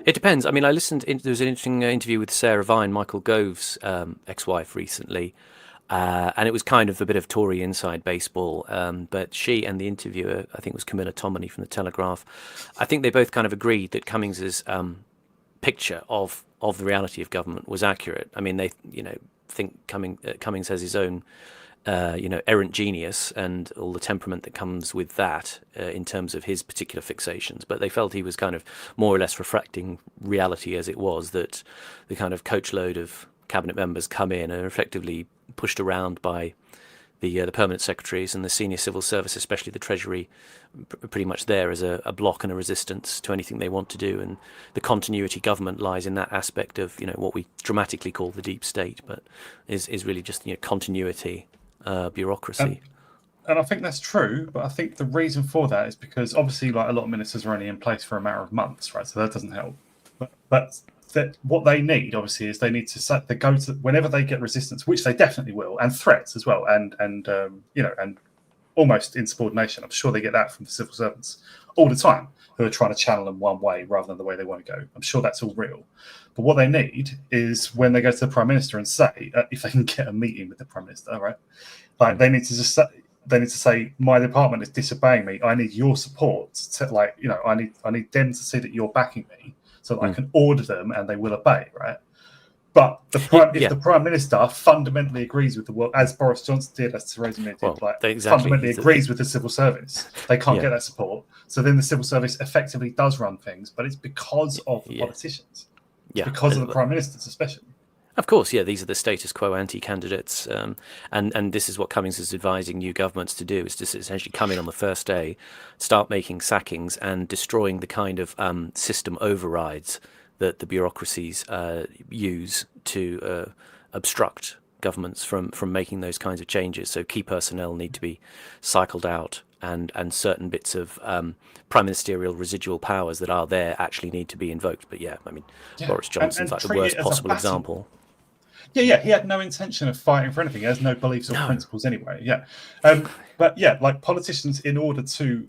It depends. I mean, there was an interesting interview with Sarah Vine, Michael Gove's ex-wife, recently, and it was kind of a bit of Tory inside baseball. But she and the interviewer, I think it was Camilla Tominey from the Telegraph, I think they both kind of agreed that Cummings's picture of the reality of government was accurate. I mean, they think Cummings has his own errant genius and all the temperament that comes with that in terms of his particular fixations, but they felt he was kind of more or less reflecting reality as it was, that the kind of coachload of cabinet members come in and are effectively pushed around by the permanent secretaries and the senior civil service, especially the Treasury, pretty much there as a block and a resistance to anything they want to do. And the continuity government lies in that aspect of what we dramatically call the deep state, but is really just continuity bureaucracy. And I think that's true, but I think the reason for that is because obviously, like, a lot of ministers are only in place for a matter of months, right? So that doesn't help. But what they need, obviously, is they need to go to whenever they get resistance, which they definitely will, and threats as well, and almost insubordination. I'm sure they get that from the civil servants all the time, who are trying to channel them one way rather than the way they want to go. I'm sure that's all real. But what they need is when they go to the Prime Minister and say, if they can get a meeting with the Prime Minister, right? Like, they need to just say, my department is disobeying me. I need your support. I need them to see that you're backing me, so that I can order them and they will obey, right? But if the Prime Minister fundamentally agrees with as Boris Johnson did, as Theresa May did, fundamentally agrees with the civil service, they can't get that support. So then the civil service effectively does run things, but it's because of the politicians. It's because of the Prime Ministers, especially. Of course, these are the status quo anti-candidates, and this is what Cummings is advising new governments to do, is to essentially come in on the first day, start making sackings and destroying the kind of system overrides that the bureaucracies use to obstruct governments from making those kinds of changes. So key personnel need to be cycled out, and certain bits of prime ministerial residual powers that are there actually need to be invoked. But Boris Johnson's like the worst possible example. He had no intention of fighting for anything. He has no beliefs or principles anyway. Like politicians, in order to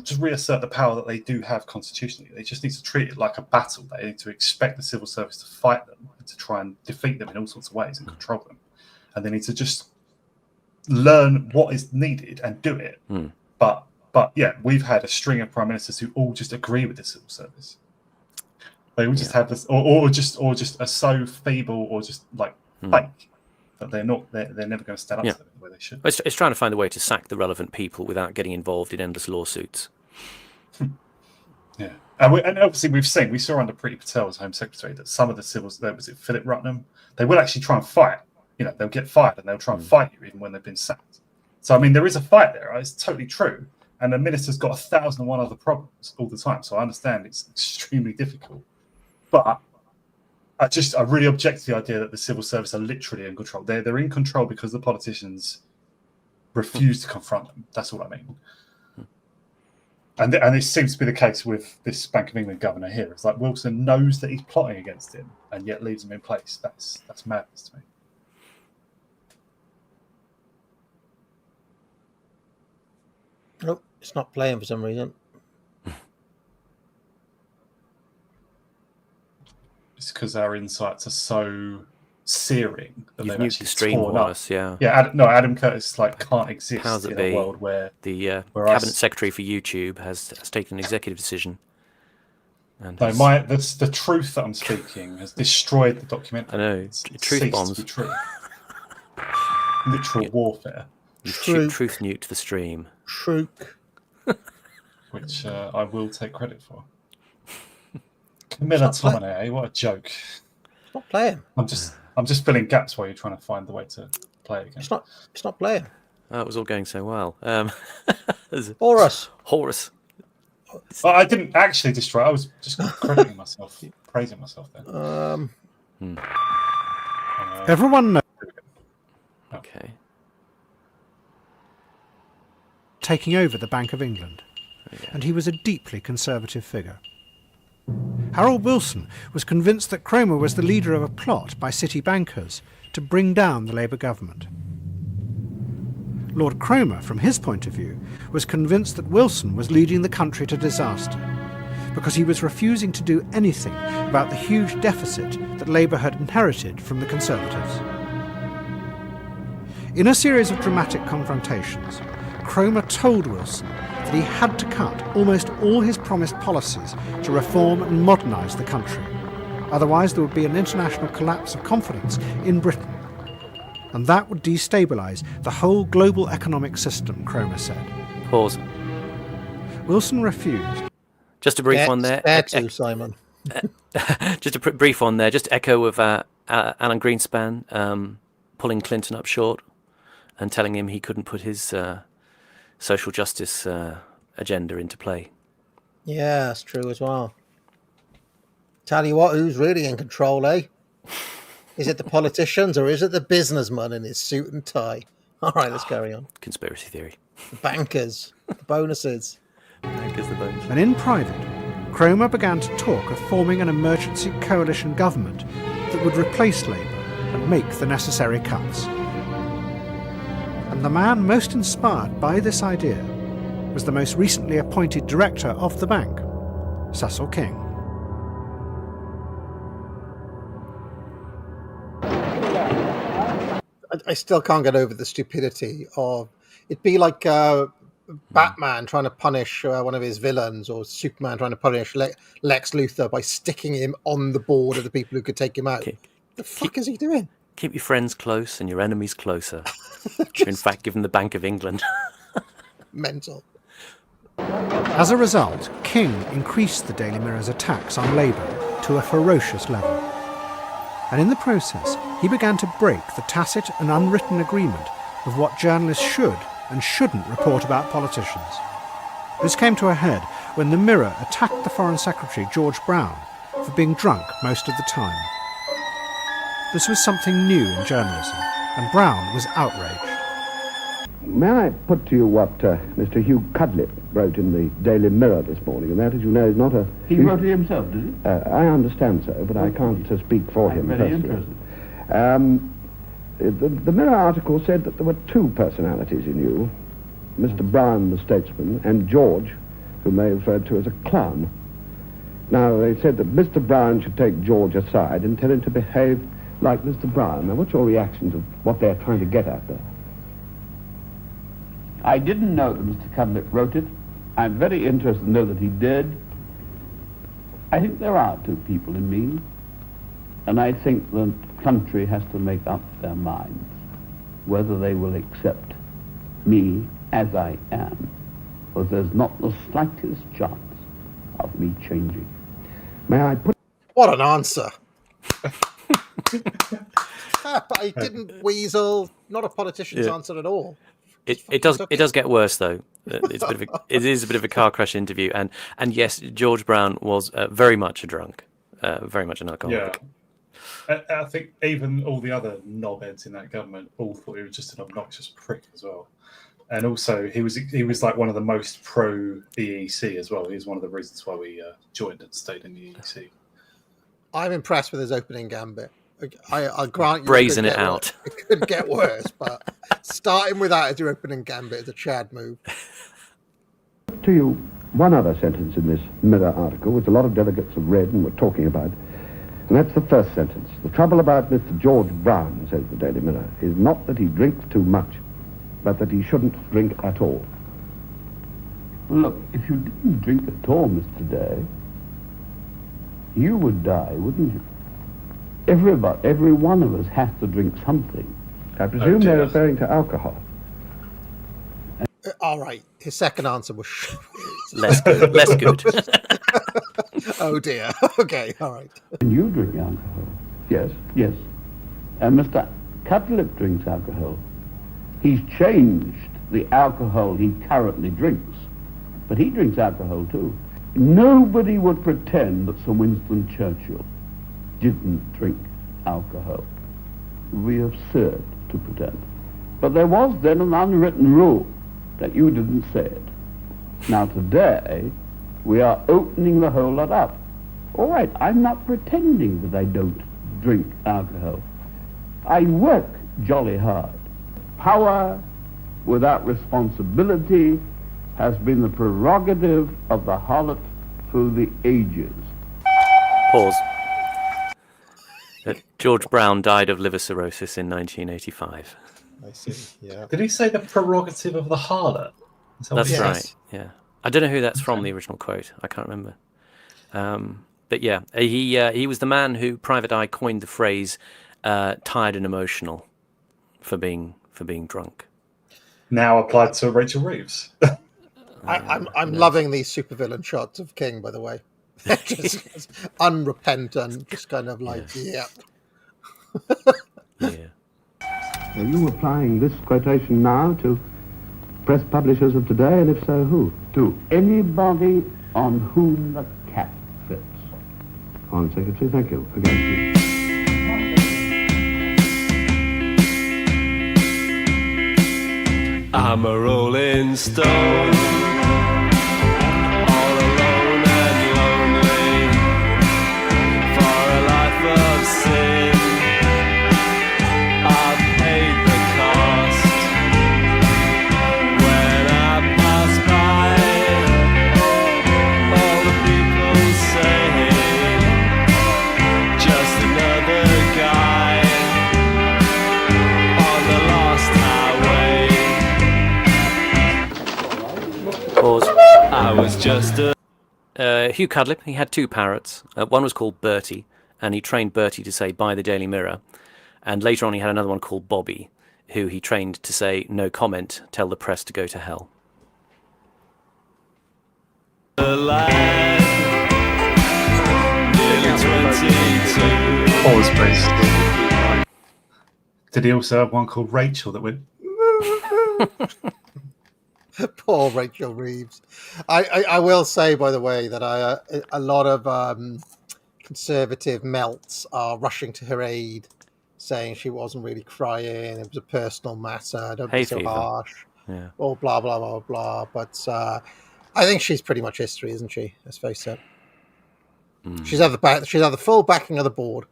just reassert the power that they do have constitutionally, they just need to treat it like a battle. They need to expect the civil service to fight them and to try and defeat them in all sorts of ways and control them. And they need to just learn what is needed and do it. But we've had a string of prime ministers who all just agree with the civil service. They will just have this, or just are so feeble or just fake that they're never going to stand up to them the way they should. It's trying to find a way to sack the relevant people without getting involved in endless lawsuits. And obviously we saw under Priti Patel as Home Secretary that some of the civils, was it Philip Rutnam, they will actually try and fight. They'll get fired and they'll try and fight you even when they've been sacked. So I mean, there is a fight there. Right? It's totally true. And the minister's got 1,001 other problems all the time. So I understand it's extremely difficult. But I really object to the idea that the civil service are literally in control. They're in control because the politicians refuse to confront them. That's all I mean. And this seems to be the case with this Bank of England governor here. It's like Wilson knows that he's plotting against him and yet leaves him in place. That's madness to me. Nope, it's not playing for some reason. It's because our insights are so searing that they've actually stream torn up. Us, yeah. Adam Curtis can't exist in a world where the cabinet secretary for YouTube has taken an executive decision. And No, the truth that I'm speaking has destroyed the documentary. I know. It's Truth ceased bombs. to be true. Literal warfare. You've Truth. truth nuked the stream. Truth. Which I will take credit for. Camilla Tominay, what a joke. Stop playing. I'm just filling gaps while you're trying to find the way to play it again. It's not playing. Oh, it was all going so well. Horus. Well, I didn't actually destroy it. I was just crediting myself, praising myself then. Everyone knows. Okay. Taking over the Bank of England, and he was a deeply conservative figure. Harold Wilson was convinced that Cromer was the leader of a plot by city bankers to bring down the Labour government. Lord Cromer, from his point of view, was convinced that Wilson was leading the country to disaster because he was refusing to do anything about the huge deficit that Labour had inherited from the Conservatives. In a series of dramatic confrontations, Cromer told Wilson that he had to cut almost all his promised policies to reform and modernise the country. Otherwise there would be an international collapse of confidence in Britain. And that would destabilise the whole global economic system, Cromer said. Pause. Wilson refused. Just a brief one there. Simon. Just a brief one there. Just echo of Alan Greenspan pulling Clinton up short and telling him he couldn't put his social justice agenda into play. Yeah, that's true as well. Tell you what, who's really in control, eh? Is it the politicians or is it the businessman in his suit and tie? All right, let's carry on. Conspiracy theory. The bankers, the bonuses. Bankers, the bonuses. And in private, Cromer began to talk of forming an emergency coalition government that would replace Labour and make the necessary cuts. And the man most inspired by this idea was the most recently appointed director of the bank, Cecil King. I still can't get over the stupidity of it'd be like Batman trying to punish one of his villains, or Superman trying to punish Lex Luthor by sticking him on the board of the people who could take him out. The fuck is he doing? Keep your friends close and your enemies closer. In fact, give them the Bank of England. Mental. As a result, King increased the Daily Mirror's attacks on Labour to a ferocious level. And in the process, he began to break the tacit and unwritten agreement of what journalists should and shouldn't report about politicians. This came to a head when the Mirror attacked the Foreign Secretary, George Brown, for being drunk most of the time. This was something new in journalism, and Brown was outraged. May I put to you what Mr. Hugh Cudlip wrote in the Daily Mirror this morning, and that, as you know, is not a... He wrote it himself, did he? I understand so, but I can't speak for him Very personally. interested. The Mirror article said that there were two personalities in you, Mr. Brown, the statesman, and George, whom they referred to as a clown. Now, they said that Mr. Brown should take George aside and tell him to behave like Mr. Brown. Now, what's your reaction to what they're trying to get at there? I didn't know that Mr. Cudlip wrote it. I'm very interested to know that he did. I think there are two people in me, and I think the country has to make up their minds whether they will accept me as I am, or there's not the slightest chance of me changing. May I put... What an answer. But I didn't weasel. Not a politician's answer at all. It does get worse though. It is a bit of a car crash interview, and yes, George Brown was very much a drunk, very much an alcoholic. Yeah, I think even all the other knobheads in that government all thought he was just an obnoxious prick as well. And also, he was like one of the most pro EEC as well. He was one of the reasons why we joined and stayed in the EEC. I'm impressed with his opening gambit. I'll grant you, brazen it out. It could get worse, but starting with that as your opening gambit is a Chad move. To you, one other sentence in this Mirror article, which a lot of delegates have read and were talking about, and that's the first sentence. The trouble about Mr. George Brown, says the Daily Mirror, is not that he drinks too much, but that he shouldn't drink at all. Well, look, if you didn't drink at all, Mr. Day, you would die, wouldn't you? Every one of us has to drink something. I presume they're referring to alcohol. All right. His second answer was less good. Less good. Oh dear. Okay. All right. And you drink alcohol? Yes. Yes. And Mr. Cutlip drinks alcohol. He's changed the alcohol he currently drinks, but he drinks alcohol too. Nobody would pretend that Sir Winston Churchill didn't drink alcohol. It would be absurd to pretend. But there was then an unwritten rule that you didn't say it. Now today, we are opening the whole lot up. All right, I'm not pretending that I don't drink alcohol. I work jolly hard. Power without responsibility has been the prerogative of the harlot through the ages. Pause. George Brown died of liver cirrhosis in 1985. I see, yeah. Did he say the prerogative of the harlot? That's right, yeah. I don't know who that's from, the original quote. I can't remember. But yeah, he was the man who, Private Eye, coined the phrase tired and emotional for being drunk. Now applied to Rachel Reeves. I'm loving these supervillain shots of King, by the way. They're just unrepentant, just kind of like, yeah. Are you applying this quotation now to press publishers of today, and if so, who? To anybody on whom the cap fits. Foreign Secretary, thank you. Again. I'm a rolling stone, all alone and lonely, for a life of sin. I've paid the cost when I pass by. All the people say, just another guy on the lost highway. Pause. I was just a... Hugh Cudlip, he had two parrots. One was called Bertie, and he trained Bertie to say, "Buy the Daily Mirror." And later on he had another one called Bobby, who he trained to say, "No comment, tell the press to go to hell." Pause, please. Did he also have one called Rachel that went... Poor Rachel Reeves. I will say, by the way, that a lot of conservative melts are rushing to her aid, saying she wasn't really crying, it was a personal matter, don't be so harsh, or blah, blah, blah, blah. But I think she's pretty much history, isn't she? Let's face it. She's had the full backing of the board.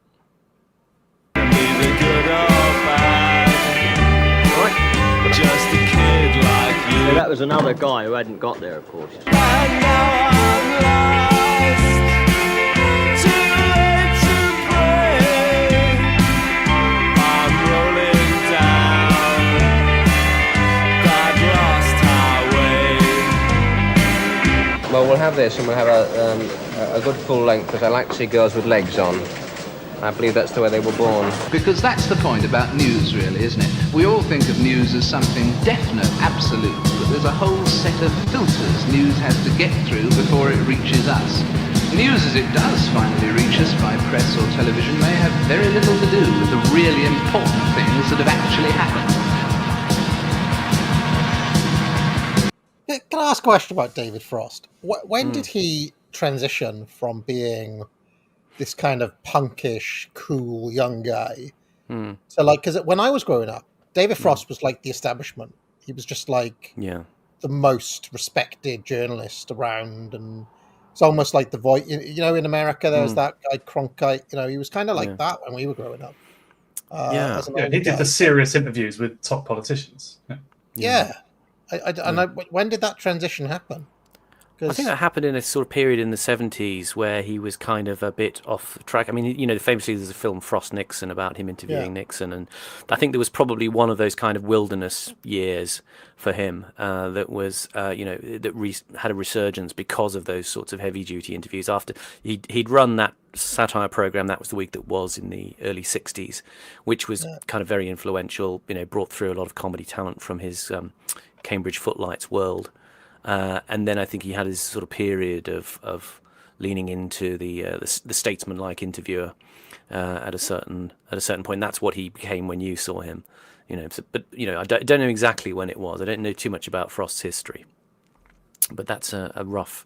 Just a kid like you. So that was another guy who hadn't got there, of course. Well, we'll have this, and we'll have a good full length, because I like cigars with legs on. I believe that's the way they were born. Because that's the point about news, really, isn't it? We all think of news as something definite, absolute, but there's a whole set of filters news has to get through before it reaches us. News, as it does finally reach us by press or television, may have very little to do with the really important things that have actually happened. Can I ask a question about David Frost? When did he transition from being this kind of punkish, cool young guy? So, like, because when I was growing up, David Frost was like the establishment. He was just like the most respected journalist around, and it's almost like the voice. You know, in America, there was that guy Cronkite. You know, he was kind of like that when we were growing up. He did the serious interviews with top politicians. When did that transition happen? I think that happened in a sort of period in the 70s where he was kind of a bit off track. I mean, you know, famously there's a film Frost Nixon about him interviewing Nixon, and I think there was probably one of those kind of wilderness years for him that was, you know, that had a resurgence because of those sorts of heavy-duty interviews. After he'd run that satire program, That Was the Week That Was, in the early 60s, which was kind of very influential, you know, brought through a lot of comedy talent from his Cambridge Footlights world. And then I think he had his sort of period of leaning into the statesman-like interviewer at a certain point. And that's what he became when you saw him, you know. So, but you know, I don't know exactly when it was. I don't know too much about Frost's history, but that's a rough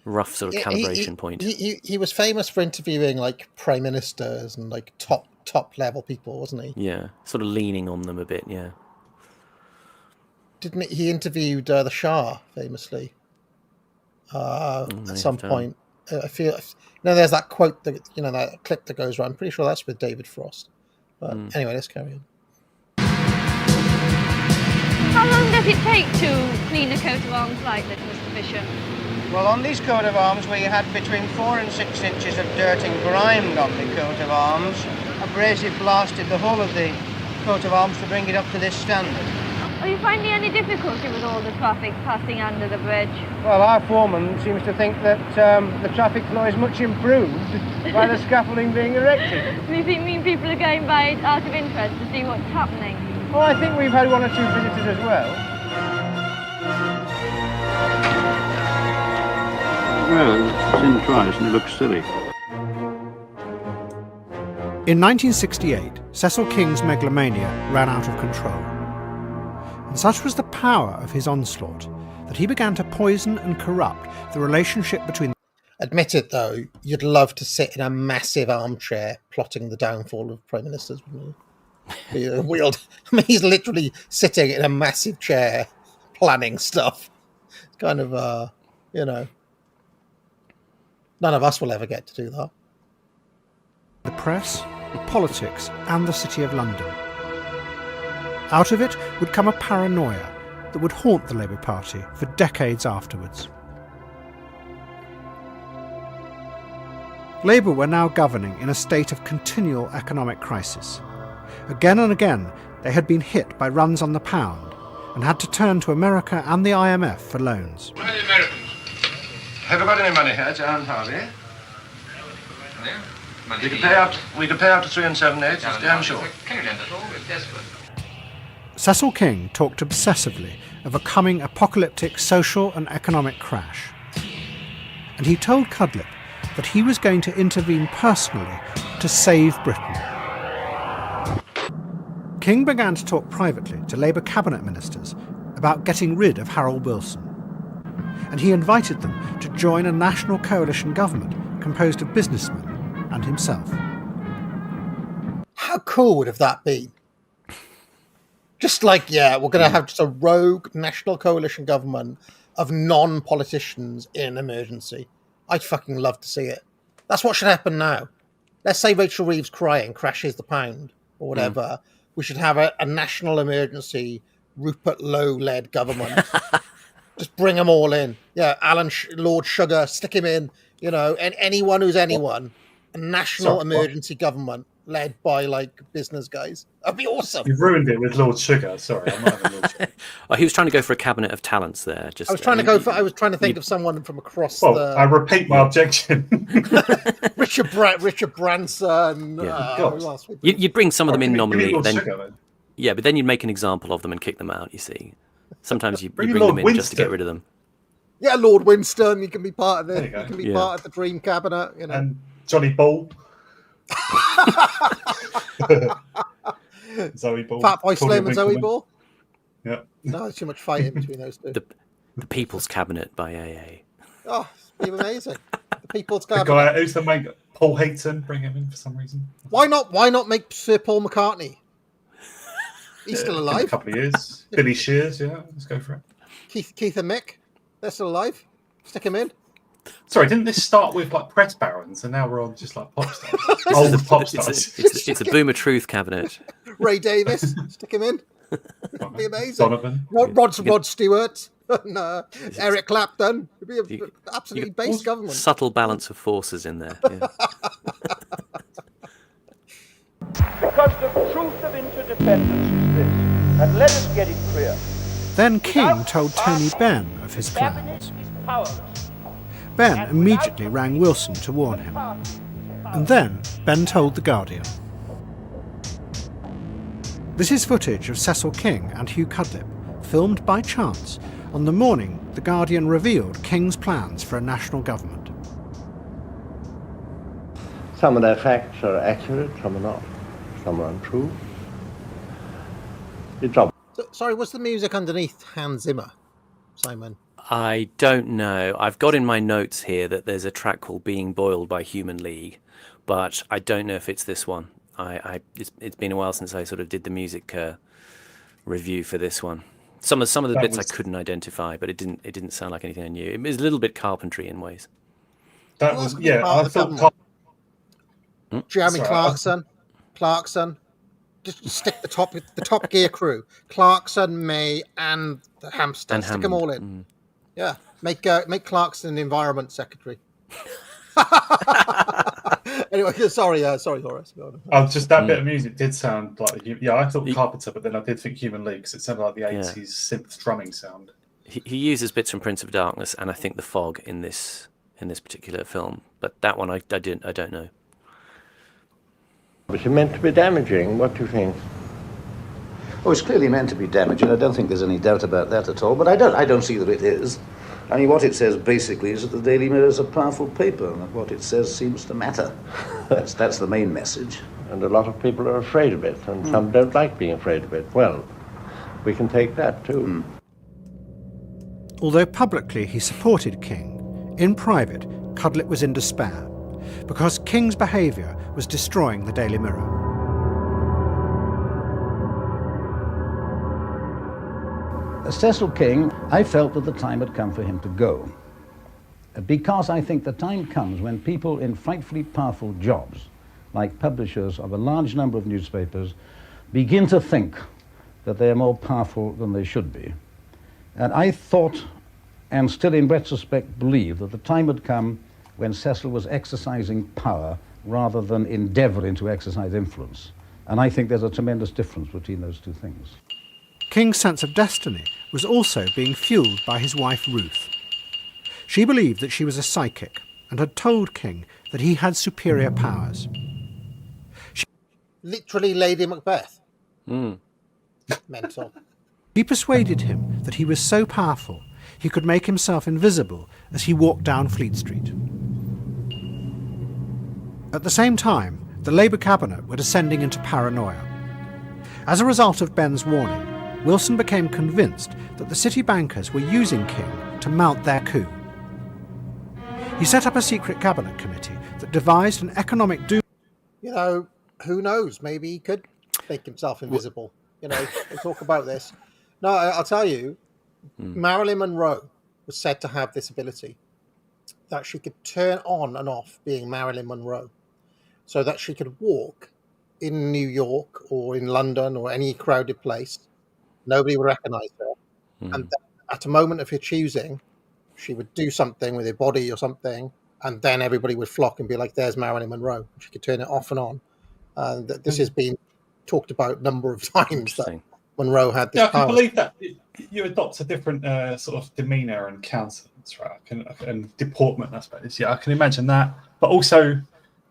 sort of calibration point. He was famous for interviewing like prime ministers and like top level people, wasn't he? Yeah, sort of leaning on them a bit. Yeah. Didn't he interviewed the Shah famously at some point? I feel there's that quote that that clip that goes around. I'm pretty sure that's with David Frost. But anyway, let's carry on. How long does it take to clean a coat of arms like this, Mr. Fisher? Well, on this coat of arms, we had between 4 and 6 inches of dirt and grime on the coat of arms. Abrasive blasted the whole of the coat of arms to bring it up to this standard. Are you finding any difficulty with all the traffic passing under the bridge? Well, our foreman seems to think that the traffic flow is much improved by the scaffolding being erected. Do you mean people are going by it out of interest to see what's happening? Well, I think we've had 1 or 2 visitors as well. Well, it's in twice and it looks silly. In 1968, Cecil King's megalomania ran out of control. And such was the power of his onslaught that he began to poison and corrupt the relationship between... Admit it, though, you'd love to sit in a massive armchair plotting the downfall of prime ministers, wouldn't you? I mean, he's literally sitting in a massive chair planning stuff. It's kind of, none of us will ever get to do that. The press, politics, and the City of London. Out of it would come a paranoia that would haunt the Labour Party for decades afterwards. Labour were now governing in a state of continual economic crisis. Again and again, they had been hit by runs on the pound and had to turn to America and the IMF for loans. Where are the Americans? Have you got any money here, John Harvey? No? We could pay up to 3 7/8, it's damn sure. Can you lend us all? We're desperate. Cecil King talked obsessively of a coming apocalyptic social and economic crash. And he told Cudlip that he was going to intervene personally to save Britain. King began to talk privately to Labour cabinet ministers about getting rid of Harold Wilson. And he invited them to join a national coalition government composed of businessmen and himself. How cool would have that been? Just like, we're going to have just a rogue national coalition government of non-politicians in an emergency. I'd fucking love to see it. That's what should happen now. Let's say Rachel Reeves crying crashes the pound or whatever. We should have a national emergency Rupert Lowe-led government. Just bring them all in. Yeah, Lord Sugar, stick him in. You know, and anyone who's anyone. A national emergency government led by like business guys. That'd be awesome. You've ruined it with Lord Sugar. Sorry, I might have Lord Sugar. Oh, he was trying to go for a cabinet of talents there. I was trying to think of someone from across the. I repeat my objection. Richard Branson. Yeah. You'd bring some of them in nominally. Yeah, but then you'd make an example of them and kick them out. You see, sometimes you bring them in just to get rid of them. Yeah, Lord Winston. You can be part of it. You can be part of the Dream Cabinet. You know, and Johnny Ball. Zoe Ball. Fat Boy Slim and Zoe Ball. Yeah. No, there's too much fighting between those two. The People's Cabinet by AA. Oh, it'd be amazing. The People's Cabinet. The guy who's the main Paul Hayton, bring him in for some reason. Why not make Sir Paul McCartney? He's still alive. A couple of years. Billy Shears, let's go for it. Keith and Mick, they're still alive. Stick him in. Sorry, didn't this start with like press barons, and now we're on just like pop stars? Old pop stars. It's a Boomer Truth cabinet. Ray Davis, stick him in. That'd be amazing. Donovan. Rod Stewart, No, Eric Clapton. It'd be an absolutely based government. Subtle balance of forces in there. Yeah. Because the truth of interdependence is this, and let us get it clear. Then King told Tony Benn of his plans. Benn immediately rang Wilson to warn him. And then Benn told The Guardian. This is footage of Cecil King and Hugh Cudlip, filmed by chance on the morning The Guardian revealed King's plans for a national government. Some of their facts are accurate, some are not. Some are untrue. Sorry, what's the music underneath Hans Zimmer, Simon? I don't know. I've got in my notes here that there's a track called Being Boiled by Human League, but I don't know if it's this one. It's been a while since I sort of did the music review for this one. Some of the bits I couldn't identify, but it didn't sound like anything I knew. It was a little bit Carpentry in ways. That was I thought. Jeremy Clarkson. Just stick the top gear crew. Clarkson, May, and the Hamster. Stick them all in. Yeah, make Clarkson Environment Secretary. Anyway, sorry, Horace. Just that bit of music did sound like I thought Carpenter, but then I did think Human League because it sounded like the 80s synth drumming sound. He uses bits from Prince of Darkness and I think The Fog in this particular film, but that one I don't know. Was it meant to be damaging? What do you think? Oh, it's clearly meant to be damaging. I don't think there's any doubt about that at all, but I don't see that it is. I mean, what it says basically is that the Daily Mirror is a powerful paper, and that what it says seems to matter. That's the main message. And a lot of people are afraid of it, and some don't like being afraid of it. Well, we can take that too. Although publicly he supported King, in private, Cudlip was in despair, because King's behaviour was destroying the Daily Mirror. Cecil King, I felt that the time had come for him to go. Because I think the time comes when people in frightfully powerful jobs, like publishers of a large number of newspapers, begin to think that they are more powerful than they should be. And I thought, and still in retrospect believe, that the time had come when Cecil was exercising power rather than endeavouring to exercise influence. And I think there's a tremendous difference between those two things. King's sense of destiny was also being fuelled by his wife Ruth. She believed that she was a psychic and had told King that he had superior powers. Literally Lady Macbeth. Mental. She persuaded him that he was so powerful he could make himself invisible as he walked down Fleet Street. At the same time, the Labour cabinet were descending into paranoia. As a result of Benn's warning, Wilson became convinced that the city bankers were using King to mount their coup. He set up a secret cabinet committee that devised an economic doom. Who knows? Maybe he could make himself invisible. We'll talk about this. No, I'll tell you, Marilyn Monroe was said to have this ability, that she could turn on and off being Marilyn Monroe, so that she could walk in New York or in London or any crowded place. Nobody would recognize her. And at a moment of her choosing, she would do something with her body or something, and then everybody would flock and be like, there's Marilyn Monroe. She could turn it off and on. And this has been talked about a number of times that Monroe had this power. I can believe that. You adopt a different sort of demeanour and countenance, right? And deportment, I suppose. Yeah, I can imagine that. But also,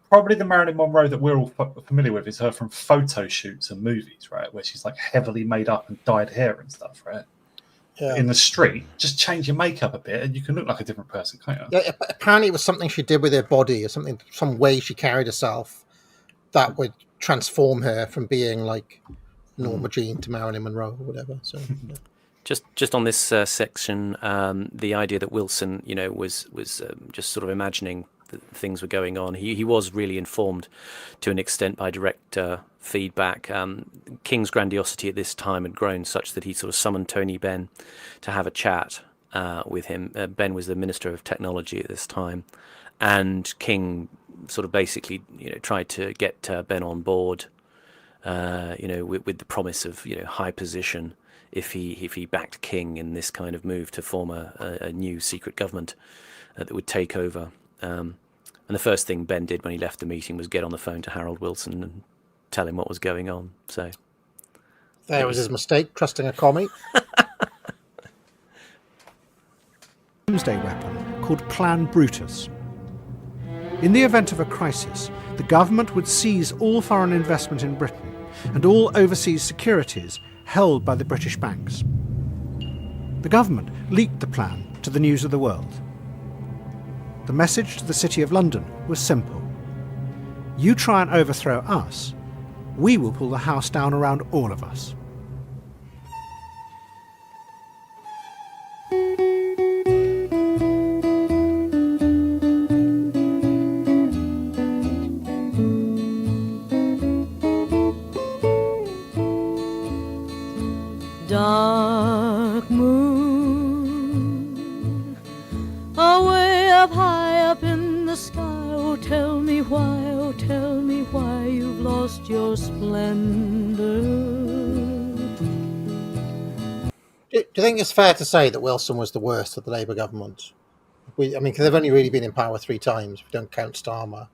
probably the Marilyn Monroe that we're all familiar with is her from photo shoots and movies, right? Where she's like heavily made up and dyed hair and stuff, right? Yeah. In the street, just change your makeup a bit and you can look like a different person, can't you? Yeah, apparently it was something she did with her body or something, some way she carried herself that would transform her from being like Norma Jean to Marilyn Monroe or whatever. So yeah. Just on this section, the idea that Wilson, was just sort of imagining that things were going on. He was really informed to an extent by direct feedback. King's grandiosity at this time had grown such that he sort of summoned Tony Benn to have a chat with him. Benn was the Minister of Technology at this time, and King sort of basically tried to get Benn on board with the promise of high position if he backed King in this kind of move to form a new secret government that would take over. And the first thing Ben did when he left the meeting was get on the phone to Harold Wilson and tell him what was going on. So there was his mistake, trusting a commie. Doomsday weapon called Plan Brutus. In the event of a crisis, the government would seize all foreign investment in Britain and all overseas securities held by the British banks. The government leaked the plan to the News of the World. The message to the City of London was simple. You try and overthrow us, we will pull the house down around all of us. Dark moon, away up high up in the sky. Oh, tell me why you've lost your splendor. Do you think it's fair to say that Wilson was the worst of the Labour government? Because they've only really been in power 3 times, if we don't count Starmer.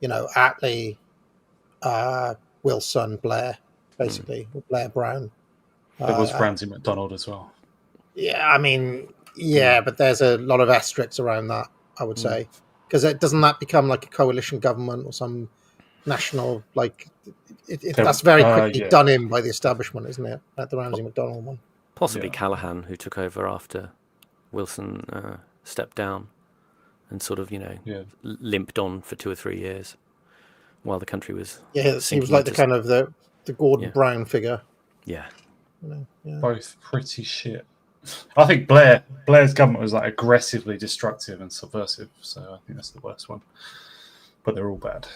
Attlee, Wilson, Blair, basically, or Blair Brown. There was Ramsay MacDonald as well. Yeah, but there's a lot of asterisks around that, I would say. Because doesn't that become like a coalition government or some national, that's very quickly done in by the establishment, isn't it? At the Ramsay MacDonald one. Possibly Callaghan, who took over after Wilson stepped down and sort of, limped on for 2 or 3 years while the country was he was like the kind of the Gordon Brown figure. Yeah. Both pretty shit. I think Blair's government was aggressively destructive and subversive, so I think that's the worst one. But they're all bad.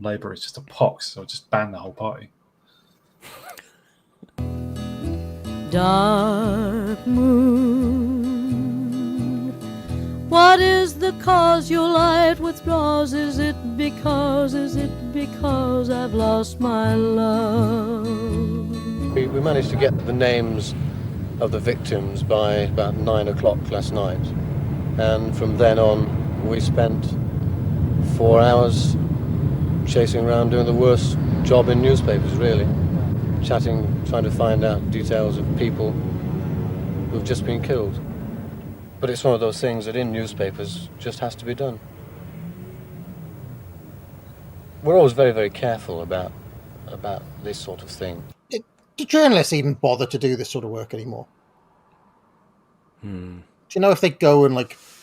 Labour is just a pox, so just ban the whole party. Dark moon, what is the cause your light withdraws? Is it because I've lost my love? We managed to get the names of the victims by about 9 o'clock last night, and from then on we spent 4 hours chasing around doing the worst job in newspapers, really. Chatting, trying to find out details of people who've just been killed. But it's one of those things that in newspapers just has to be done. We're always very, very careful about this sort of thing. Do journalists even bother to do this sort of work anymore? Do you know if they go and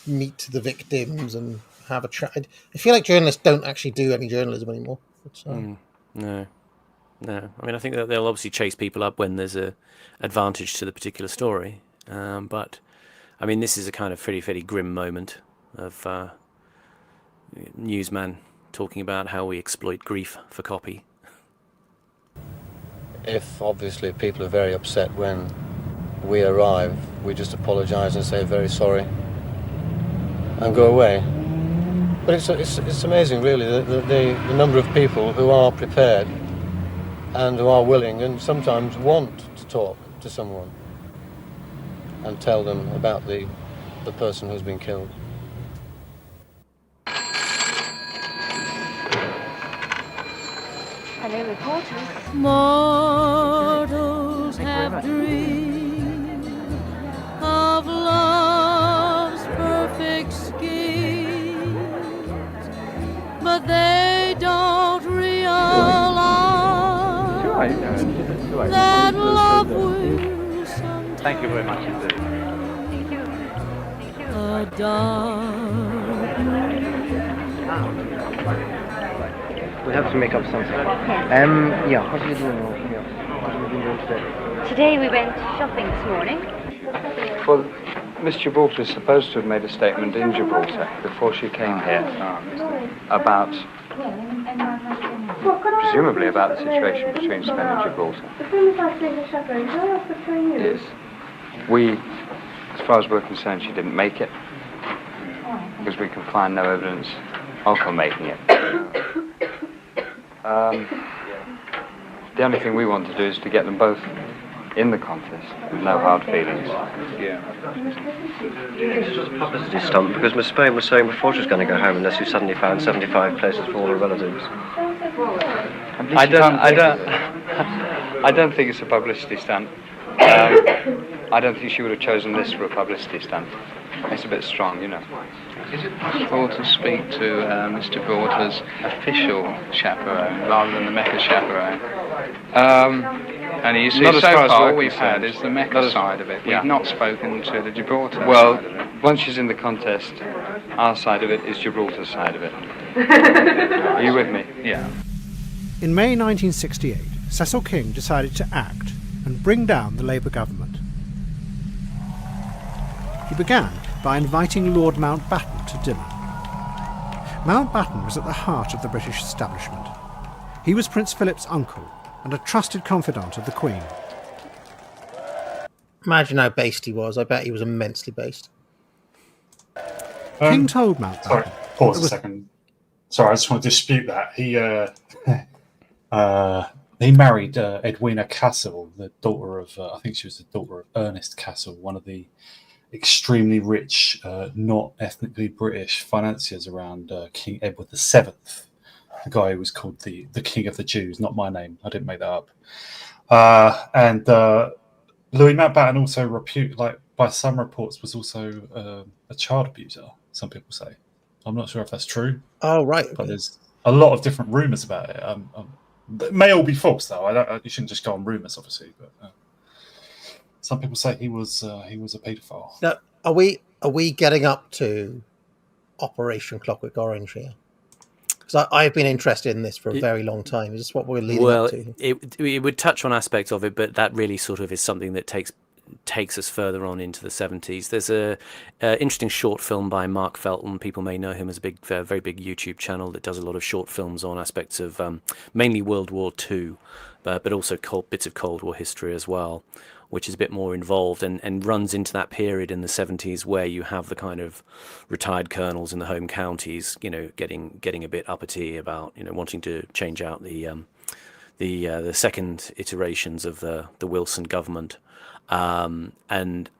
meet the victims and have a chat? I feel like journalists don't actually do any journalism anymore. No. I think that they'll obviously chase people up when there's a advantage to the particular story. But this is a kind of fairly grim moment of newsman talking about how we exploit grief for copy. If obviously people are very upset when we arrive, we just apologise and say very sorry and go away. But it's amazing, really, the number of people who are prepared and who are willing and sometimes want to talk to someone and tell them about the person who's been killed. Hello, reporters. Mortals have dreamed of love's perfect schemes, but they don't realize that love will sometimes. Thank you very much indeed. Thank you. A dark We have to make up something. What are you doing? What have you been doing today? Today we went shopping this morning. Well, Miss Gibraltar is supposed to have made a statement in Gibraltar before she came here presumably about the situation between Spain and Gibraltar. Yes. As far as we're concerned, she didn't make it because we can find no evidence of her making it. The only thing we want to do is to get them both in the contest with no hard feelings. Yeah. This is just a publicity stunt because Miss Spain was saying before she was going to go home unless you suddenly found 75 places for all her relatives. I don't think it's a publicity stunt. I don't think she would have chosen this for a publicity stunt. It's a bit strong, you know. Is it possible to speak to Mr. Gorta's official chaperone rather than the Mecca chaperone? And you see, Not as so far as far we're all we've concerned. had is the Mecca side of it. Yeah. We've not spoken to the Gibraltar Well, side of it. once she's in the contest, our side of it is Gibraltar's side of it. Are you with me? Yeah. In May 1968, Cecil King decided to act and bring down the Labour government. He began by inviting Lord Mountbatten to dinner. Mountbatten was at the heart of the British establishment. He was Prince Philip's uncle and a trusted confidant of the Queen. Imagine how based he was. I bet he was immensely based. King told Mountbatten... Sorry, pause a second. Sorry, I just want to dispute that. He married Edwina Castle, the daughter of, I think she was the daughter of Ernest Castle, one of the extremely rich, not ethnically British financiers around King Edward VII. The guy who was called the King of the Jews, not my name. I didn't make that up. And Louis Mountbatten also by some reports, was also a child abuser, some people say. I'm not sure if that's true. Oh, right. But there's a lot of different rumours about it. It may all be false, though. You shouldn't just go on rumours, obviously. But some people say he was a paedophile. Now, are we getting up to Operation Clockwork Orange here? Because I've been interested in this for a very long time. Is this what we're leading up to? It would touch on aspects of it, but that really sort of is something that takes us further on into the 70s. There's a interesting short film by Mark Felton. People may know him as a very big YouTube channel that does a lot of short films on aspects of mainly World War II, but also bits of Cold War history as well, which is a bit more involved and runs into that period in the 70s where you have the kind of retired colonels in the home counties, getting a bit uppity about, wanting to change out the second iterations of the Wilson government. And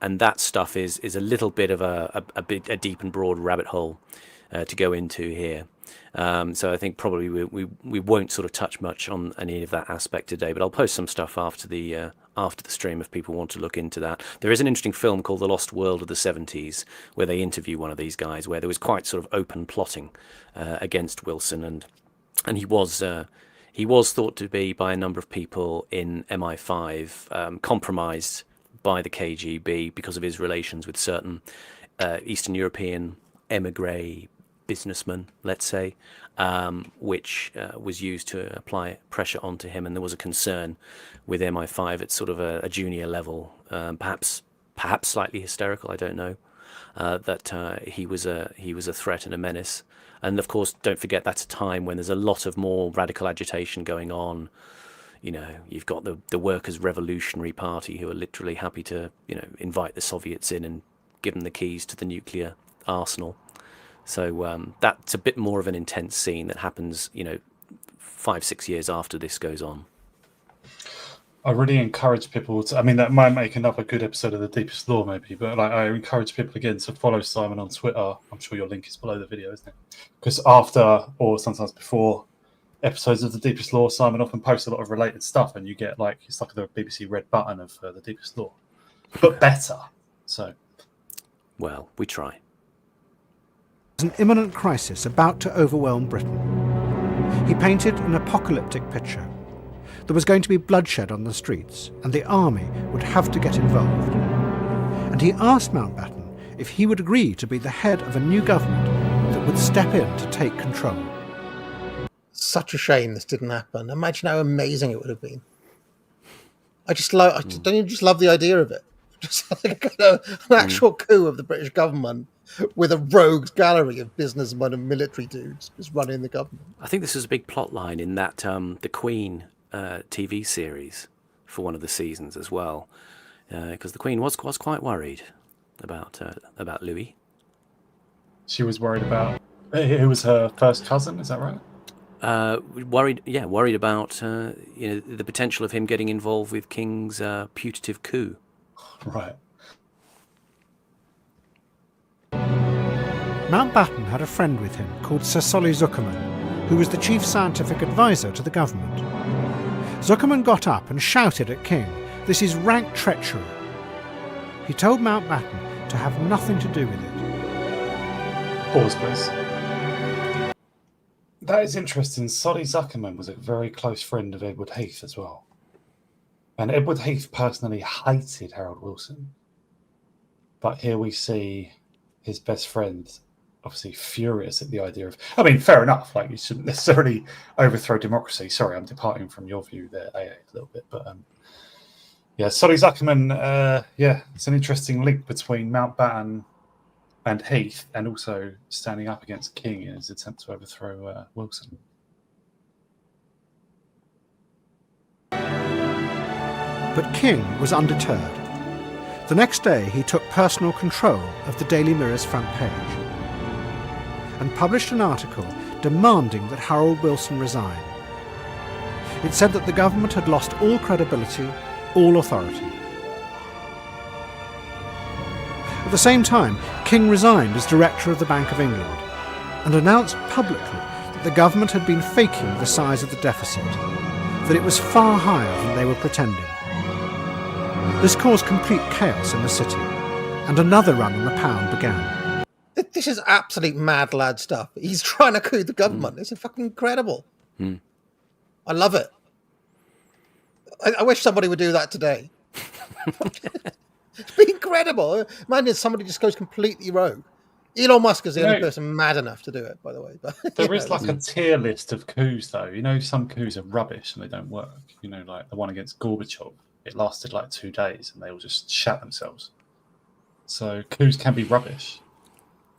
that stuff is a little bit of a deep and broad rabbit hole to go into here. So I think probably we won't sort of touch much on any of that aspect today, but I'll post some stuff after the stream if people want to look into that. There is an interesting film called The Lost World of the 70s where they interview one of these guys, where there was quite sort of open plotting against Wilson, and he was thought to be by a number of people in MI5 compromised by the KGB because of his relations with certain Eastern European emigre businessmen, let's say, which was used to apply pressure onto him. And there was a concern with MI5 at sort of a junior level, perhaps slightly hysterical, I don't know, that he was a threat and a menace. And of course, don't forget that's a time when there's a lot of more radical agitation going on. You've got the Workers' Revolutionary Party who are literally happy to, invite the Soviets in and give them the keys to the nuclear arsenal. So that's a bit more of an intense scene that happens, 5-6 years after this goes on. I really encourage people to, that might make another good episode of The Deepest Law maybe, but I encourage people again to follow Simon on Twitter. I'm sure your link is below the video, isn't it? Because after, or sometimes before, episodes of The Deepest Law, Simon often posts a lot of related stuff, and you get it's like the BBC red button of The Deepest Law, but better. So, well, we try. An imminent crisis about to overwhelm Britain. He painted an apocalyptic picture. There was going to be bloodshed on the streets, and the army would have to get involved. And he asked Mountbatten if he would agree to be the head of a new government that would step in to take control. Such a shame this didn't happen. Imagine how amazing it would have been. Don't you just love the idea of it? Just like an actual coup of the British government with a rogues gallery of businessmen and military dudes just running the government. I think this is a big plot line in that the Queen TV series for one of the seasons as well, because the Queen was quite worried about Louis. She was worried about who was her first cousin. Is that right? Worried about the potential of him getting involved with King's putative coup. Right. Mountbatten had a friend with him called Sir Solly Zuckerman, who was the chief scientific advisor to the government. Zuckerman got up and shouted at King, "This is rank treachery." He told Mountbatten to have nothing to do with it. Pause, please. That is interesting. Solly Zuckerman was a very close friend of Edward Heath as well. And Edward Heath personally hated Harold Wilson. But here we see his best friend obviously furious at the idea of... I mean, fair enough. Like, you shouldn't necessarily overthrow democracy. Sorry, I'm departing from your view there, AA, a little bit. But, yeah, Solly Zuckerman, it's an interesting link between Mountbatten and Heath, and also standing up against King in his attempt to overthrow Wilson. But King was undeterred. The next day he took personal control of the Daily Mirror's front page and published an article demanding that Harold Wilson resign. It said that the government had lost all credibility, all authority. At the same time, King resigned as director of the Bank of England and announced publicly that the government had been faking the size of the deficit, that it was far higher than they were pretending. This caused complete chaos in the city, and another run on the pound began. This is absolute mad lad stuff. He's trying to coup the government. It's fucking incredible. I love it. I wish somebody would do that today. It's incredible. Imagine somebody just goes completely rogue. Elon Musk is the only person mad enough to do it, by the way. But there is like a tier list of coups, though. You know, some coups are rubbish and they don't work. You know, like the one against Gorbachev. It lasted like 2 days and they all just shat themselves. So coups can be rubbish.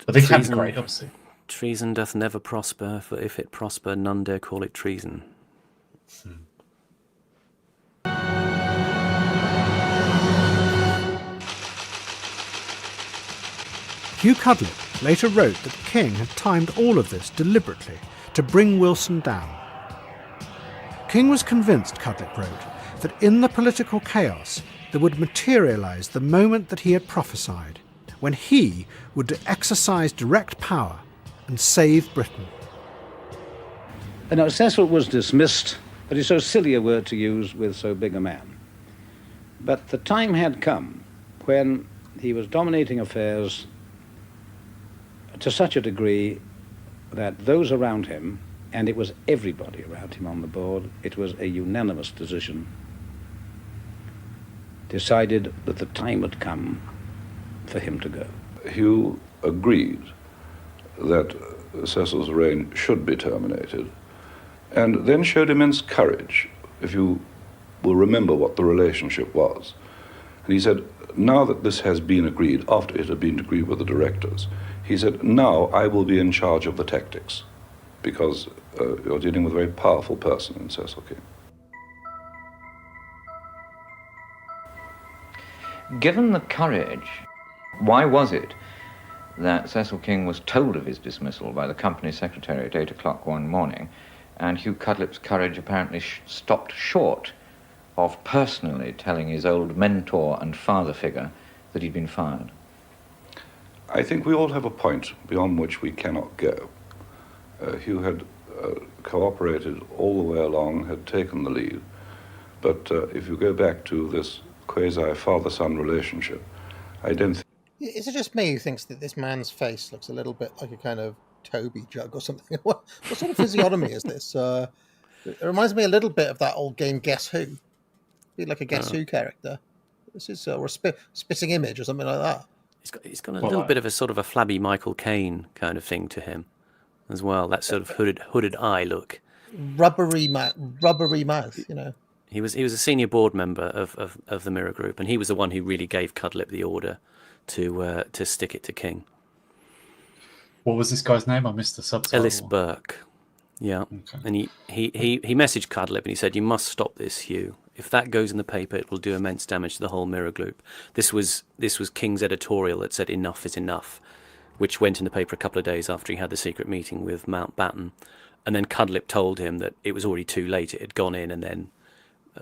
But they can be great, obviously. Treason doth never prosper, for if it prosper, none dare call it treason. Hugh Cudlip later wrote that King had timed all of this deliberately to bring Wilson down. King was convinced, Cudlip wrote, that in the political chaos there would materialise the moment that he had prophesied, when he would exercise direct power and save Britain. And now Cecil was dismissed, but it's so silly a word to use with so big a man. But the time had come when he was dominating affairs to such a degree that those around him, and it was everybody around him on the board, it was a unanimous decision, decided that the time had come for him to go. Hugh agreed that Cecil's reign should be terminated, and then showed immense courage, if you will remember what the relationship was. And he said, now that this has been agreed, after it had been agreed with the directors, he said, now I will be in charge of the tactics, because you're dealing with a very powerful person in Cecil King. Given the courage, why was it that Cecil King was told of his dismissal by the company secretary at 8 o'clock one morning, and Hugh Cudlip's courage apparently stopped short of personally telling his old mentor and father figure that he'd been fired? I think we all have a point beyond which we cannot go. Hugh had cooperated all the way along, had taken the lead, but if you go back to this quasi-father-son relationship, I don't think... Is it just me who thinks that this man's face looks a little bit like a kind of Toby jug or something? What sort of physiognomy is this? It reminds me a little bit of that old game Guess Who. Be like a Guess Who character. This is or a spitting image or something like that. He's got a little bit of a sort of a flabby Michael Caine kind of thing to him as well. That sort of hooded eye look. Rubbery mouth, you know. He was a senior board member of the Mirror Group, and he was the one who really gave Cudlip the order to stick it to King. What was this guy's name? I missed the subtitle. Ellis Burke. Yeah. Okay. And he messaged Cudlip and he said, "You must stop this, Hugh. If that goes in the paper, it will do immense damage to the whole Mirror Group." This was King's editorial that said enough is enough, which went in the paper a couple of days after he had the secret meeting with Mountbatten. And then Cudlip told him that it was already too late, it had gone in, and then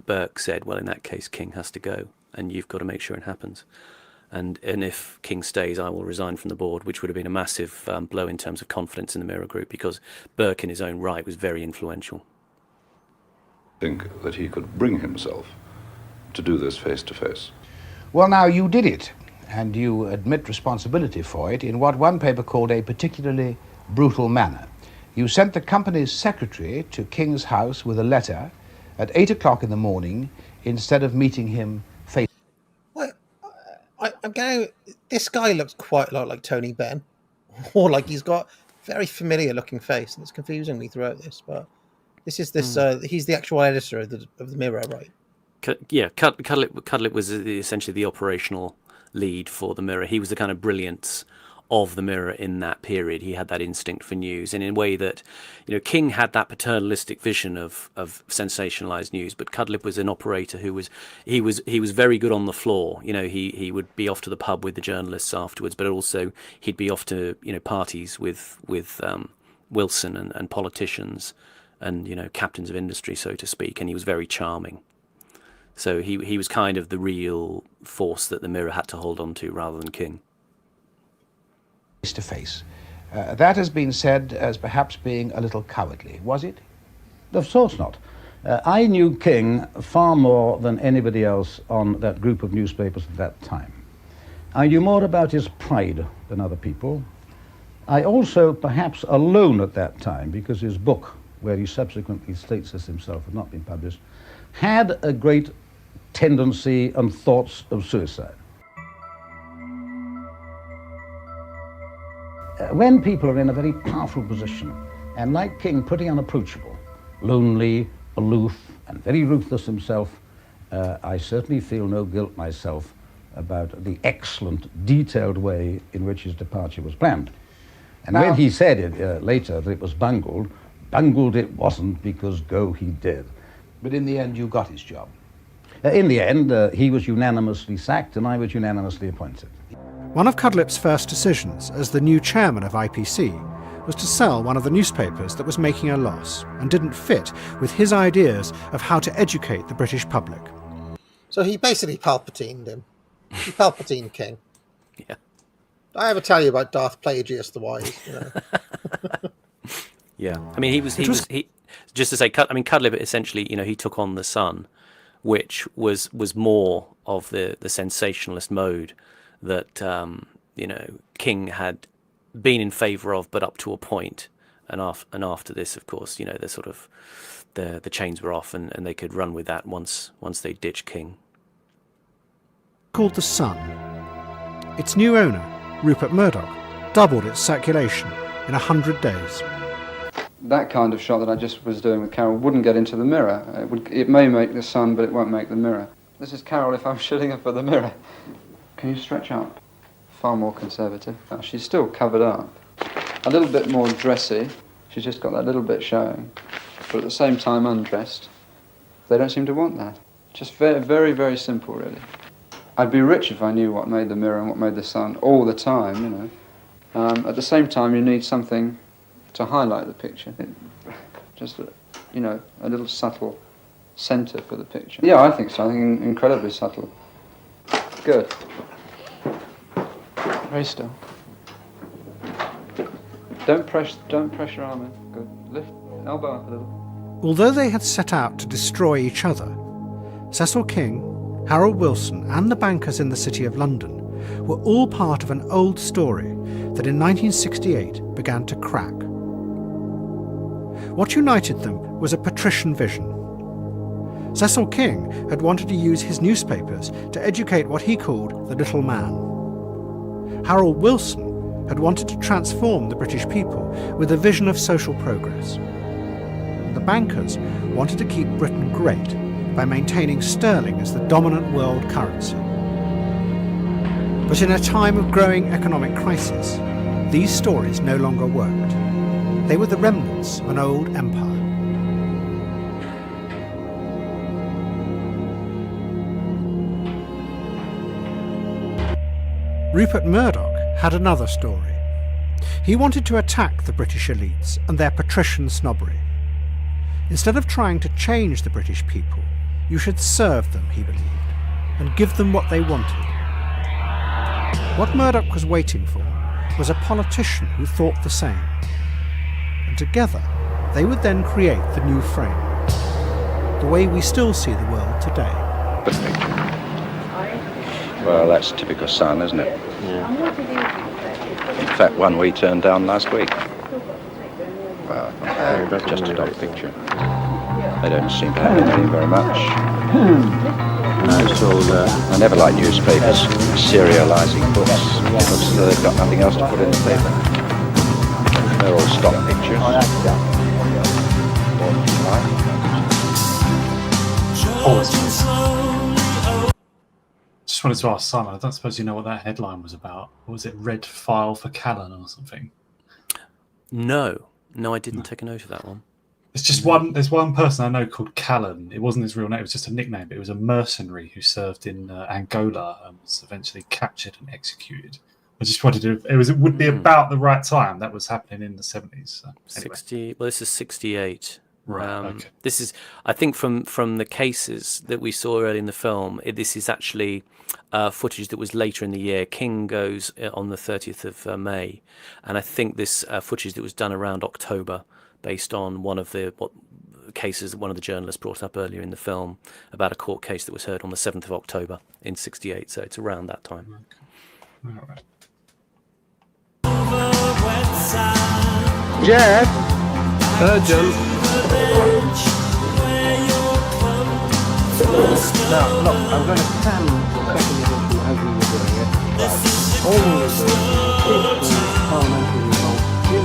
Burke said, well, in that case, King has to go, and you've got to make sure it happens. And if King stays, I will resign from the board, which would have been a massive blow in terms of confidence in the Mirror Group, because Burke in his own right was very influential. Think that he could bring himself to do this face to face. Well, now, you did it, and you admit responsibility for it in what one paper called a particularly brutal manner. You sent the company's secretary to King's house with a letter at 8 o'clock in the morning instead of meeting him face. I'm going. This guy looks quite a lot like Tony Benn, or like he's got a very familiar-looking face, and it's confusing me throughout this. But this is this. He's the actual editor of the Mirror, right? Cudlip was essentially the operational lead for the Mirror. He was the kind of brilliance of the Mirror in that period. He had that instinct for news, and in a way that, King had that paternalistic vision of sensationalized news, but Cudlip was an operator who was very good on the floor. He would be off to the pub with the journalists afterwards, but also he'd be off to parties with Wilson and politicians and captains of industry, so to speak, and he was very charming. So he was kind of the real force that the Mirror had to hold on to rather than King. Face to face. That has been said as perhaps being a little cowardly, was it? Of course not. I knew King far more than anybody else on that group of newspapers at that time. I knew more about his pride than other people. I also, perhaps alone at that time, because his book, where he subsequently states this himself, had not been published, had a great tendency and thoughts of suicide. When people are in a very powerful position, and like King, pretty unapproachable, lonely, aloof, and very ruthless himself, I certainly feel no guilt myself about the excellent, detailed way in which his departure was planned. And when he said it later that it was bungled it wasn't, because go he did. But in the end, you got his job. In the end, he was unanimously sacked, and I was unanimously appointed. One of Cudlip's first decisions as the new chairman of IPC was to sell one of the newspapers that was making a loss and didn't fit with his ideas of how to educate the British public. So he basically Palpatined him. He Palpatined King. Yeah. Did I ever tell you about Darth Plagueis the Wise? Yeah. I mean, he just to say, Cudlip essentially, he took on the Sun, which was more of the sensationalist mode that King had been in favour of, but up to a point, and after this, of course, the sort of the chains were off, and they could run with that once they ditched King. Called the Sun. Its new owner, Rupert Murdoch, doubled its circulation in 100 days. That kind of shot that I just was doing with Carol wouldn't get into the Mirror. It may make the Sun, but it won't make the Mirror. This is Carol if I'm shooting her for the Mirror. Can you stretch up? Far more conservative. She's still covered up. A little bit more dressy. She's just got that little bit showing. But at the same time undressed. They don't seem to want that. Just very, very, very simple, really. I'd be rich if I knew what made the Mirror and what made the Sun all the time, At the same time, you need something to highlight the picture. Just, a little subtle centre for the picture. Yeah, I think so. I think incredibly subtle. Good. Very still. Don't press your arm in. Good. Lift elbow up a little. Although they had set out to destroy each other, Cecil King, Harold Wilson and the bankers in the City of London were all part of an old story that in 1968 began to crack. What united them was a patrician vision. Cecil King had wanted to use his newspapers to educate what he called the little man. Harold Wilson had wanted to transform the British people with a vision of social progress. The bankers wanted to keep Britain great by maintaining sterling as the dominant world currency. But in a time of growing economic crisis, these stories no longer worked. They were the remnants of an old empire. Rupert Murdoch had another story. He wanted to attack the British elites and their patrician snobbery. Instead of trying to change the British people, you should serve them, he believed, and give them what they wanted. What Murdoch was waiting for was a politician who thought the same. And together, they would then create the new frame, the way we still see the world today. Well, that's typical Sun, isn't it? Yeah. In fact, one we turned down last week. Well, just a dog picture. They don't seem to have it in very much. It's all, I never like newspapers serialising books. It looks as though they've got nothing else to put in the paper. They're all stock pictures. Just wanted to ask Simon, I don't suppose you know what that headline was about. What was it, Red File for Callan or something? No, I didn't take a note of that one. It's just there's one person I know called Callan. It wasn't his real name, it was just a nickname, but it was a mercenary who served in Angola and was eventually captured and executed. I just wanted to, it would be about the right time. That was happening in the 70s. So anyway. 60, well, this is 68. Right, okay. This is, I think, from the cases that we saw early in the film, this is actually footage that was later in the year. King goes on the 30th of May, and I think this footage that was done around October, based on one of the cases that one of the journalists brought up earlier in the film about a court case that was heard on the 7th of October in 68. So it's around that time. Okay. All right. Jeff, urgent. Now, look, I'm going to stand the second edition as we were doing it. Right. All we were doing is parliamentary results in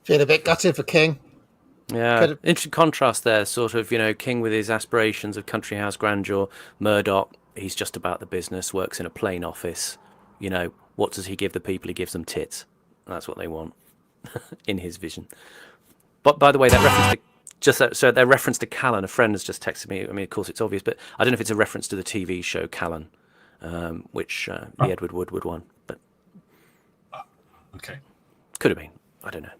Feel a bit gutted for King. Yeah, interesting contrast there, sort of, King with his aspirations of country house grandeur, Murdoch, he's just about the business, works in a plain office. What does he give the people? He gives them tits. That's what they want, in his vision. But by the way, that reference to their reference to Callan, a friend has just texted me. I mean, of course, it's obvious, but I don't know if it's a reference to the TV show Callan, which the Edward Woodward one. But okay, could have been. I don't know.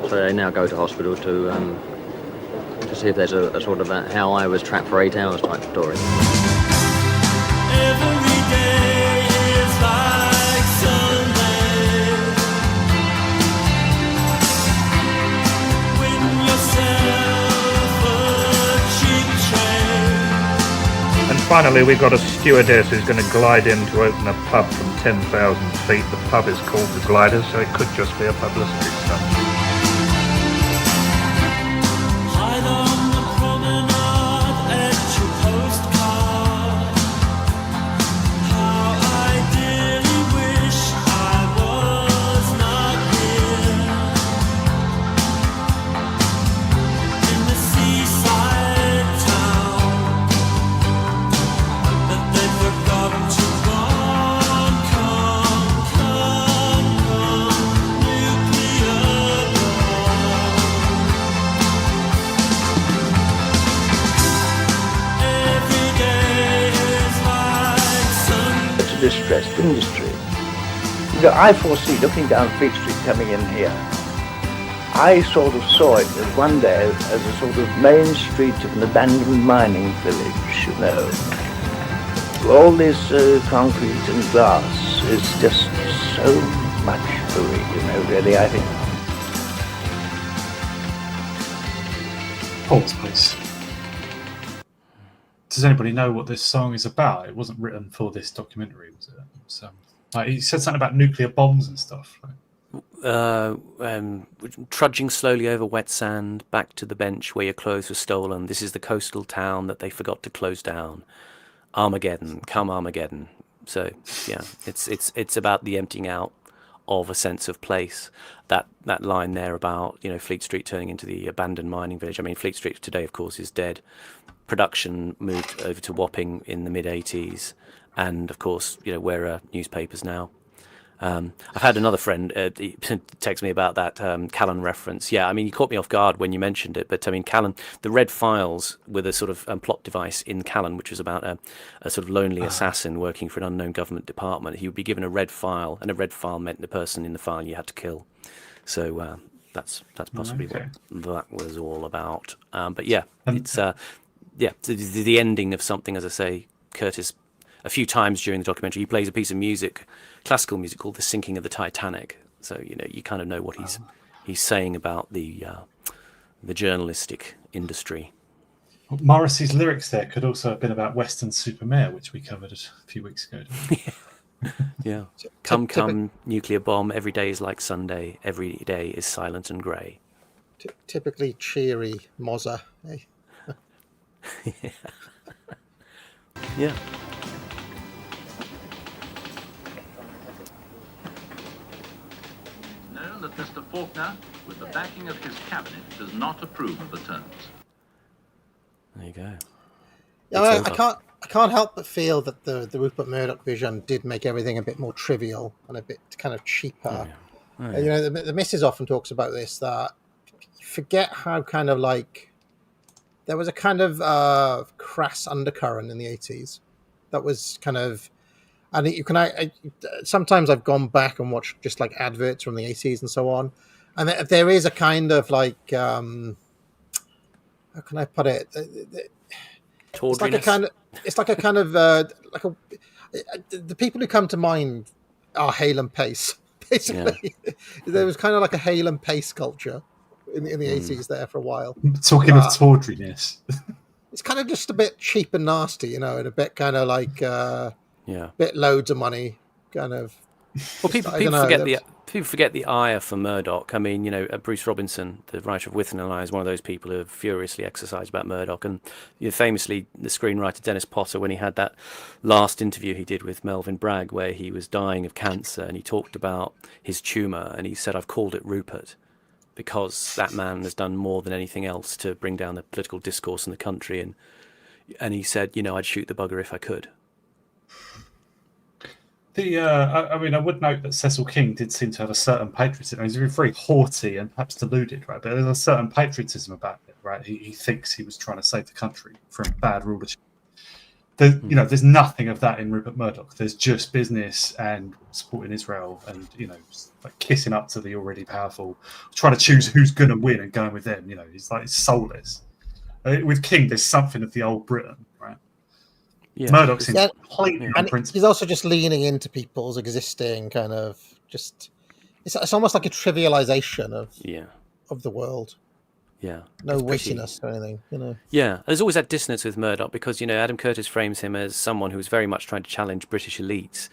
So they now go to hospital to see if there's a sort of a how I was trapped for 8 hours type story. Every day is like Sunday. Win yourself a cheap train. And finally, we've got a stewardess who's going to glide in to open a pub from 10,000 feet. The pub is called the Glider, so it could just be a publicity stunt. Distressed industry. I foresee, looking down Fleet Street coming in here, I sort of saw it as one day as a sort of main street of an abandoned mining village, All this concrete and glass is just so much hurry, really, I think. Pause, please. Does anybody know what this song is about? It wasn't written for this documentary, was it? So, he said something about nuclear bombs and stuff. Trudging slowly over wet sand, back to the bench where your clothes were stolen. This is the coastal town that they forgot to close down. Armageddon, come Armageddon. So, yeah, it's about the emptying out of a sense of place. That line there about, you know, Fleet Street turning into the abandoned mining village. I mean, Fleet Street today, of course, is dead. Production moved over to Wapping in the mid-'80s, and of course, you know, where newspapers now. I've had another friend text me about that Callan reference. Yeah, I mean, you caught me off guard when you mentioned it, but I mean, Callan, the red files were the sort of plot device in Callan, which was about a sort of lonely assassin working for an unknown government department. He would be given a red file, and a red file meant the person in the file you had to kill. So that's possibly what that was all about. But yeah, it's the ending of something, as I say, Curtis. A few times during the documentary, he plays a piece of music, classical music called "The Sinking of the Titanic." So you know, you kind of know what he's saying about the journalistic industry. Morrissey's lyrics there could also have been about Weston-super-Mare, which we covered a few weeks ago. Yeah. Come, nuclear bomb. Every day is like Sunday. Every day is silent and grey. Typically cheery Mozza. Eh? Yeah. That Mr. Faulkner, with the backing of his cabinet, does not approve of the terms. There you go. Yeah, I can't help but feel that the Rupert Murdoch vision did make everything a bit more trivial and a bit kind of cheaper. Oh, yeah. You know, the missus often talks about this, that you forget how kind of like there was a kind of crass undercurrent in the 80s that was kind of. And you can. Sometimes I've gone back and watched just like adverts from the 80s and so on, and there is a kind of like, how can I put it? It's like a kind of. It's like a kind of the people who come to mind are Hale and Pace. Basically, there was kind of like a Hale and Pace culture in the 80s there for a while. Talking of tawdriness, it's kind of just a bit cheap and nasty, you know, and a bit kind of like. Bit loads of money, kind of. Well, people forget the ire for Murdoch. I mean, you know, Bruce Robinson, the writer of Within a Lie, is one of those people who have furiously exercised about Murdoch. And you know, famously, the screenwriter Dennis Potter, when he had that last interview he did with Melvin Bragg, where he was dying of cancer, and he talked about his tumour, and he said, "I've called it Rupert, because that man has done more than anything else to bring down the political discourse in the country." And he said, you know, I'd shoot the bugger if I could. I mean, I would note that Cecil King did seem to have a certain patriotism. He's very haughty and perhaps deluded, right? But there's a certain patriotism about it, right? He thinks he was trying to save the country from bad rulership. You know, there's nothing of that in Rupert Murdoch. There's just business and supporting Israel, and you know, like kissing up to the already powerful, trying to choose who's going to win and going with them. You know, he's like soulless. With King, there's something of the old Britain, right? Yeah. Murdoch's completely and he's also just leaning into people's existing kind of just. It's almost like a trivialization of the world. Yeah. No wittiness or anything, you know. Yeah, there's always that dissonance with Murdoch because, you know, Adam Curtis frames him as someone who's very much trying to challenge British elites,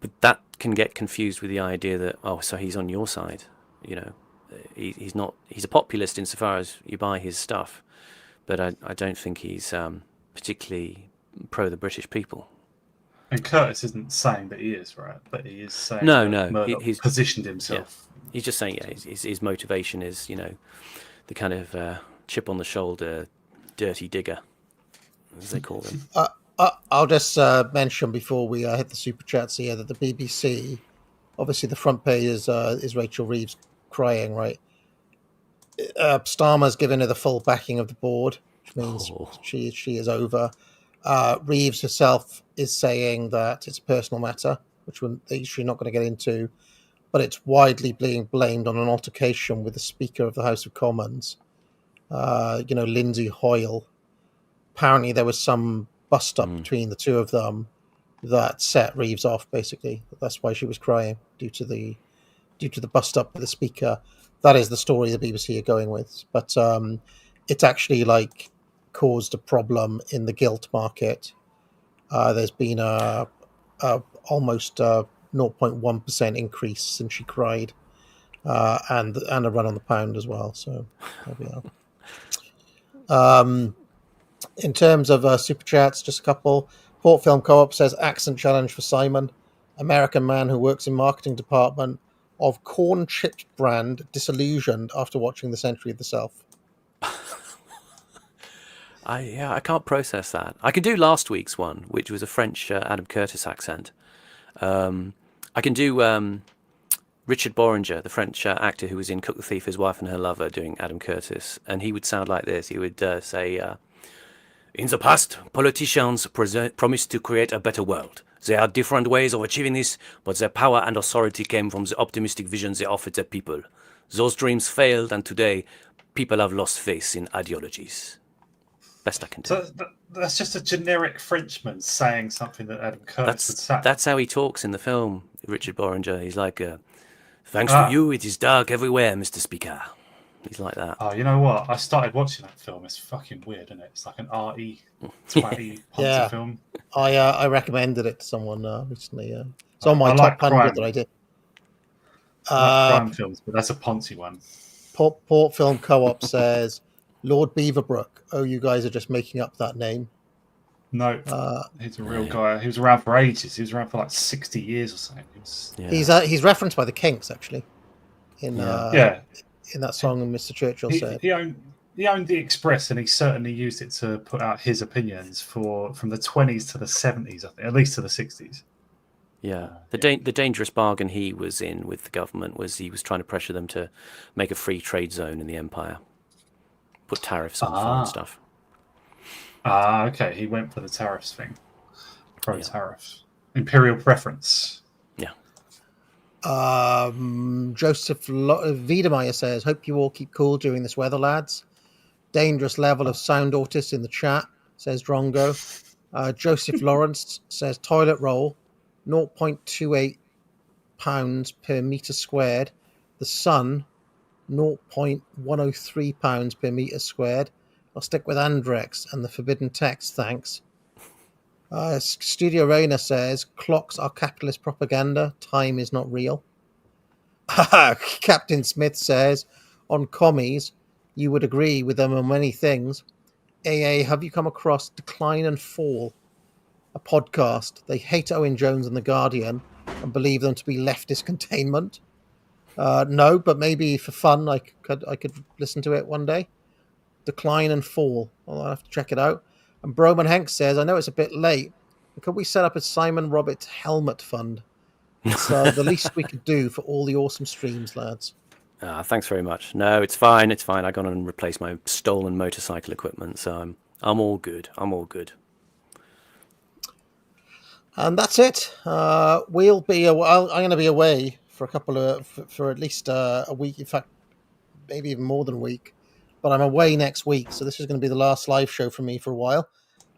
but that can get confused with the idea that, oh, so he's on your side, you know. He's not. He's a populist insofar as you buy his stuff, but I don't think he's particularly pro the British people. And Curtis isn't saying that he is, right? But he is saying no, he's positioned himself. Yeah. He's just saying, his motivation is, you know, the kind of chip on the shoulder, dirty digger, as they call them. I'll just mention before we hit the super chats here that the BBC, obviously the front page is Rachel Reeves crying, right? Starmer's given her the full backing of the board, which means she is over. Reeves herself is saying that it's a personal matter, which she's not going to get into, but it's widely being blamed on an altercation with the Speaker of the House of Commons, you know, Lindsay Hoyle. Apparently there was some bust-up between the two of them that set Reeves off, basically. That's why she was crying, due to the bust-up with the Speaker. That is the story the BBC are going with. But it's actually, like, caused a problem in the gilt market. There's been a almost 0.1% increase since she cried, and a run on the pound as well. So there we are. In terms of super chats, just a couple. Port Film Co-op says accent challenge for Simon. American man who works in marketing department of corn chips brand disillusioned after watching The Century of the Self? I can't process that. I can do last week's one, which was a French Adam Curtis accent. I can do Richard Boringer, the French actor who was in Cook the Thief, His Wife and Her Lover, doing Adam Curtis, and he would sound like this. He would say, in the past, politicians promised to create a better world. There are different ways of achieving this, but their power and authority came from the optimistic visions they offered their people. Those dreams failed, and today, people have lost faith in ideologies. Best I can do. So that's just a generic Frenchman saying something that Adam Curtis would say. That's how he talks in the film, Richard Boringer. He's like, thanks to you, it is dark everywhere, Mr. Speaker. He's like that. Oh, you know what? I started watching that film. It's fucking weird, isn't it? It's like an arty, twatty Ponzi film. I recommended it to someone recently. It's on my top 100 that I did. I like crime films, but that's a Ponzi one. Port Film Co-op says, Lord Beaverbrook. Oh, you guys are just making up that name. No, he's a real guy. He was around for ages. He was around for like 60 years or something. He's referenced by the Kinks, actually. In that song Mr. Churchill said. He owned the Express, and he certainly used it to put out his opinions from the 20s to the 70s, I think, at least to the 60s. Yeah, the dangerous bargain he was in with the government was he was trying to pressure them to make a free trade zone in the empire, put tariffs on foreign stuff. Okay, he went for the tariffs thing, pro-tariff, imperial preference. Yeah. Joseph Wiedemeyer says, hope you all keep cool during this weather, lads. Dangerous level of sound autist in the chat, says Drongo. Joseph Lawrence says, toilet roll, 0.28 pounds per metre squared. The sun, 0.103 pounds per metre squared. I'll stick with Andrex and the forbidden text, thanks. Studio Rainer says, clocks are capitalist propaganda, time is not real. Captain Smith says, on commies, you would agree with them on many things. AA, have you come across Decline and Fall, a podcast? They hate Owen Jones and The Guardian and believe them to be leftist containment. No, but maybe for fun, I could listen to it one day. Decline and Fall. Well, I'll have to check it out. And Broman Hank says, I know it's a bit late, but could we set up a Simon Roberts helmet fund? It's the least we could do for all the awesome streams, lads. Thanks very much. No, it's fine. It's fine. I got on and replaced my stolen motorcycle equipment, so I'm all good. I'm all good. And that's it. We'll be. I'm going to be away for for at least a week. In fact, maybe even more than a week. But I'm away next week, so this is going to be the last live show for me for a while.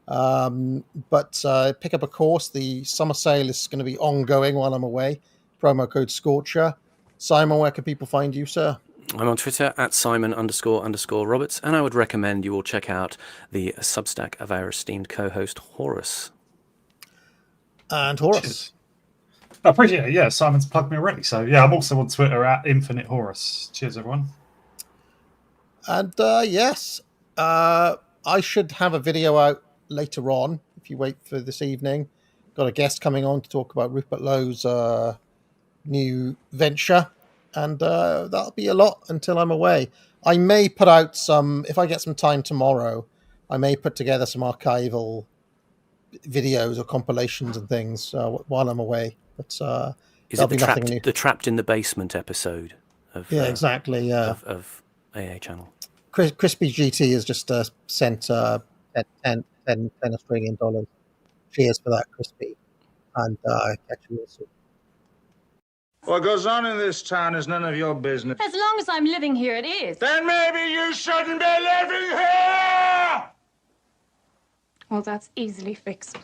But pick up a course. The summer sale is going to be ongoing while I'm away. Promo code Scorcher. Simon, where can people find you, sir? I'm on Twitter at Simon__Roberts, and I would recommend you all check out the Substack of our esteemed co-host Horus. And Horus. I appreciate it. Yeah, Simon's plugged me already. So yeah, I'm also on Twitter at Infinite Horus. Cheers, everyone. And yes, I should have a video out later on if you wait for this evening. Got a guest coming on to talk about Rupert Lowe's new venture, and that'll be a lot until I'm away. I may put out some, if I get some time tomorrow, I may put together some archival videos or compilations and things while I'm away. But is it the trapped in the basement episode of exactly of AA channel? Crispy GT has just sent 10 Australian dollars. Cheers for that, Crispy, and catch you soon. What goes on in this town is none of your business. As long as I'm living here, it is. Then maybe you shouldn't be living here! Well, that's easily fixed.